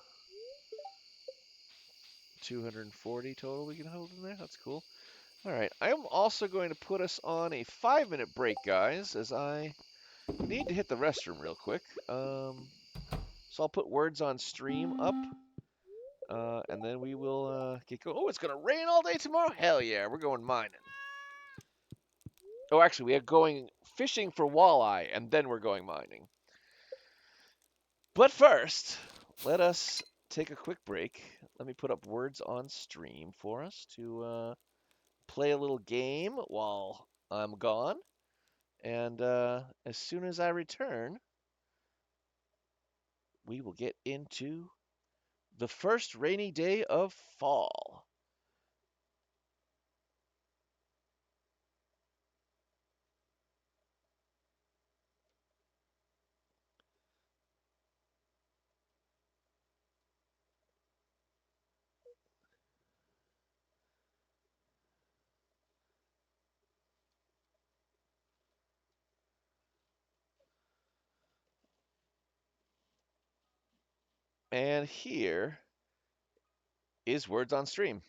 240 total we can hold in there. That's cool. Alright, I am also going to put us on a 5-minute break, guys, as I need to hit the restroom real quick. So I'll put words on stream up, and then we will get going. Oh, it's going to rain all day tomorrow? Hell yeah, we're going mining. Oh, actually, we are going fishing for walleye, and then we're going mining. But first, let us take a quick break. Let me put up words on stream for us to play a little game while I'm gone. And as soon as I return, we will get into the first rainy day of fall. And here is words on stream.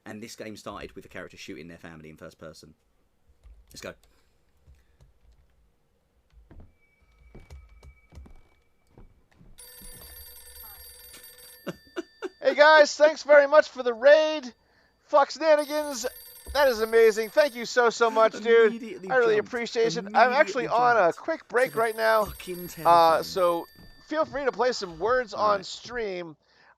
And this game started with a character shooting their family in first person. Let's go. Hey guys, thanks very much for the raid. Foxnanigans, that is amazing. Thank you so much, dude. I really appreciate it. I'm actually on a quick break right now. So feel free to play some words on stream.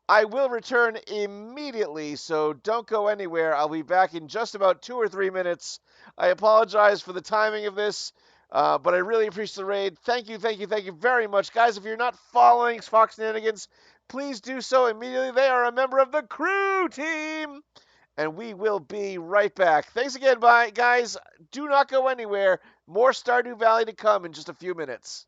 I will return immediately, so don't go anywhere. I'll be back in just about 2 or 3 minutes. I apologize for the timing of this, but I really appreciate the raid. Thank you very much. Guys, if you're not following Foxnanigans, please do so immediately. They are a member of the crew team, and we will be right back. Thanks again, bye, guys. Do not go anywhere. More Stardew Valley to come in just a few minutes.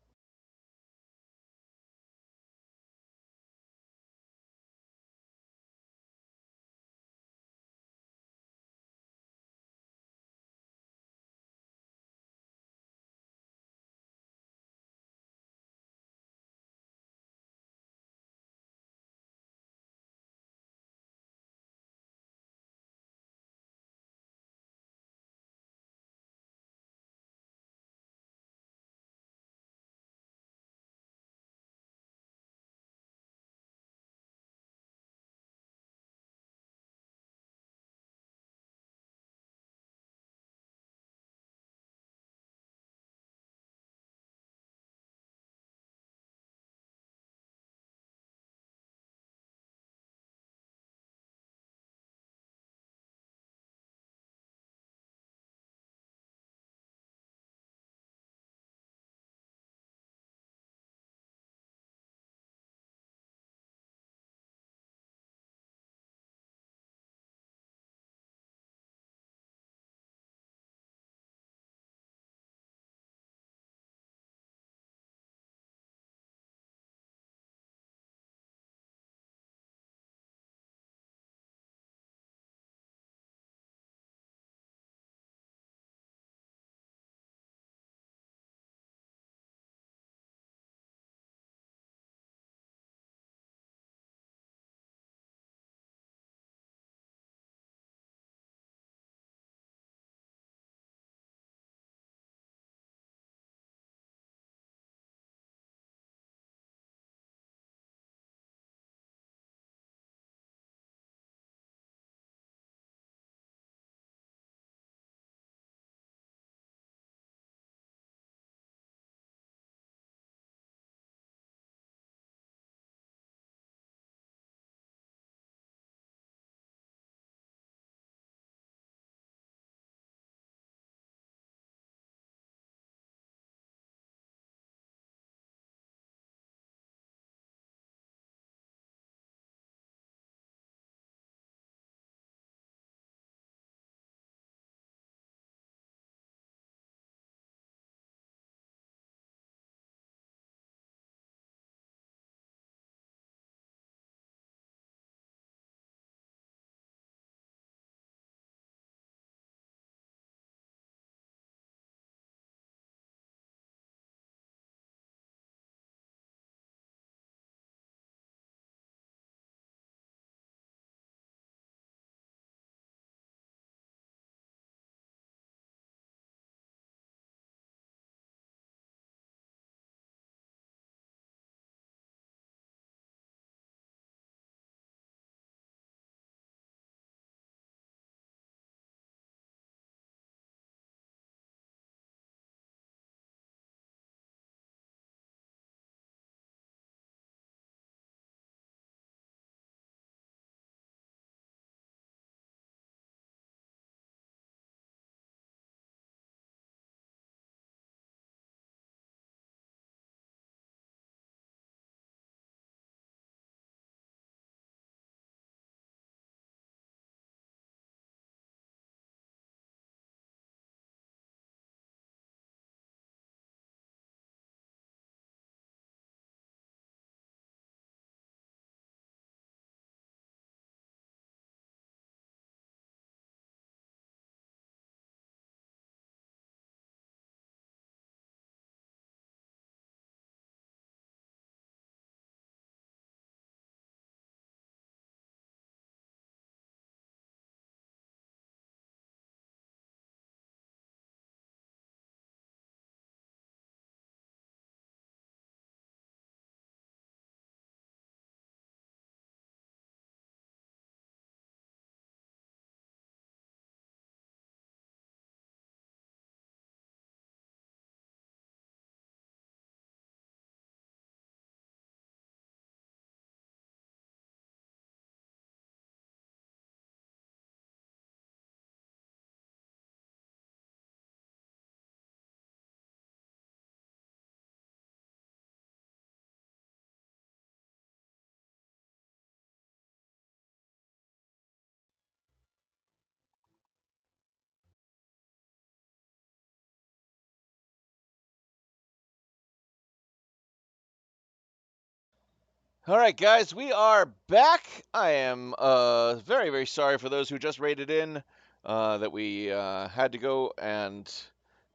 All right, guys, we are back. I am very, very sorry for those who just raided in that we had to go and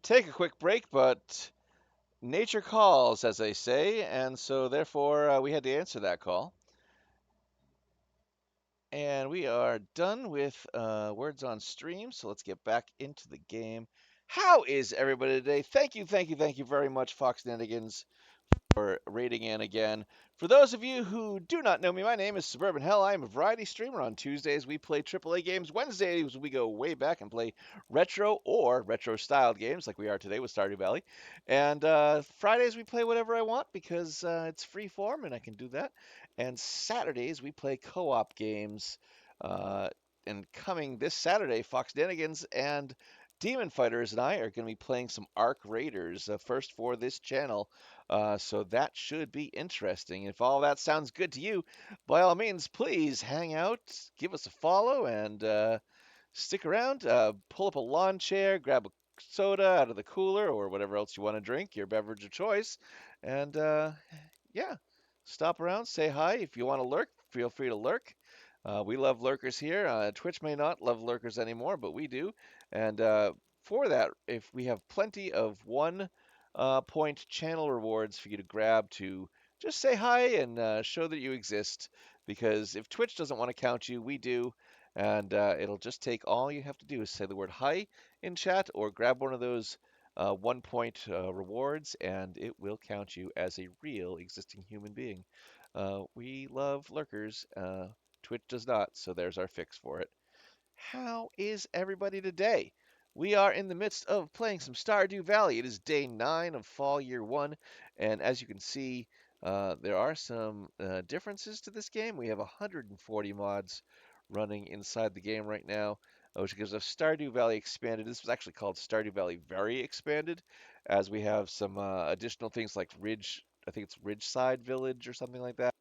take a quick break, but nature calls, as they say, and so therefore we had to answer that call. And we are done with words on stream, so let's get back into the game. How is everybody today? Thank you, thank you, thank you very much, Fox Nanigans, for raiding in again. For those of you who do not know me, my name is Suburban Hell. I am a variety streamer. On Tuesdays, we play AAA games. Wednesdays, we go way back and play retro or retro-styled games like we are today with Stardew Valley. And Fridays, we play whatever I want because it's free form and I can do that. And Saturdays, we play co-op games. Uh, and coming this Saturday, Fox Denigans and Demon Fighters and I are going to be playing some Arc Raiders, first for this channel. So that should be interesting. If all that sounds good to you, by all means, please hang out, give us a follow, and stick around. Pull up a lawn chair, grab a soda out of the cooler or whatever else you want to drink, your beverage of choice, and yeah, stop around, say hi. If you want to lurk, feel free to lurk. We love lurkers here. Twitch may not love lurkers anymore, but we do. And for that, if we have plenty of point channel rewards for you to grab to just say hi and show that you exist. Because if Twitch doesn't want to count you, we do. And it'll just take all you have to do is say the word hi in chat or grab one of those 1 point rewards, and it will count you as a real existing human being. We love lurkers. Twitch does not, so there's our fix for it. How is everybody today? We are in the midst of playing some Stardew Valley. It is day 9 of fall year 1, and as you can see, there are some differences to this game. We have 140 mods running inside the game right now, which gives us Stardew Valley Expanded. This was actually called Stardew Valley Very Expanded, as we have some additional things like Ridge, I think it's Ridgeside Village or something like that.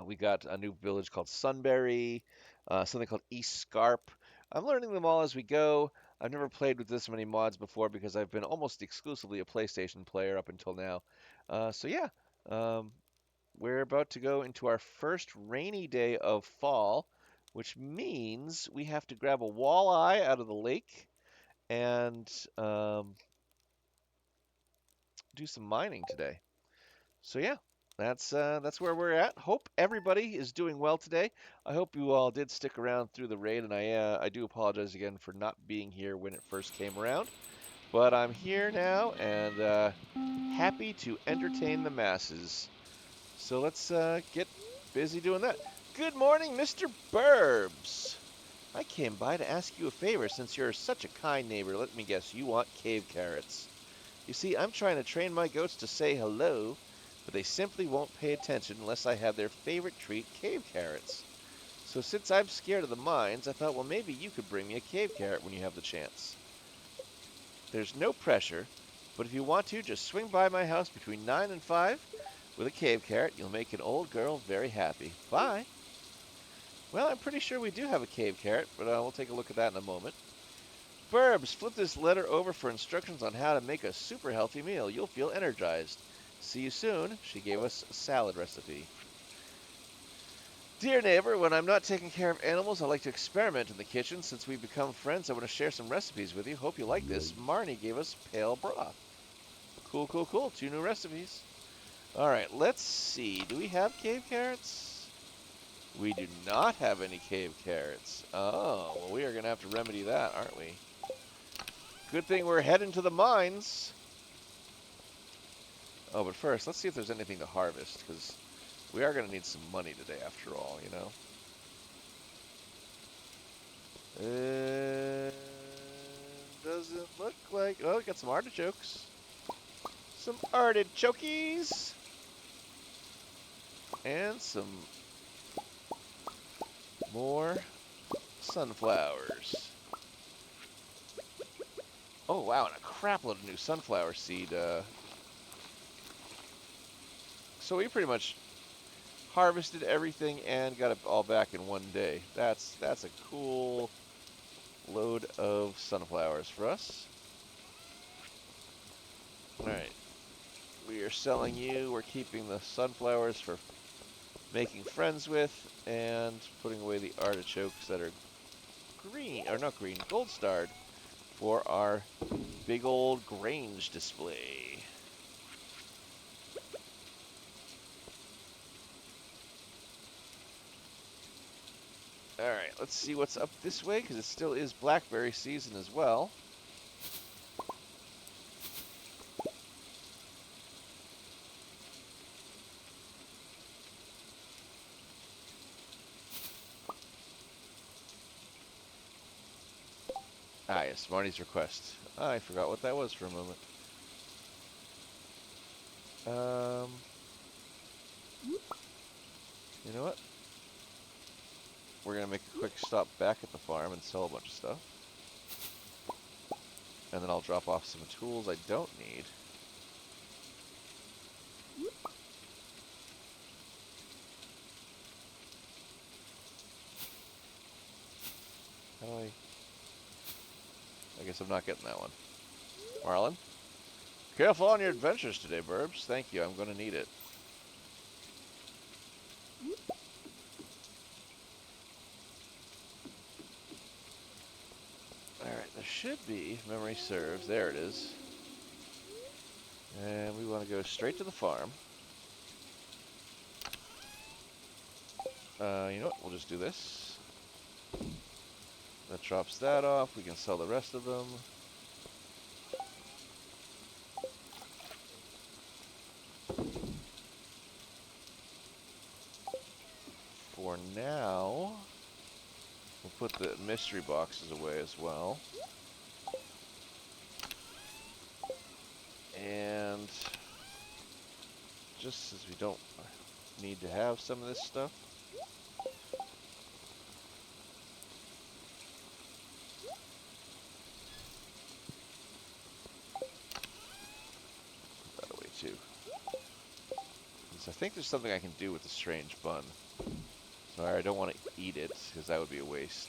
We got a new village called Sunbury, something called East Scarp. I'm learning them all as we go. I've never played with this many mods before because I've been almost exclusively a PlayStation player up until now. So yeah, we're about to go into our first rainy day of fall, which means we have to grab a walleye out of the lake and do some mining today. So yeah, that's where we're at. Hope everybody is doing well today. I hope you all did stick around through the raid, and I do apologize again for not being here when it first came around. But I'm here now and happy to entertain the masses. So let's get busy doing that. Good morning, Mr. Burbs. I came by to ask you a favor since you're such a kind neighbor. Let me guess, you want cave carrots. You see, I'm trying to train my goats to say hello, but they simply won't pay attention unless I have their favorite treat, cave carrots. So since I'm scared of the mines, I thought, well, maybe you could bring me a cave carrot when you have the chance. There's no pressure, but if you want to, just swing by my house between 9 and 5 with a cave carrot. You'll make an old girl very happy. Bye. Well, I'm pretty sure we do have a cave carrot, but we'll take a look at that in a moment. Burbs, flip this letter over for instructions on how to make a super healthy meal. You'll feel energized. See you soon. She gave us a salad recipe. Dear neighbor, when I'm not taking care of animals, I like to experiment in the kitchen. Since we've become friends, I want to share some recipes with you. Hope you like this. Marnie gave us pale broth. Cool, cool, cool. 2 new recipes. All right, let's see. Do we have cave carrots? We do not have any cave carrots. Oh, well, we are going to have to remedy that, aren't we? Good thing we're heading to the mines. Oh, but first, let's see if there's anything to harvest, because we are going to need some money today after all, you know? Doesn't look like... Oh, we got some artichokes. Some artichokies. And some more sunflowers. Oh, wow, and a crap load of new sunflower seed. So we pretty much harvested everything and got it all back in one day. That's a cool load of sunflowers for us. All right. We are selling you. We're keeping the sunflowers for making friends with, and putting away the artichokes that are green, or not green, gold starred, for our big old Grange display. Alright, let's see what's up this way, because it still is blackberry season as well. Ah, yes, Marty's request. I forgot what that was for a moment. You know what? We're going to make a quick stop back at the farm and sell a bunch of stuff. And then I'll drop off some tools I don't need. How do I guess I'm not getting that one. Marlon? Careful on your adventures today, Burbs. Thank you, I'm going to need it. Alright, there should be, if memory serves, there it is. And we want to go straight to the farm. You know what, we'll just do this. That drops that off, we can sell the rest of them. For now, we'll put the mystery boxes away as well. And just as we don't need to have some of this stuff, put that away too. Because I think there's something I can do with the strange bun. Sorry, I don't want to eat it, because that would be a waste.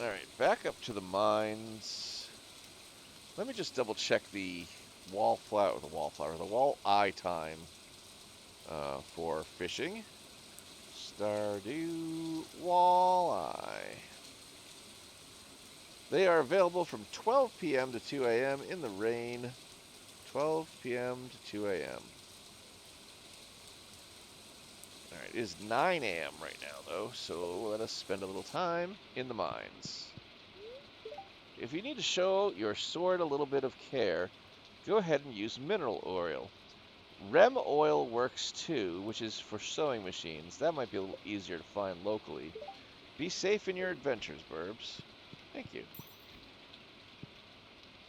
Alright, back up to the mines. Let me just double check the walleye time for fishing. Stardew walleye. They are available from 12 p.m. to 2 a.m. in the rain. 12 p.m. to 2 a.m. Alright, it is 9 a.m. right now, though, so let us spend a little time in the mines. If you need to show your sword a little bit of care, go ahead and use mineral oil. Rem oil works too, which is for sewing machines. That might be a little easier to find locally. Be safe in your adventures, Burbs. Thank you.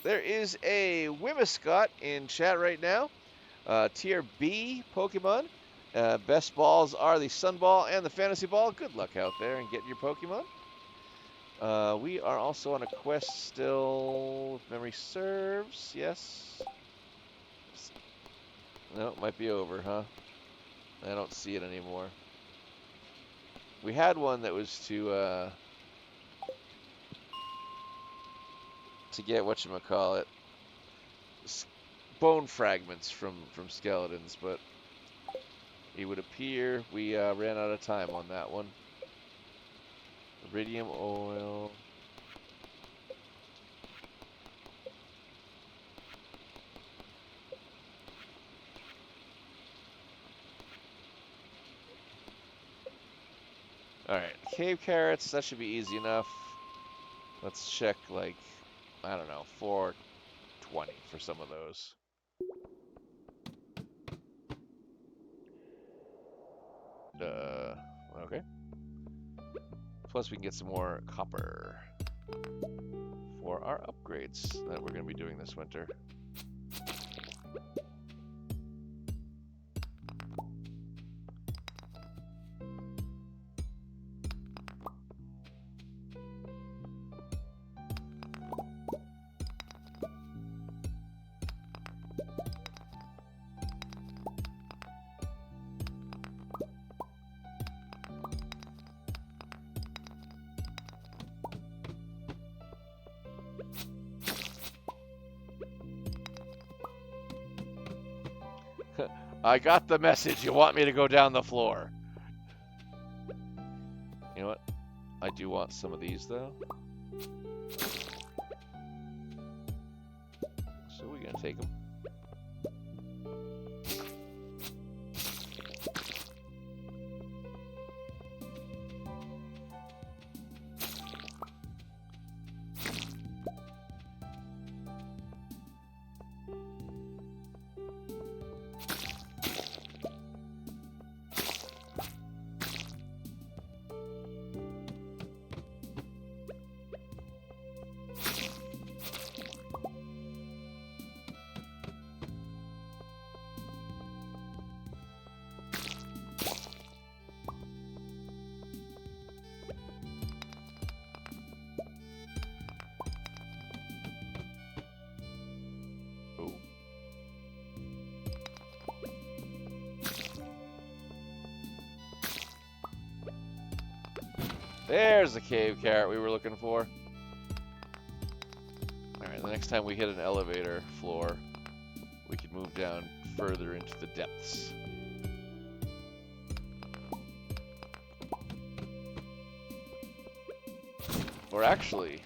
There is a Whimsicott in chat right now. Tier B Pokemon. Best balls are the Sun Ball and the Fantasy Ball. Good luck out there and getting your Pokemon. We are also on a quest still, if memory serves. Yes. No, it might be over, huh? I don't see it anymore. We had one that was to get whatchamacallit, bone fragments from skeletons, but it would appear we ran out of time on that one. Iridium oil. Alright, cave carrots, that should be easy enough. Let's check, like, I don't know, 420 for some of those. Okay. Plus we can get some more copper for our upgrades that we're going to be doing this winter. I got the message. You want me to go down the floor. You know what? I do want some of these, though. So we're going to take them. There's the cave carrot we were looking for. Alright, the next time we hit an elevator floor, we can move down further into the depths. Or actually,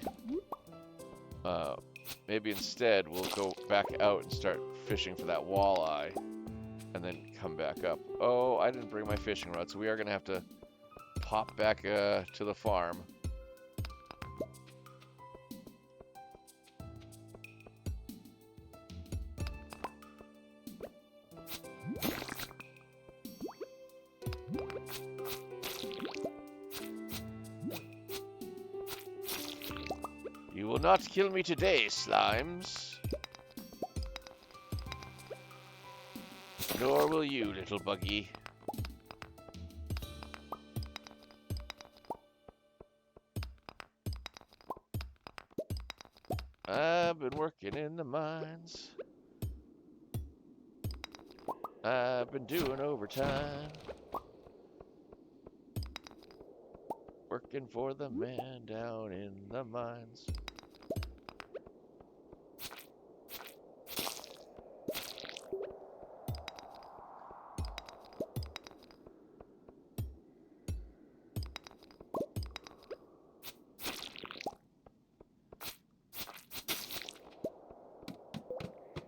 maybe instead we'll go back out and start fishing for that walleye, and then come back up. Oh, I didn't bring my fishing rod, so we are going to have to pop back to the farm. You will not kill me today, slimes. Nor will you, little buggy. I've been working in the mines. I've been doing overtime. Working for the man down in the mines.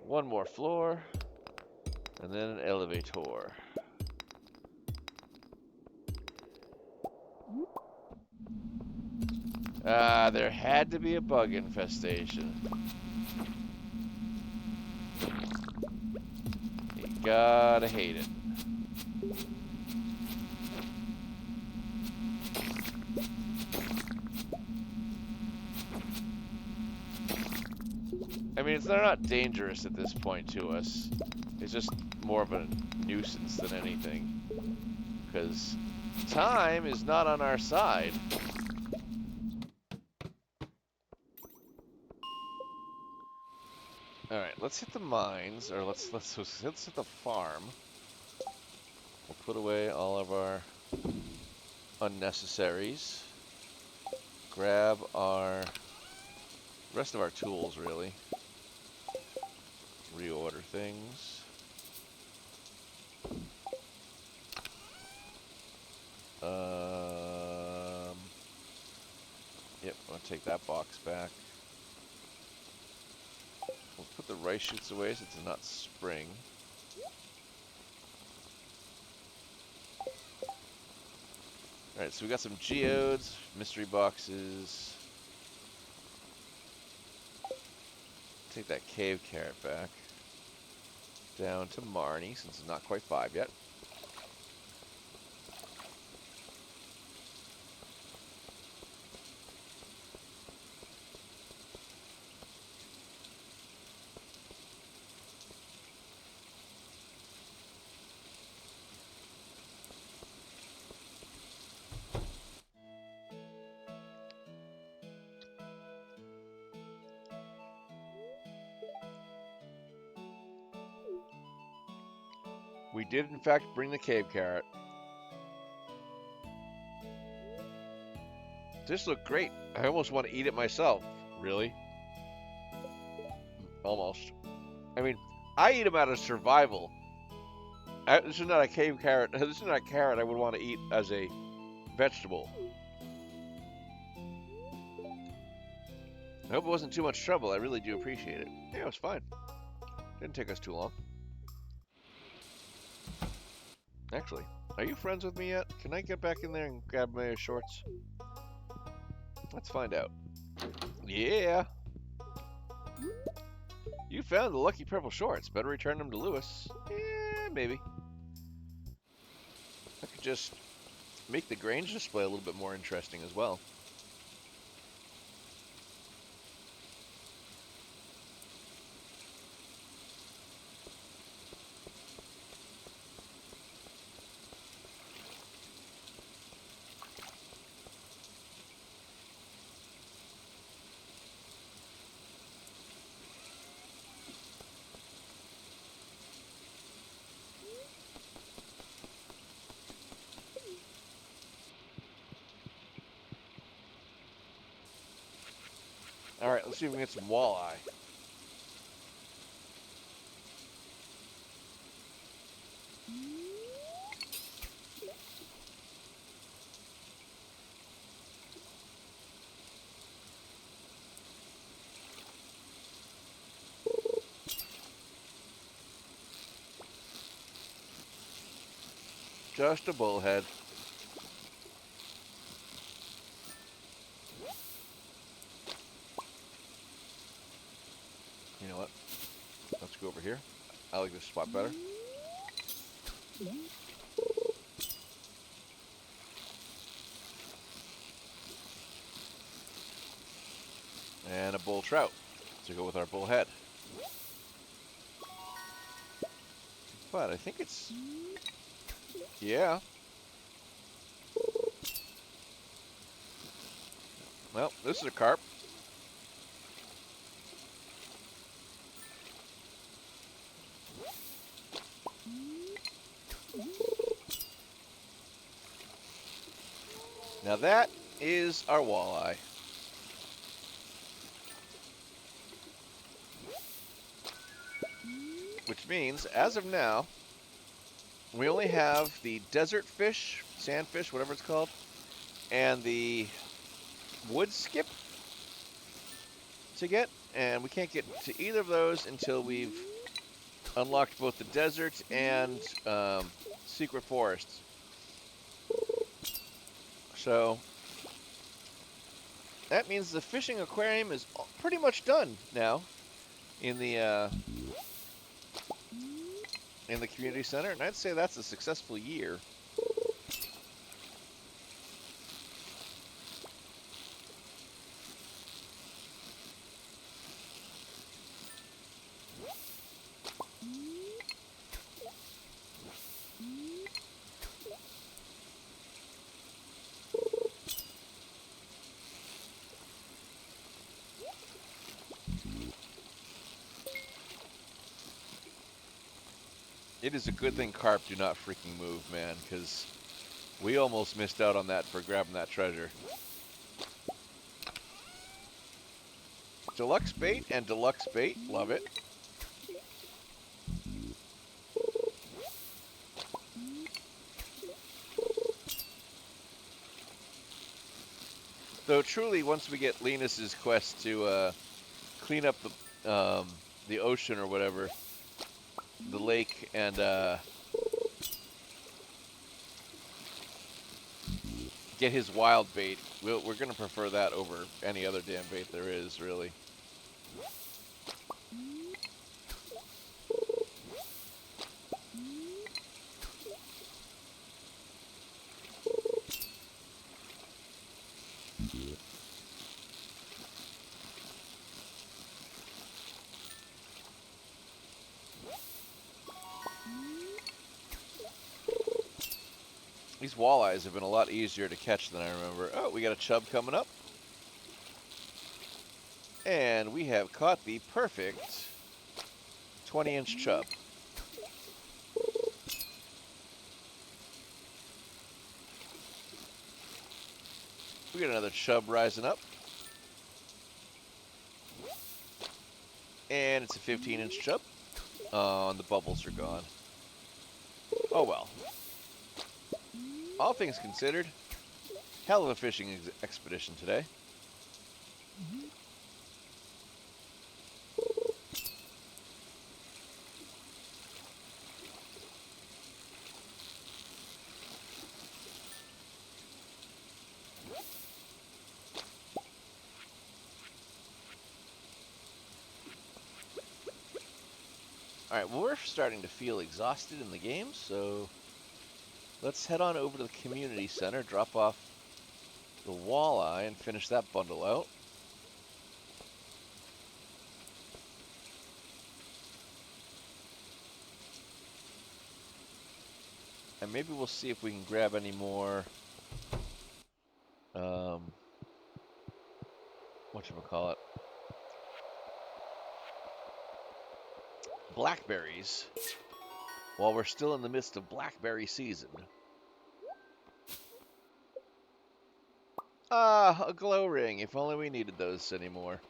One more floor, and then an elevator. Ah, there had to be a bug infestation. You gotta hate it. I mean, they're not dangerous at this point to us. It's just more of a nuisance than anything. Because time is not on our side. Alright, let's hit the mines, or let's hit the farm. We'll put away all of our unnecessaries. Grab our rest of our tools, really. Reorder things. Yep, I'll take that box back. We'll put the rice shoots away so it's not spring. Alright, so we got some geodes, mystery boxes. Take that cave carrot back. Down to Marnie, since it's not quite 5 yet. We did, in fact, bring the cave carrot. This looked great. I almost want to eat it myself. Really? Almost. I mean, I eat them out of survival. This is not a cave carrot. This is not a carrot I would want to eat as a vegetable. I hope it wasn't too much trouble. I really do appreciate it. Yeah, it was fine. Didn't take us too long. Actually, are you friends with me yet? Can I get back in there and grab my shorts? Let's find out. Yeah. You found the lucky purple shorts. Better return them to Lewis. Yeah, maybe. I could just make the Grange display a little bit more interesting as well. Alright, let's see if we can get some walleye. Just a bullhead. You know what? Let's go over here. I like this spot better. And a bull trout to go with our bullhead. But I think it's... Yeah. Well, this is a carp. Now that is our walleye. Which means, as of now, we only have the desert fish, sandfish, whatever it's called, and the wood skip to get, and we can't get to either of those until we've unlocked both the desert and secret forests. So that means the fishing aquarium is pretty much done now in the community center, and I'd say that's a successful year. It is a good thing carp do not freaking move, man, because we almost missed out on that for grabbing that treasure. Deluxe bait and deluxe bait, love it. Though truly, once we get Linus's quest to clean up the ocean or whatever, the lake, and get his wild bait, we're going to prefer that over any other damn bait there is, really. These walleyes have been a lot easier to catch than I remember. Oh, we got a chub coming up. And we have caught the perfect 20-inch chub. We got another chub rising up. And it's a 15-inch chub. Oh, and the bubbles are gone. Oh well. All things considered, hell of a fishing expedition today. Alright, well, we're starting to feel exhausted in the game, so let's head on over to the community center, drop off the walleye, and finish that bundle out. And maybe we'll see if we can grab any more, whatchamacallit, blackberries, while we're still in the midst of blackberry season. Ah, a glow ring. If only we needed those anymore.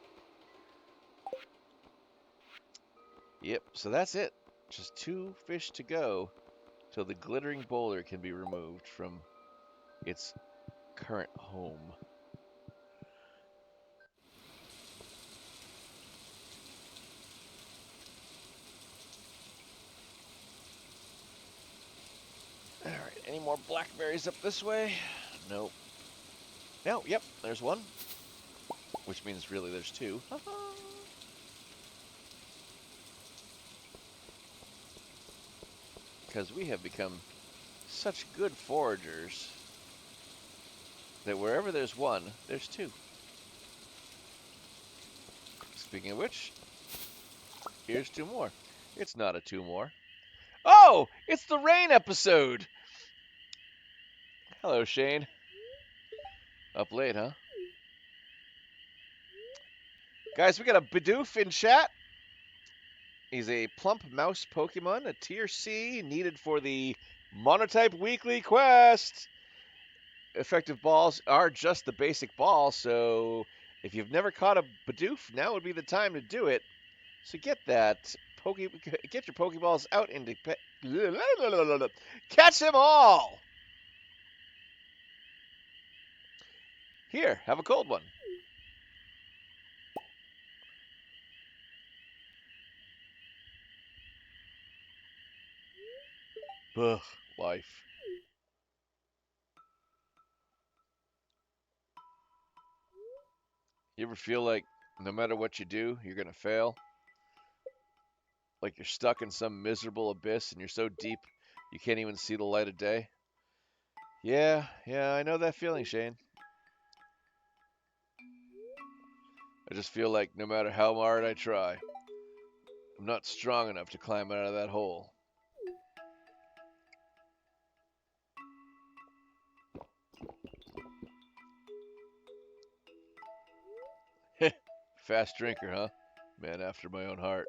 Yep, so that's it. Just 2 fish to go till the glittering boulder can be removed from its current home. Alright, any more blackberries up this way? Nope. No, yep, there's one. Which means really there's 2. Because we have become such good foragers that wherever there's 1, there's 2. Speaking of which, here's 2 more. It's not a 2 more. Oh, it's the rain episode! Hello, Shane. Up late, huh? Guys, we got a Bidoof in chat. He's a plump mouse Pokemon, a tier C, needed for the Monotype Weekly Quest. Effective balls are just the basic ball, so if you've never caught a Bidoof, now would be the time to do it. So get that get your Pokeballs out into catch them all. Here, have a cold one. Ugh, life. You ever feel like no matter what you do, you're gonna fail? Like you're stuck in some miserable abyss and you're so deep you can't even see the light of day? Yeah, I know that feeling, Shane. I just feel like no matter how hard I try, I'm not strong enough to climb out of that hole. Fast drinker, huh? Man after my own heart.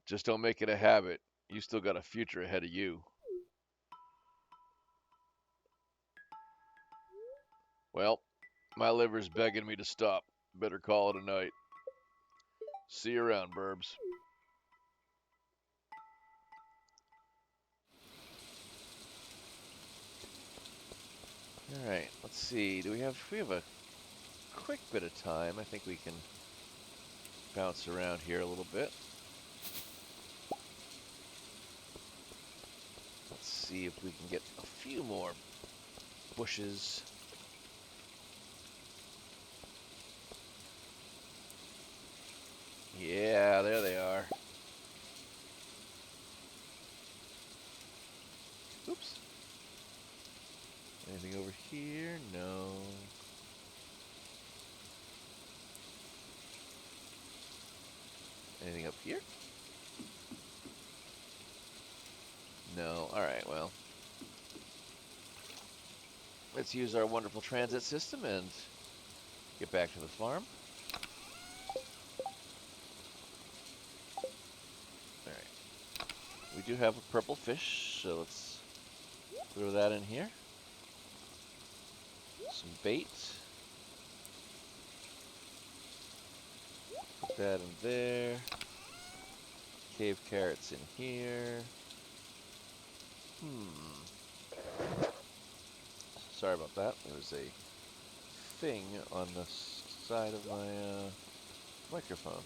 Just don't make it a habit. You still got a future ahead of you. Well, my liver's begging me to stop. Better call it a night. See you around, burbs. Alright, let's see. We have a quick bit of time. I think we can bounce around here a little bit. Let's see if we can get a few more bushes. Yeah, there they are. Oops. Anything over here? No. Anything up here? No. Alright, well. Let's use our wonderful transit system and get back to the farm. Alright. We do have a purple fish, so let's throw that in here. Some bait. Put that in there. Cave carrots in here. Sorry about that. There was a thing on the side of my microphone.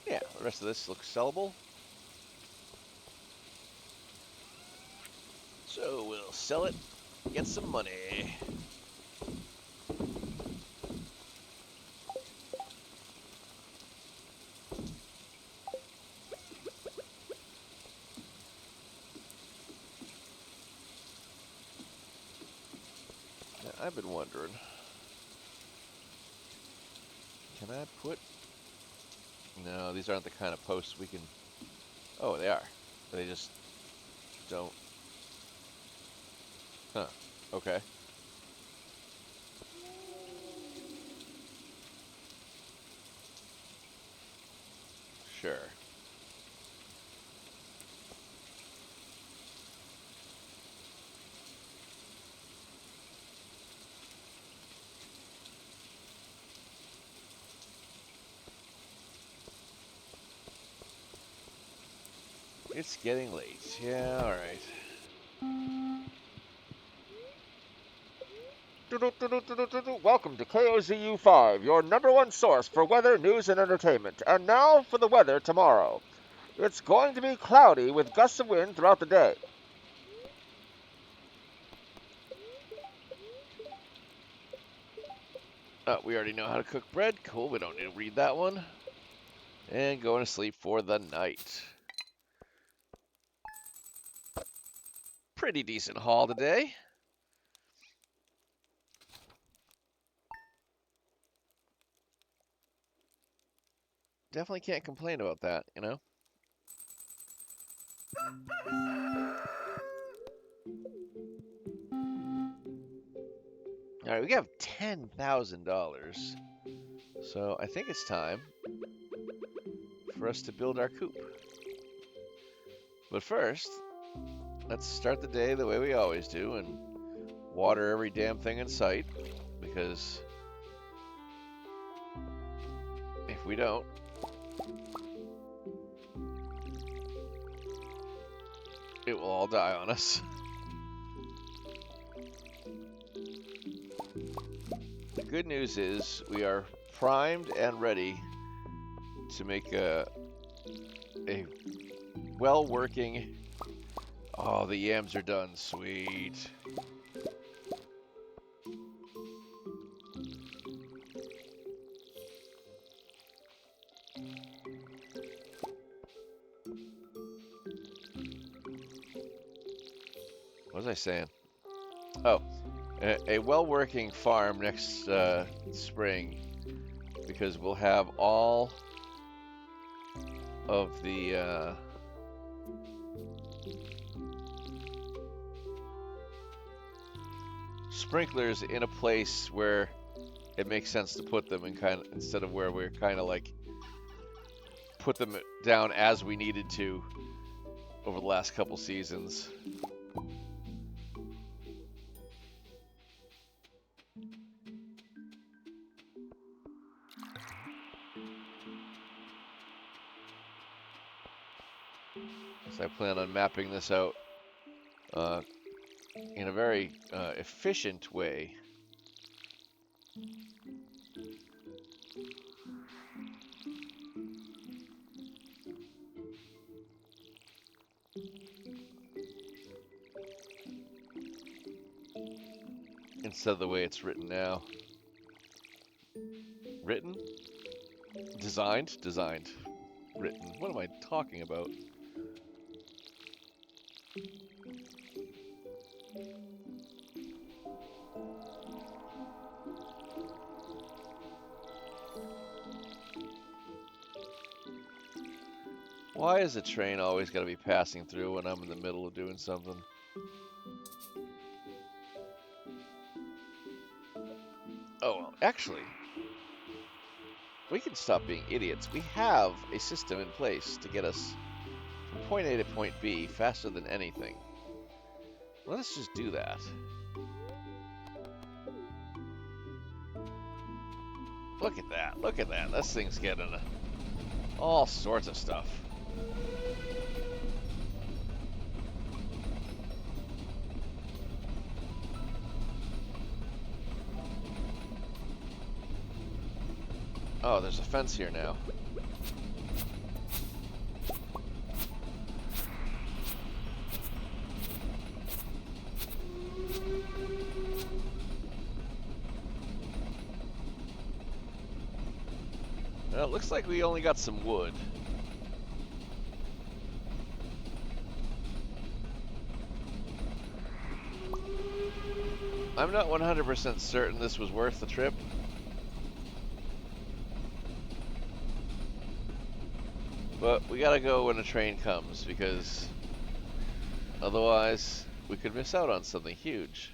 Yeah, the rest of this looks sellable. So we'll sell it, get some money. Now, I've been wondering, can I put... No, these aren't the kind of posts we can... Oh, they are. They just don't... Huh. Okay. Sure. It's getting late. Yeah, alright. Welcome to KOZU5, your #1 source for weather, news, and entertainment. And now for the weather tomorrow. It's going to be cloudy with gusts of wind throughout the day. We already know how to cook bread. Cool, we don't need to read that one. And going to sleep for the night. Pretty decent haul today. Definitely can't complain about that, you know? Alright, we have $10,000. So I think it's time for us to build our coop. But first, let's start the day the way we always do and water every damn thing in sight. Because if we don't, it will all die on us. The good news is we are primed and ready to make a well-working... Oh, the yams are done. Sweet. What was I saying? Oh, a well-working farm next spring, because we'll have all of the sprinklers in a place where it makes sense to put them, and kind of instead of where we're kind of like put them down as we needed to over the last couple seasons. So I plan on mapping this out in a very efficient way. Instead of the way it's written now. Written? Designed? Designed. Written. What am I talking about? Why is a train always got to be passing through when I'm in the middle of doing something? Oh, well, actually, we can stop being idiots. We have a system in place to get us from point A to point B faster than anything. Let us just do that. Look at that. Look at that. This thing's getting All sorts of stuff. Oh, there's a fence here now. Well, it looks like we only got some wood. I'm not 100% certain this was worth the trip. But we gotta go when the train comes, because otherwise we could miss out on something huge.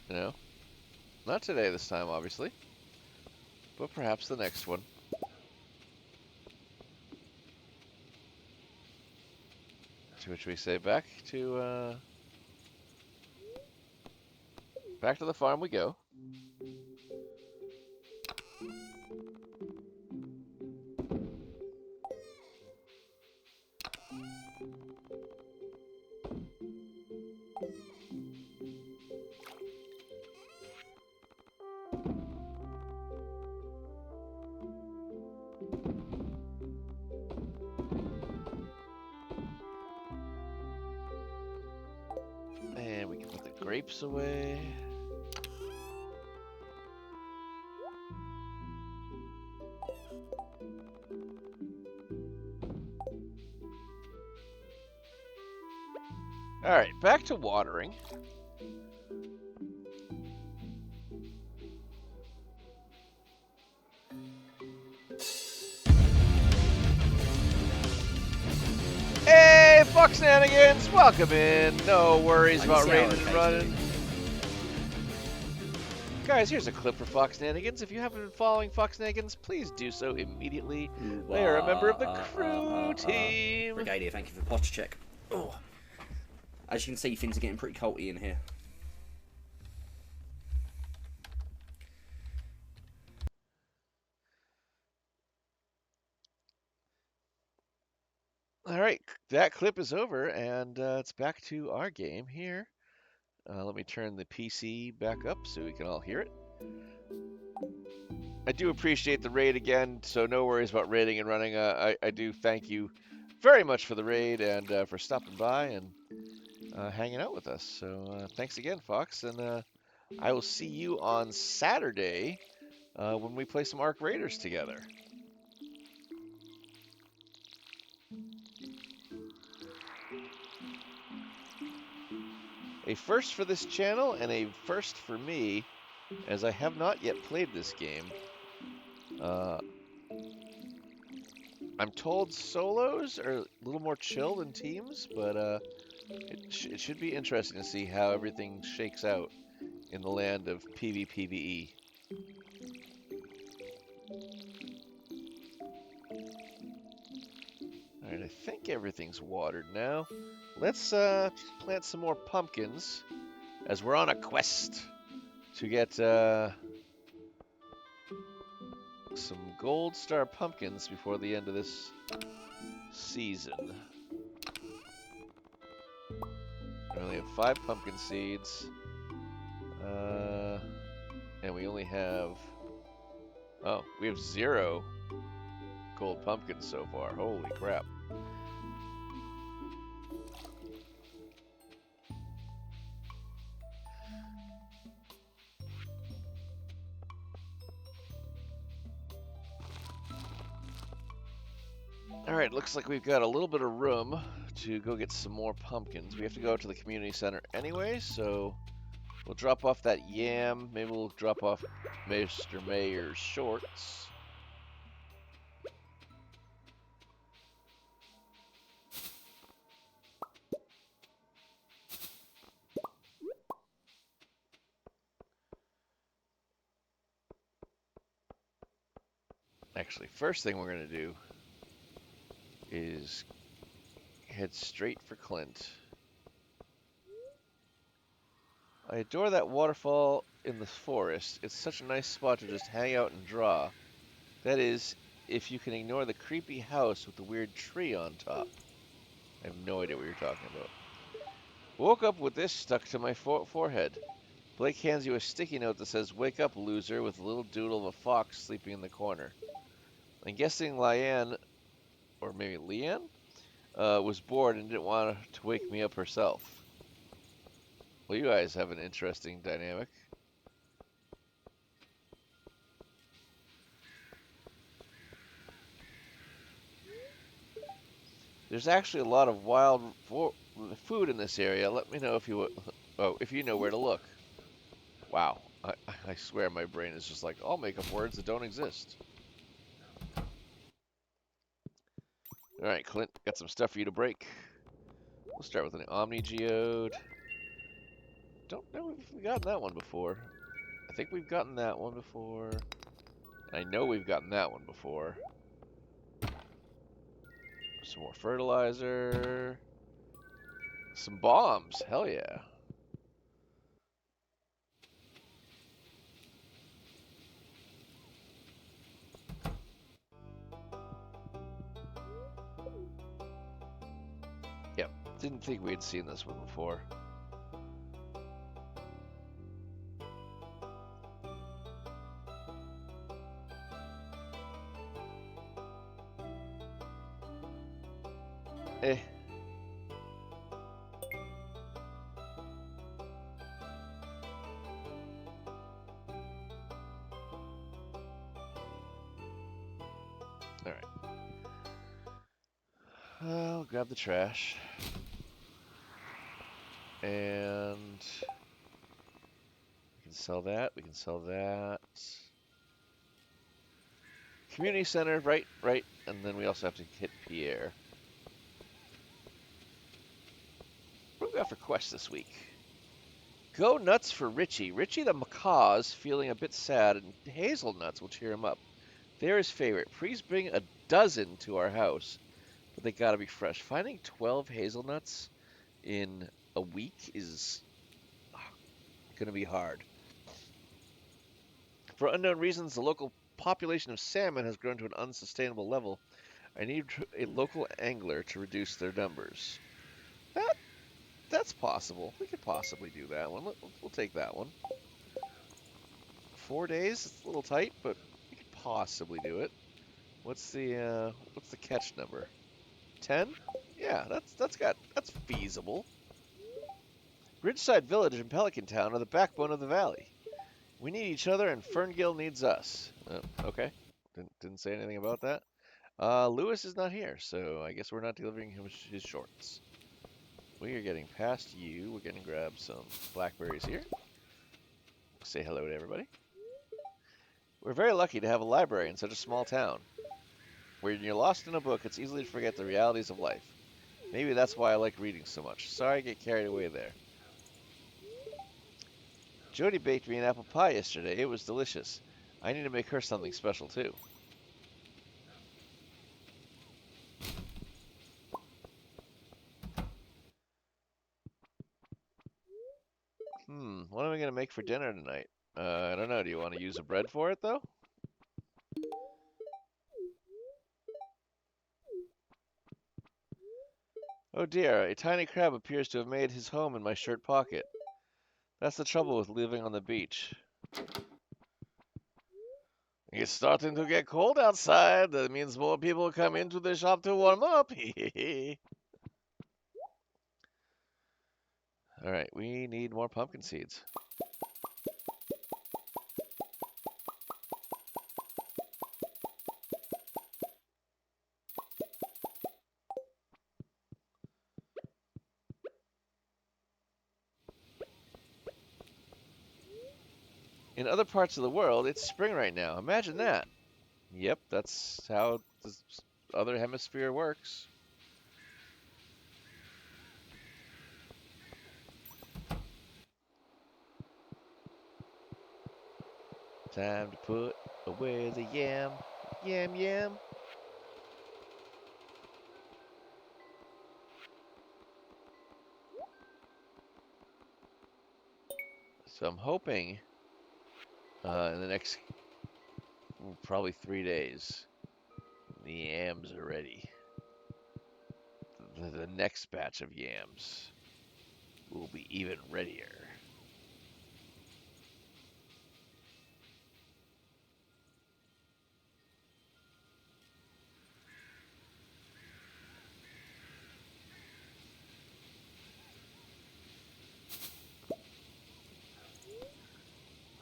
You know? Not today this time, obviously. But perhaps the next one. To which we say back to the farm we go. And we can put the grapes away. Alright, back to watering. Hey, Foxnanigans! Welcome in. No worries about raiding and running. Guys, here's a clip for Foxnanigans. If you haven't been following Foxnanigans, please do so immediately. They are a member of the crew team. Brigadier, thank you for the posture check. Oh. As you can see, things are getting pretty culty in here. Alright, that clip is over, and it's back to our game here. Let me turn the PC back up so we can all hear it. I do appreciate the raid again, so no worries about raiding and running. I do thank you very much for the raid and for stopping by and hanging out with us. So thanks again, Fox, and I will see you on Saturday when we play some Ark Raiders together. A first for this channel and a first for me, as I have not yet played this game. I'm told solos are a little more chill than teams, but it should be interesting to see how everything shakes out in the land of PvPvE. Alright, I think everything's watered now. Let's plant some more pumpkins, as we're on a quest to get some gold star pumpkins before the end of this season. We only have 5 pumpkin seeds. And we only have... Oh, we have 0 gold pumpkins so far. Holy crap. Alright, looks like we've got a little bit of room to go get some more pumpkins. We have to go to the community center anyway, so we'll drop off that yam. Maybe we'll drop off Mr. Mayor's shorts. Actually, first thing we're going to do is head straight for Clint. I adore that waterfall in the forest. It's such a nice spot to just hang out and draw. That is if you can ignore the creepy house with the weird tree on top. I have no idea what you're talking about. Woke up with this stuck to my forehead. Blake hands you a sticky note that says, "Wake up, loser," with a little doodle of a fox sleeping in the corner. I'm guessing Liane, or maybe Leanne, was bored and didn't want to wake me up herself. Well, you guys have an interesting dynamic. There's actually a lot of wild food in this area. Let me know if if you know where to look. Wow, I swear my brain is just like, I'll make up words that don't exist. All right, Clint, got some stuff for you to break. We'll start with an Omni Geode. Don't know if we've gotten that one before. I think we've gotten that one before. And I know we've gotten that one before. Some more fertilizer. Some bombs. Hell yeah. Yep. Didn't think we'd seen this one before. Eh. Alright. I'll grab the trash. And we can sell that. We can sell that. Community center, right. And then we also have to hit Pierre. What do we got for quests this week? Go nuts for Richie. Richie the macaw's feeling a bit sad, and hazelnuts will cheer him up. They're his favorite. Please bring a dozen to our house, but they gotta be fresh. Finding 12 hazelnuts in a week is gonna be hard. For unknown reasons, the local population of salmon has grown to an unsustainable level. I need a local angler to reduce their numbers. That's possible. We could possibly do that one. We'll take that one. 4 days? It's a little tight, but we could possibly do it. What's the catch number? 10? Yeah, that's feasible. Ridgeside Village and Pelican Town are the backbone of the valley. We need each other, and Ferngill needs us. Okay. Didn't say anything about that. Lewis is not here, so I guess we're not delivering him his shorts. We are getting past you. We're going to grab some blackberries here. Say hello to everybody. We're very lucky to have a library in such a small town. When you're lost in a book, it's easy to forget the realities of life. Maybe that's why I like reading so much. Sorry I get carried away there. Jody baked me an apple pie yesterday. It was delicious. I need to make her something special, too. What am I going to make for dinner tonight? I don't know. Do you want to use a bread for it, though? Oh dear, a tiny crab appears to have made his home in my shirt pocket. That's the trouble with living on the beach. It's starting to get cold outside. That means more people come into the shop to warm up. Alright, we need more pumpkin seeds. In other parts of the world, it's spring right now. Imagine that. Yep, that's how the other hemisphere works. Time to put away the yam. Yam, yam. So I'm hoping in the next probably 3 days The yams are ready. The next batch of yams will be even readier.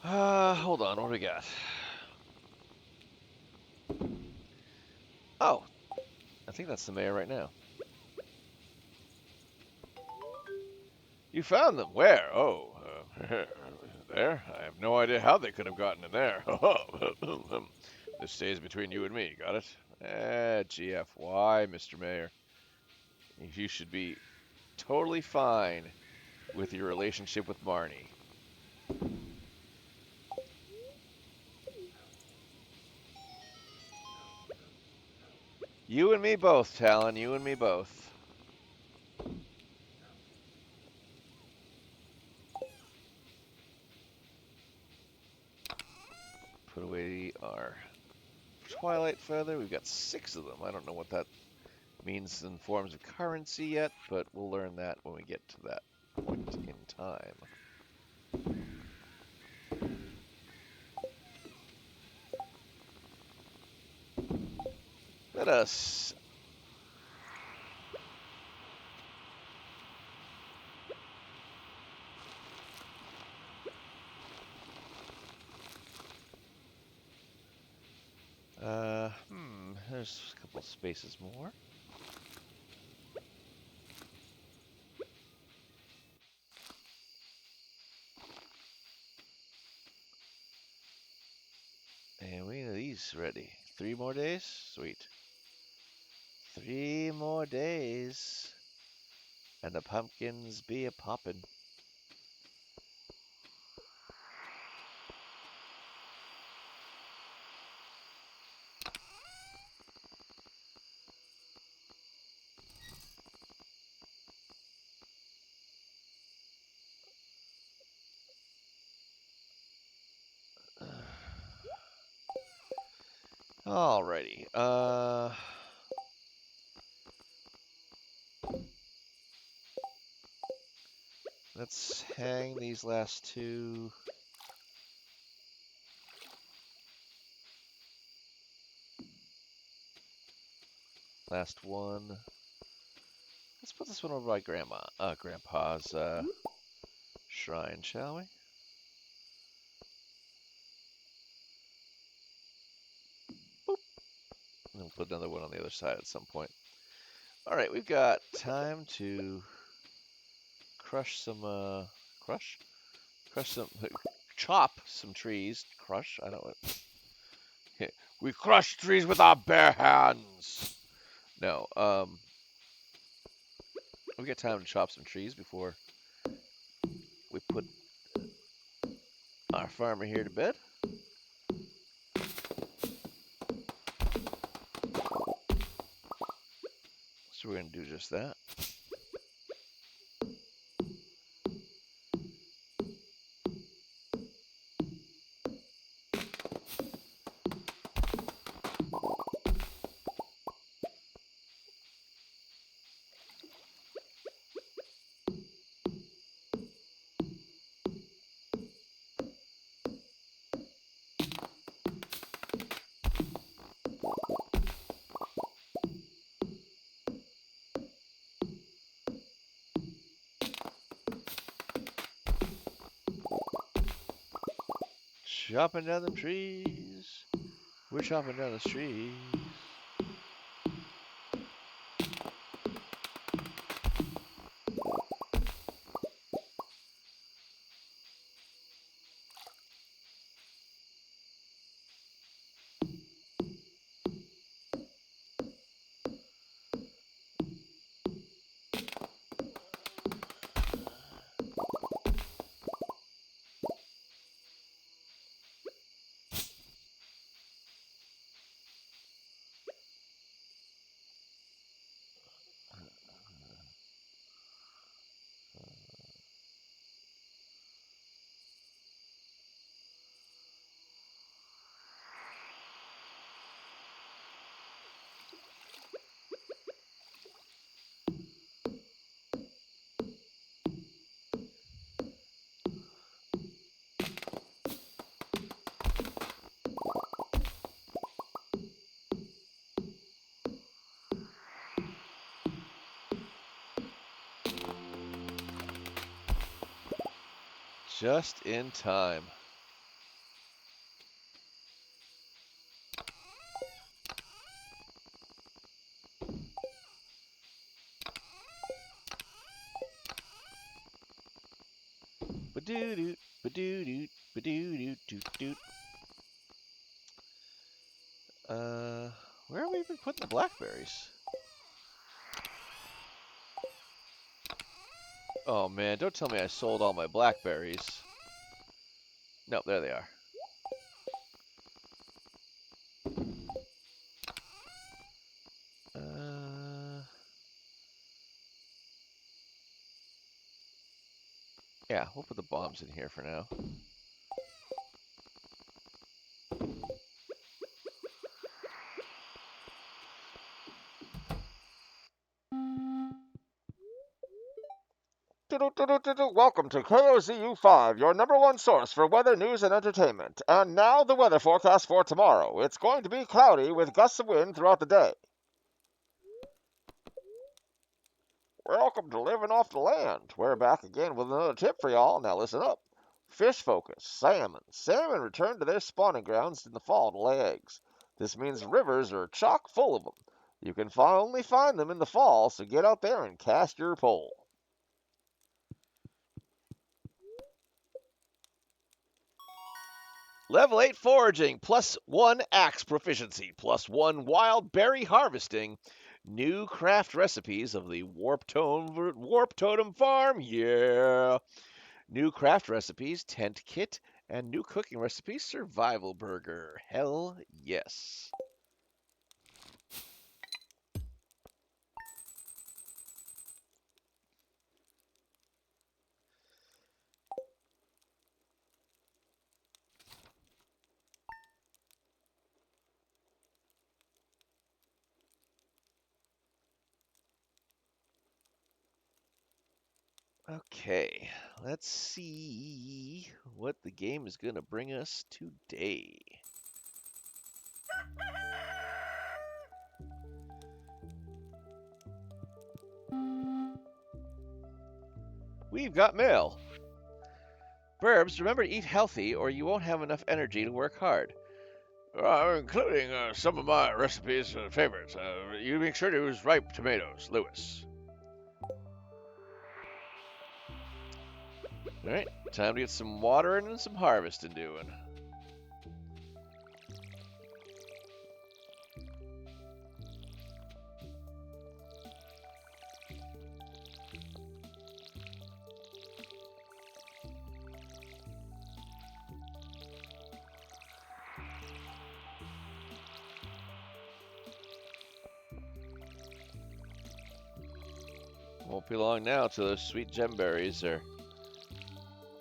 Hold on, what do we got? Oh, I think that's the mayor right now. You found them. Where? Oh, there? I have no idea how they could have gotten in there. This stays between you and me, got it? GFY, Mr. Mayor. You should be totally fine with your relationship with Marnie. You and me both, Talon. You and me both. Put away our Twilight Feather. We've got 6 of them. I don't know what that means in forms of currency yet, but we'll learn that when we get to that point in time. Let us... There's a couple spaces more. And we need these ready. 3 more days? Sweet. 3 more days. And the pumpkins be a poppin'. Alrighty. Let's hang these last 2. Last one. Let's put this one over by Grandpa's shrine, shall we? Boop. And we'll put another one on the other side at some point. Alright, we've got time to crush some, chop some trees. Crush? I don't know. We crush trees with our bare hands! No, we got time to chop some trees before we put our farmer here to bed. So we're going to do just that. Chopping down them trees. We're chopping down the trees. Just in time. Ba-doo-doo, ba-doo-doo, ba-doo-doo-doo-doo. Where have we been putting the blackberries? Oh man, don't tell me I sold all my blackberries. Nope, there they are. Yeah, we'll put the bombs in here for now. Welcome to KOZU5, your #1 source for weather news and entertainment. And now the weather forecast for tomorrow. It's going to be cloudy with gusts of wind throughout the day. Welcome to Living Off the Land. We're back again with another tip for y'all. Now listen up. Fish focus, salmon. Salmon return to their spawning grounds in the fall to lay eggs. This means rivers are chock full of them. You can only find them in the fall, so get out there and cast your pole. Level 8 foraging, +1 axe proficiency, +1 wild berry harvesting. New craft recipes of the Warp Totem Farm, yeah. New craft recipes, tent kit, and new cooking recipes, survival burger. Hell yes. Okay, let's see what the game is going to bring us today. We've got mail. Burbs, remember to eat healthy or you won't have enough energy to work hard. Including some of my recipes favorites. You make sure to use ripe tomatoes, Lewis. Alright, time to get some watering and some harvesting doing. Won't be long now till those sweet gemberries are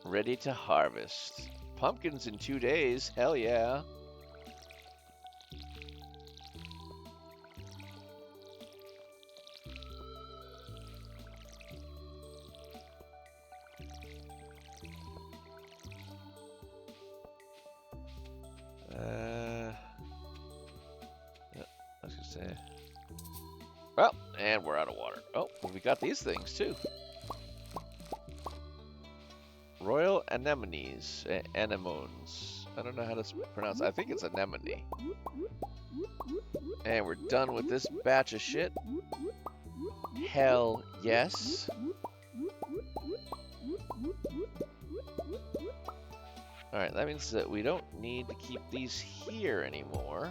ready to harvest. Pumpkins in 2 days, hell yeah. Yeah, I was gonna say. Well, and we're out of water. Oh, well, we got these things too. Royal anemones, anemones. I don't know how to pronounce it. I think it's anemone. And we're done with this batch of shit. Hell yes. Alright, that means that we don't need to keep these here anymore.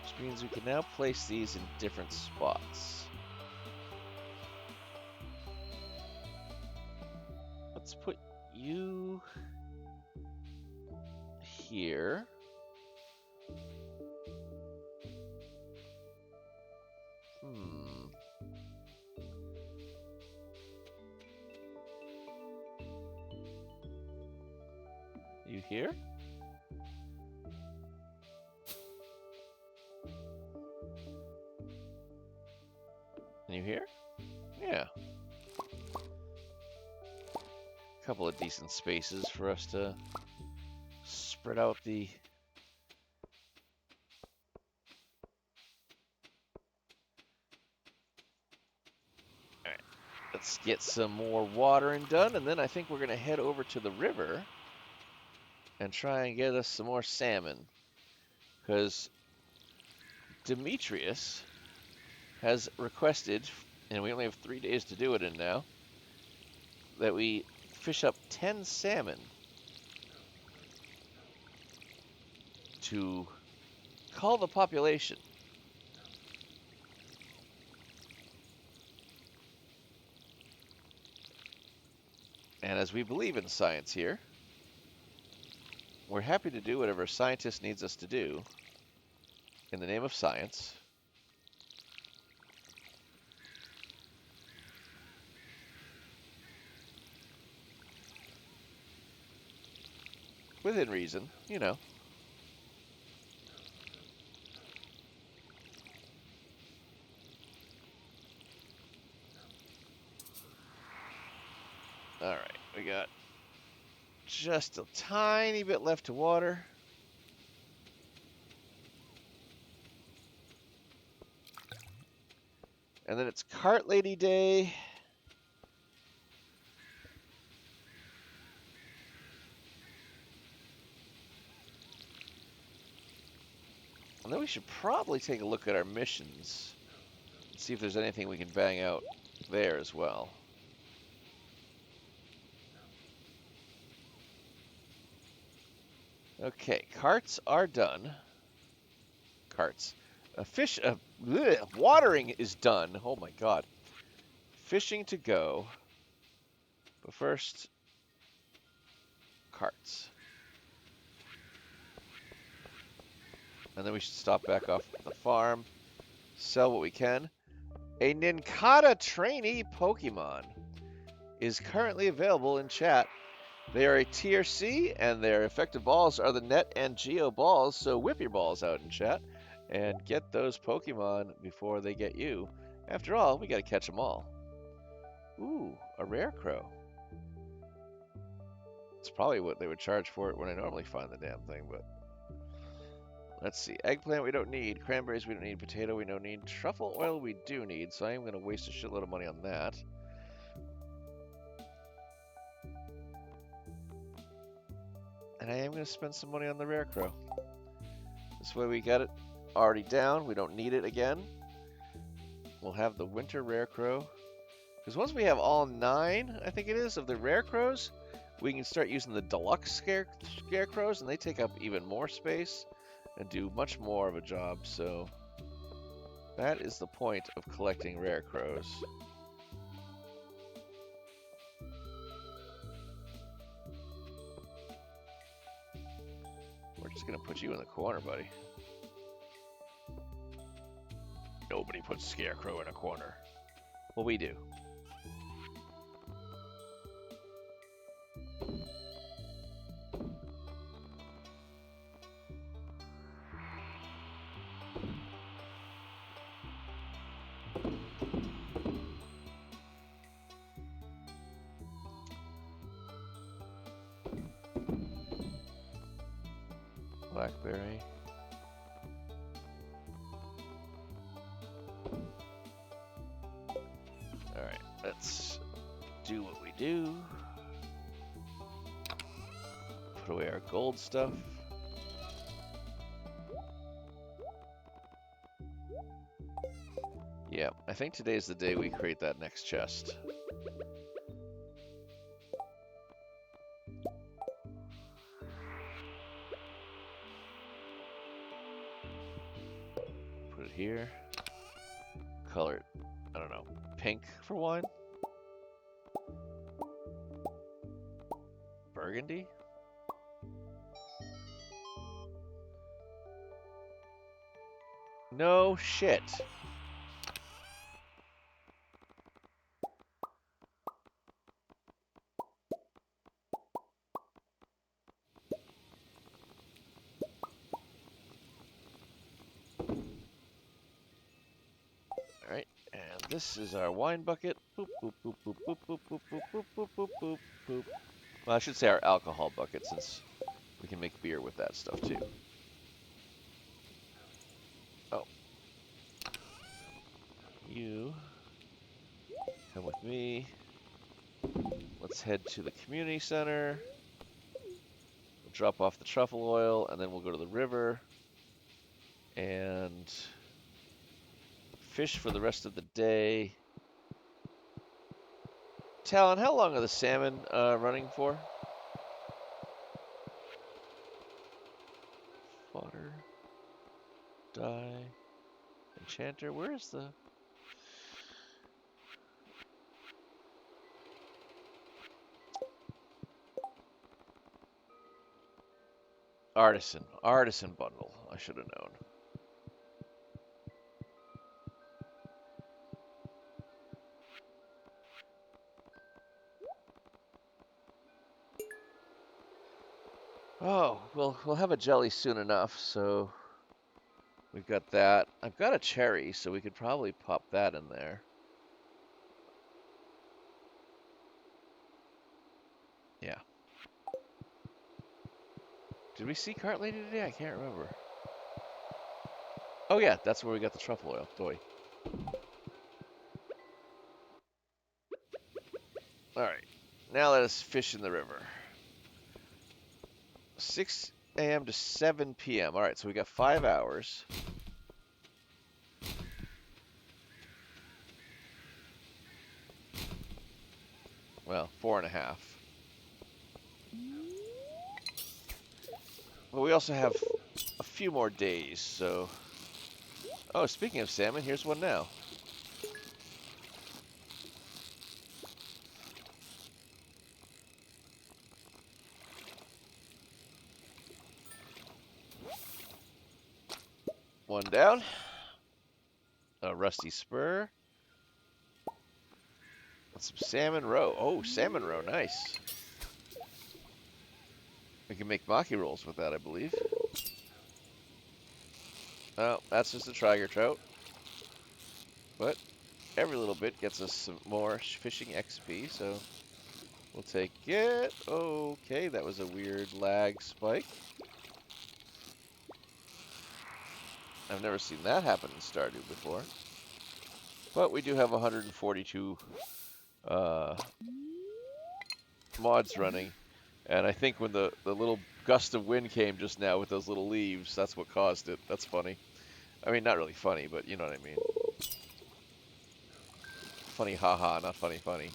Which means we can now place these in different spots. Let's put you here. You here? And you here? Yeah. Couple of decent spaces for us to spread out the Alright. Let's Let's get some more watering done, and then I think we're going to head over to the river and try and get us some more salmon. Because Demetrius has requested, and we only have 3 days to do it in now, that we fish up 10 salmon to call the population. And as we believe in science here, we're happy to do whatever a scientist needs us to do in the name of science. Within reason, you know. Alright, we got just a tiny bit left to water. And then it's Cart Lady Day. And then we should probably take a look at our missions and see if there's anything we can bang out there as well. Okay, carts are done. Carts. Watering is done. Oh my god. Fishing to go. But first, carts. And then we should stop back off the farm, sell what we can. A Nincada trainee Pokemon is currently available in chat. They are a tier C, and their effective balls are the net and geo balls, so whip your balls out in chat and get those Pokemon before they get you. After all, we gotta catch them all. Ooh, a rare crow. It's probably what they would charge for it when I normally find the damn thing, but... Let's see. Eggplant we don't need. Cranberries we don't need. Potato we don't need. Truffle oil we do need, so I am going to waste a shitload of money on that. And I am going to spend some money on the rare crow. This way we got it already down. We don't need it again. We'll have the winter rare crow. Because once we have all 9, I think it is, of the rare crows, we can start using the deluxe scarecrows, and they take up even more space and do much more of a job, so that is the point of collecting rare crows. We're just gonna put you in the corner, buddy. Nobody puts Scarecrow in a corner. Well, we do. Blackberry. Alright, let's do what we do. Put away our gold stuff. Yeah, I think today's the day we create that next chest. Put it here. Color it, I don't know, pink for one? Burgundy? No shit. Alright, and this is our wine bucket. Boop, boop, boop, boop, boop, boop, boop, boop, boop, boop, boop, boop, boop. Well, I should say our alcohol bucket, since we can make beer with that stuff too. Oh. You Come with me. Let's head to the community center. We'll drop off the truffle oil, and then we'll go to the river and fish for the rest of the day. Talon, how long are the salmon running for? Fodder. Die. Enchanter. Where is the... Artisan. Artisan bundle. I should have known. Oh, we'll have a jelly soon enough, so we've got that. I've got a cherry, so we could probably pop that in there. Yeah. Did we see Cart Lady today? I can't remember. Oh yeah, that's where we got the truffle oil. Boy. Alright. Now let us fish in the river. 6 a.m. to 7 p.m. Alright, so we got 5 hours. Well, 4.5. But we also have a few more days, so... Oh, speaking of salmon, here's one now. One down. A rusty spur. And some salmon roe. Oh, salmon roe, nice. We can make maki rolls with that, I believe. Oh, that's just a tiger trout. But every little bit gets us some more fishing XP, so we'll take it. Okay, that was a weird lag spike. I've never seen that happen in Stardew before. But we do have 142 mods running. And I think when the little gust of wind came just now with those little leaves, that's what caused it. That's funny. I mean, not really funny, but you know what I mean. Funny haha, not funny funny.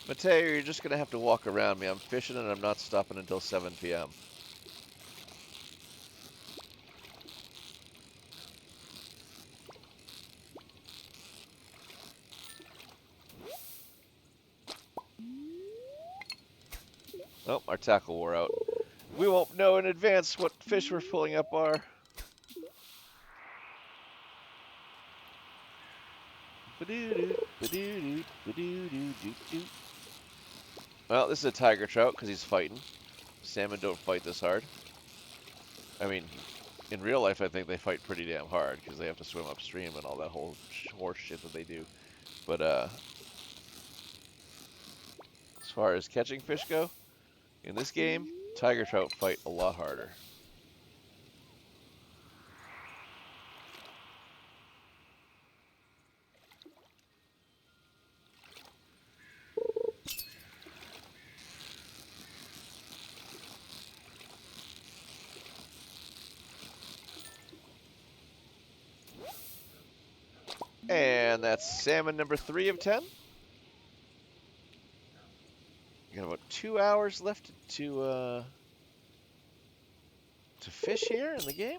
Mateo, you're just going to have to walk around me. I'm fishing and I'm not stopping until 7 p.m. Oh, our tackle wore out. We won't know in advance what fish we're pulling up are. Well, this is a tiger trout because he's fighting. Salmon don't fight this hard. I mean, in real life, I think they fight pretty damn hard because they have to swim upstream and all that whole horse shit that they do. But as far as catching fish go, in this game, tiger trout fight a lot harder. And that's salmon number 3 of 10. We got about 2 hours left to fish here in the game.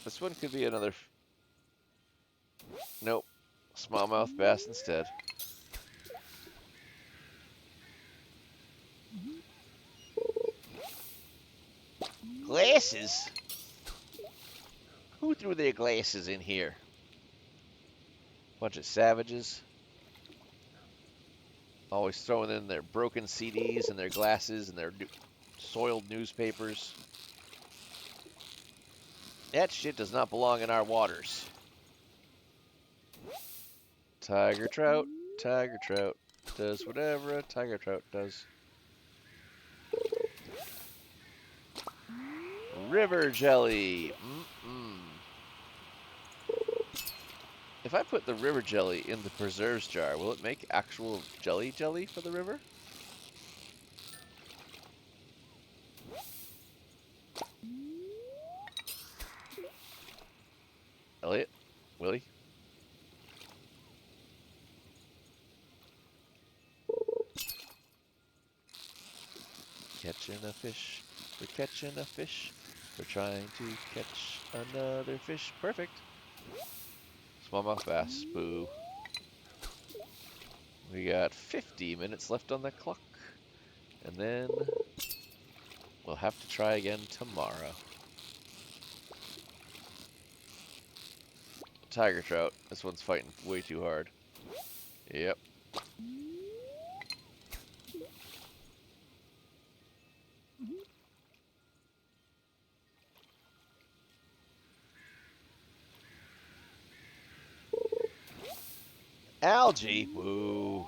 This one could be another. Nope, smallmouth bass instead. Glasses? Who threw their glasses in here? Bunch of savages. Always throwing in their broken CDs and their glasses and their soiled newspapers. That shit does not belong in our waters. Tiger trout does whatever a tiger trout does. River jelly. If I put the river jelly in the preserves jar, will it make actual jelly for the river? Elliot? Willie? Catching a fish. We're catching a fish. We're trying to catch another fish. Perfect. Smallmouth bass. Boo. We got 50 minutes left on the clock. And then we'll have to try again tomorrow. Tiger trout. This one's fighting way too hard. Yep. Algae. Woo.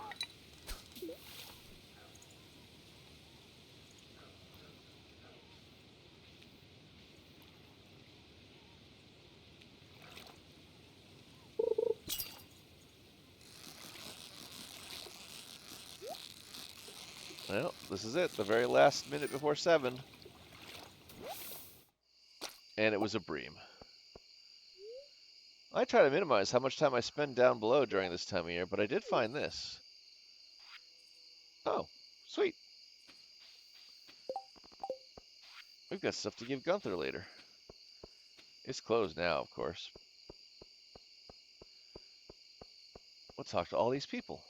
Well, this is it. The very last minute before 7. And it was a bream. I try to minimize how much time I spend down below during this time of year, but I did find this. Oh, sweet. We've got stuff to give Gunther later. It's closed now, of course. We'll talk to all these people.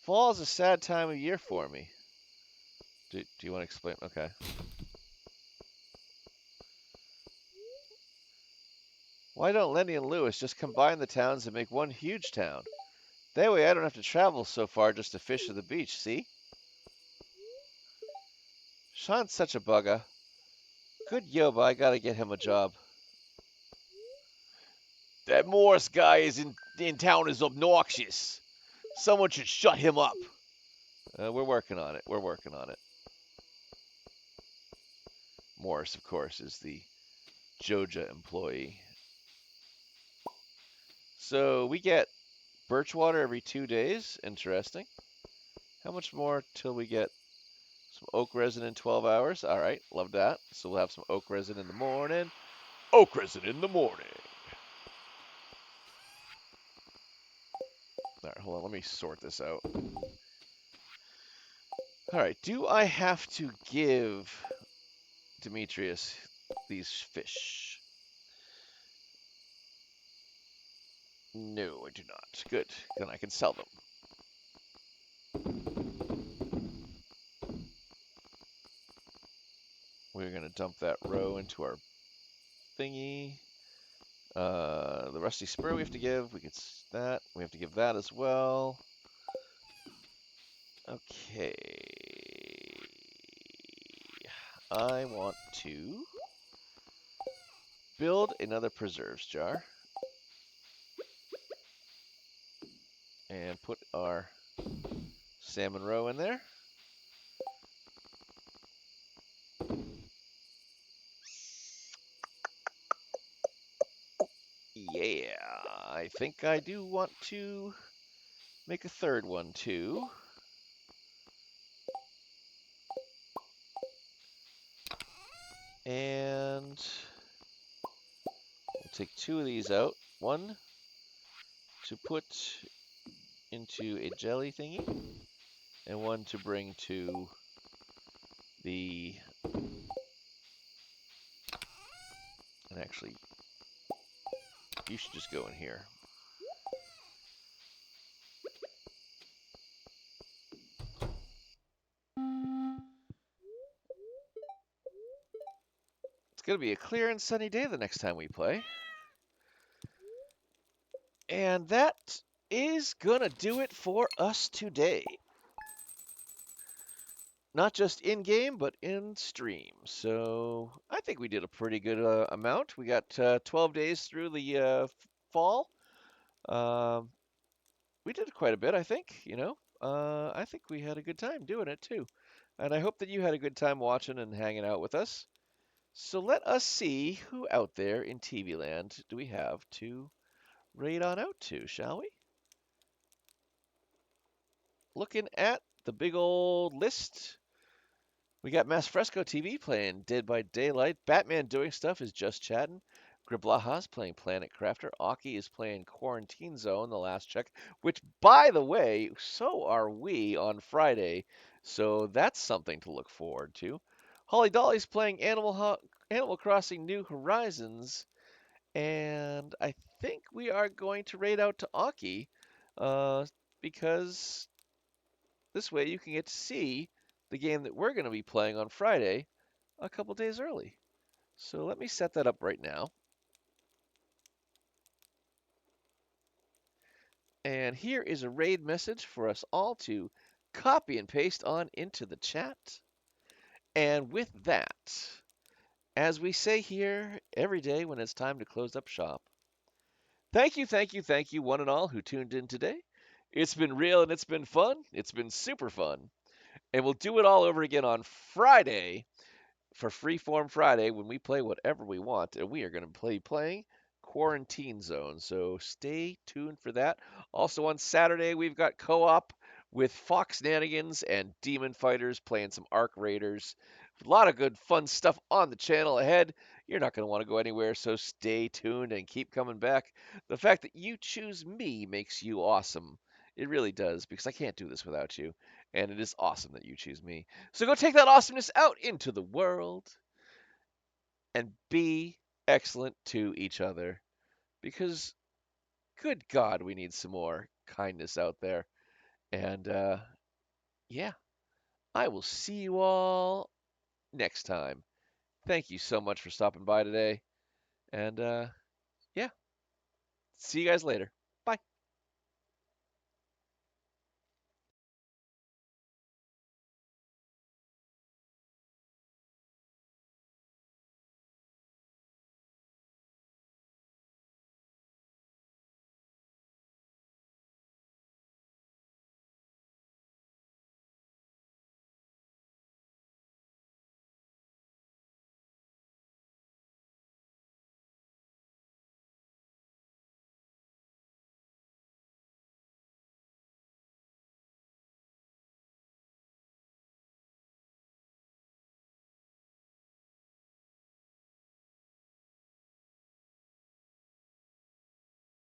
Fall is a sad time of year for me. Do you want to explain? Okay. Why don't Lenny and Lewis just combine the towns and make one huge town? That way I don't have to travel so far just to fish at the beach, see? Sean's such a bugger. Good Yoba, I gotta get him a job. That Morris guy in town is obnoxious. Someone should shut him up. We're working on it. We're working on it. Morris, of course, is the Joja employee. So we get birch water every 2 days. Interesting. How much more till we get some oak resin in 12 hours? All right, love that. So we'll have some oak resin in the morning. Oak resin in the morning. All right, hold on. Let me sort this out. All right, do I have to give Demetrius these fish? No, I do not. Good. Then I can sell them. We're going to dump that row into our thingy. The rusty spur we have to give. We get that. We have to give that as well. Okay. I want to build another preserves jar. And put our salmon roe in there. Yeah, I think I do want to make a third one too. And we'll take 2 of these out. One to put into a jelly thingy, and one to bring to the... And actually, you should just go in here. It's going to be a clear and sunny day the next time we play. And that is going to do it for us today. Not just in-game, but in-stream. So I think we did a pretty good amount. We got 12 days through the fall. We did quite a bit, I think, you know. I think we had a good time doing it, too. And I hope that you had a good time watching and hanging out with us. So let us see who out there in TV land do we have to raid on out to, shall we? Looking at the big old list, we got Mass Fresco TV playing Dead by Daylight. Batman Doing Stuff is just chatting. Griblaha's playing Planet Crafter. Aki is playing Quarantine Zone, the last check, which, by the way, so are we on Friday. So that's something to look forward to. Holly Dolly's playing Animal Crossing New Horizons. And I think we are going to raid out to Aki because this way you can get to see the game that we're going to be playing on Friday a couple days early. So let me set that up right now. And here is a raid message for us all to copy and paste on into the chat. And with that, as we say here every day when it's time to close up shop, thank you, one and all who tuned in today. It's been real and it's been fun. It's been super fun. And we'll do it all over again on Friday for Freeform Friday when we play whatever we want. And we are going to be playing Quarantine Zone. So stay tuned for that. Also on Saturday, we've got co-op with Fox Nanigans and Demon Fighters playing some Arc Raiders. A lot of good fun stuff on the channel ahead. You're not going to want to go anywhere, so stay tuned and keep coming back. The fact that you choose me makes you awesome. It really does, because I can't do this without you. And it is awesome that you choose me. So go take that awesomeness out into the world and be excellent to each other. Because, good God, we need some more kindness out there. And, yeah, I will see you all next time. Thank you so much for stopping by today. And, yeah, see you guys later. Bye.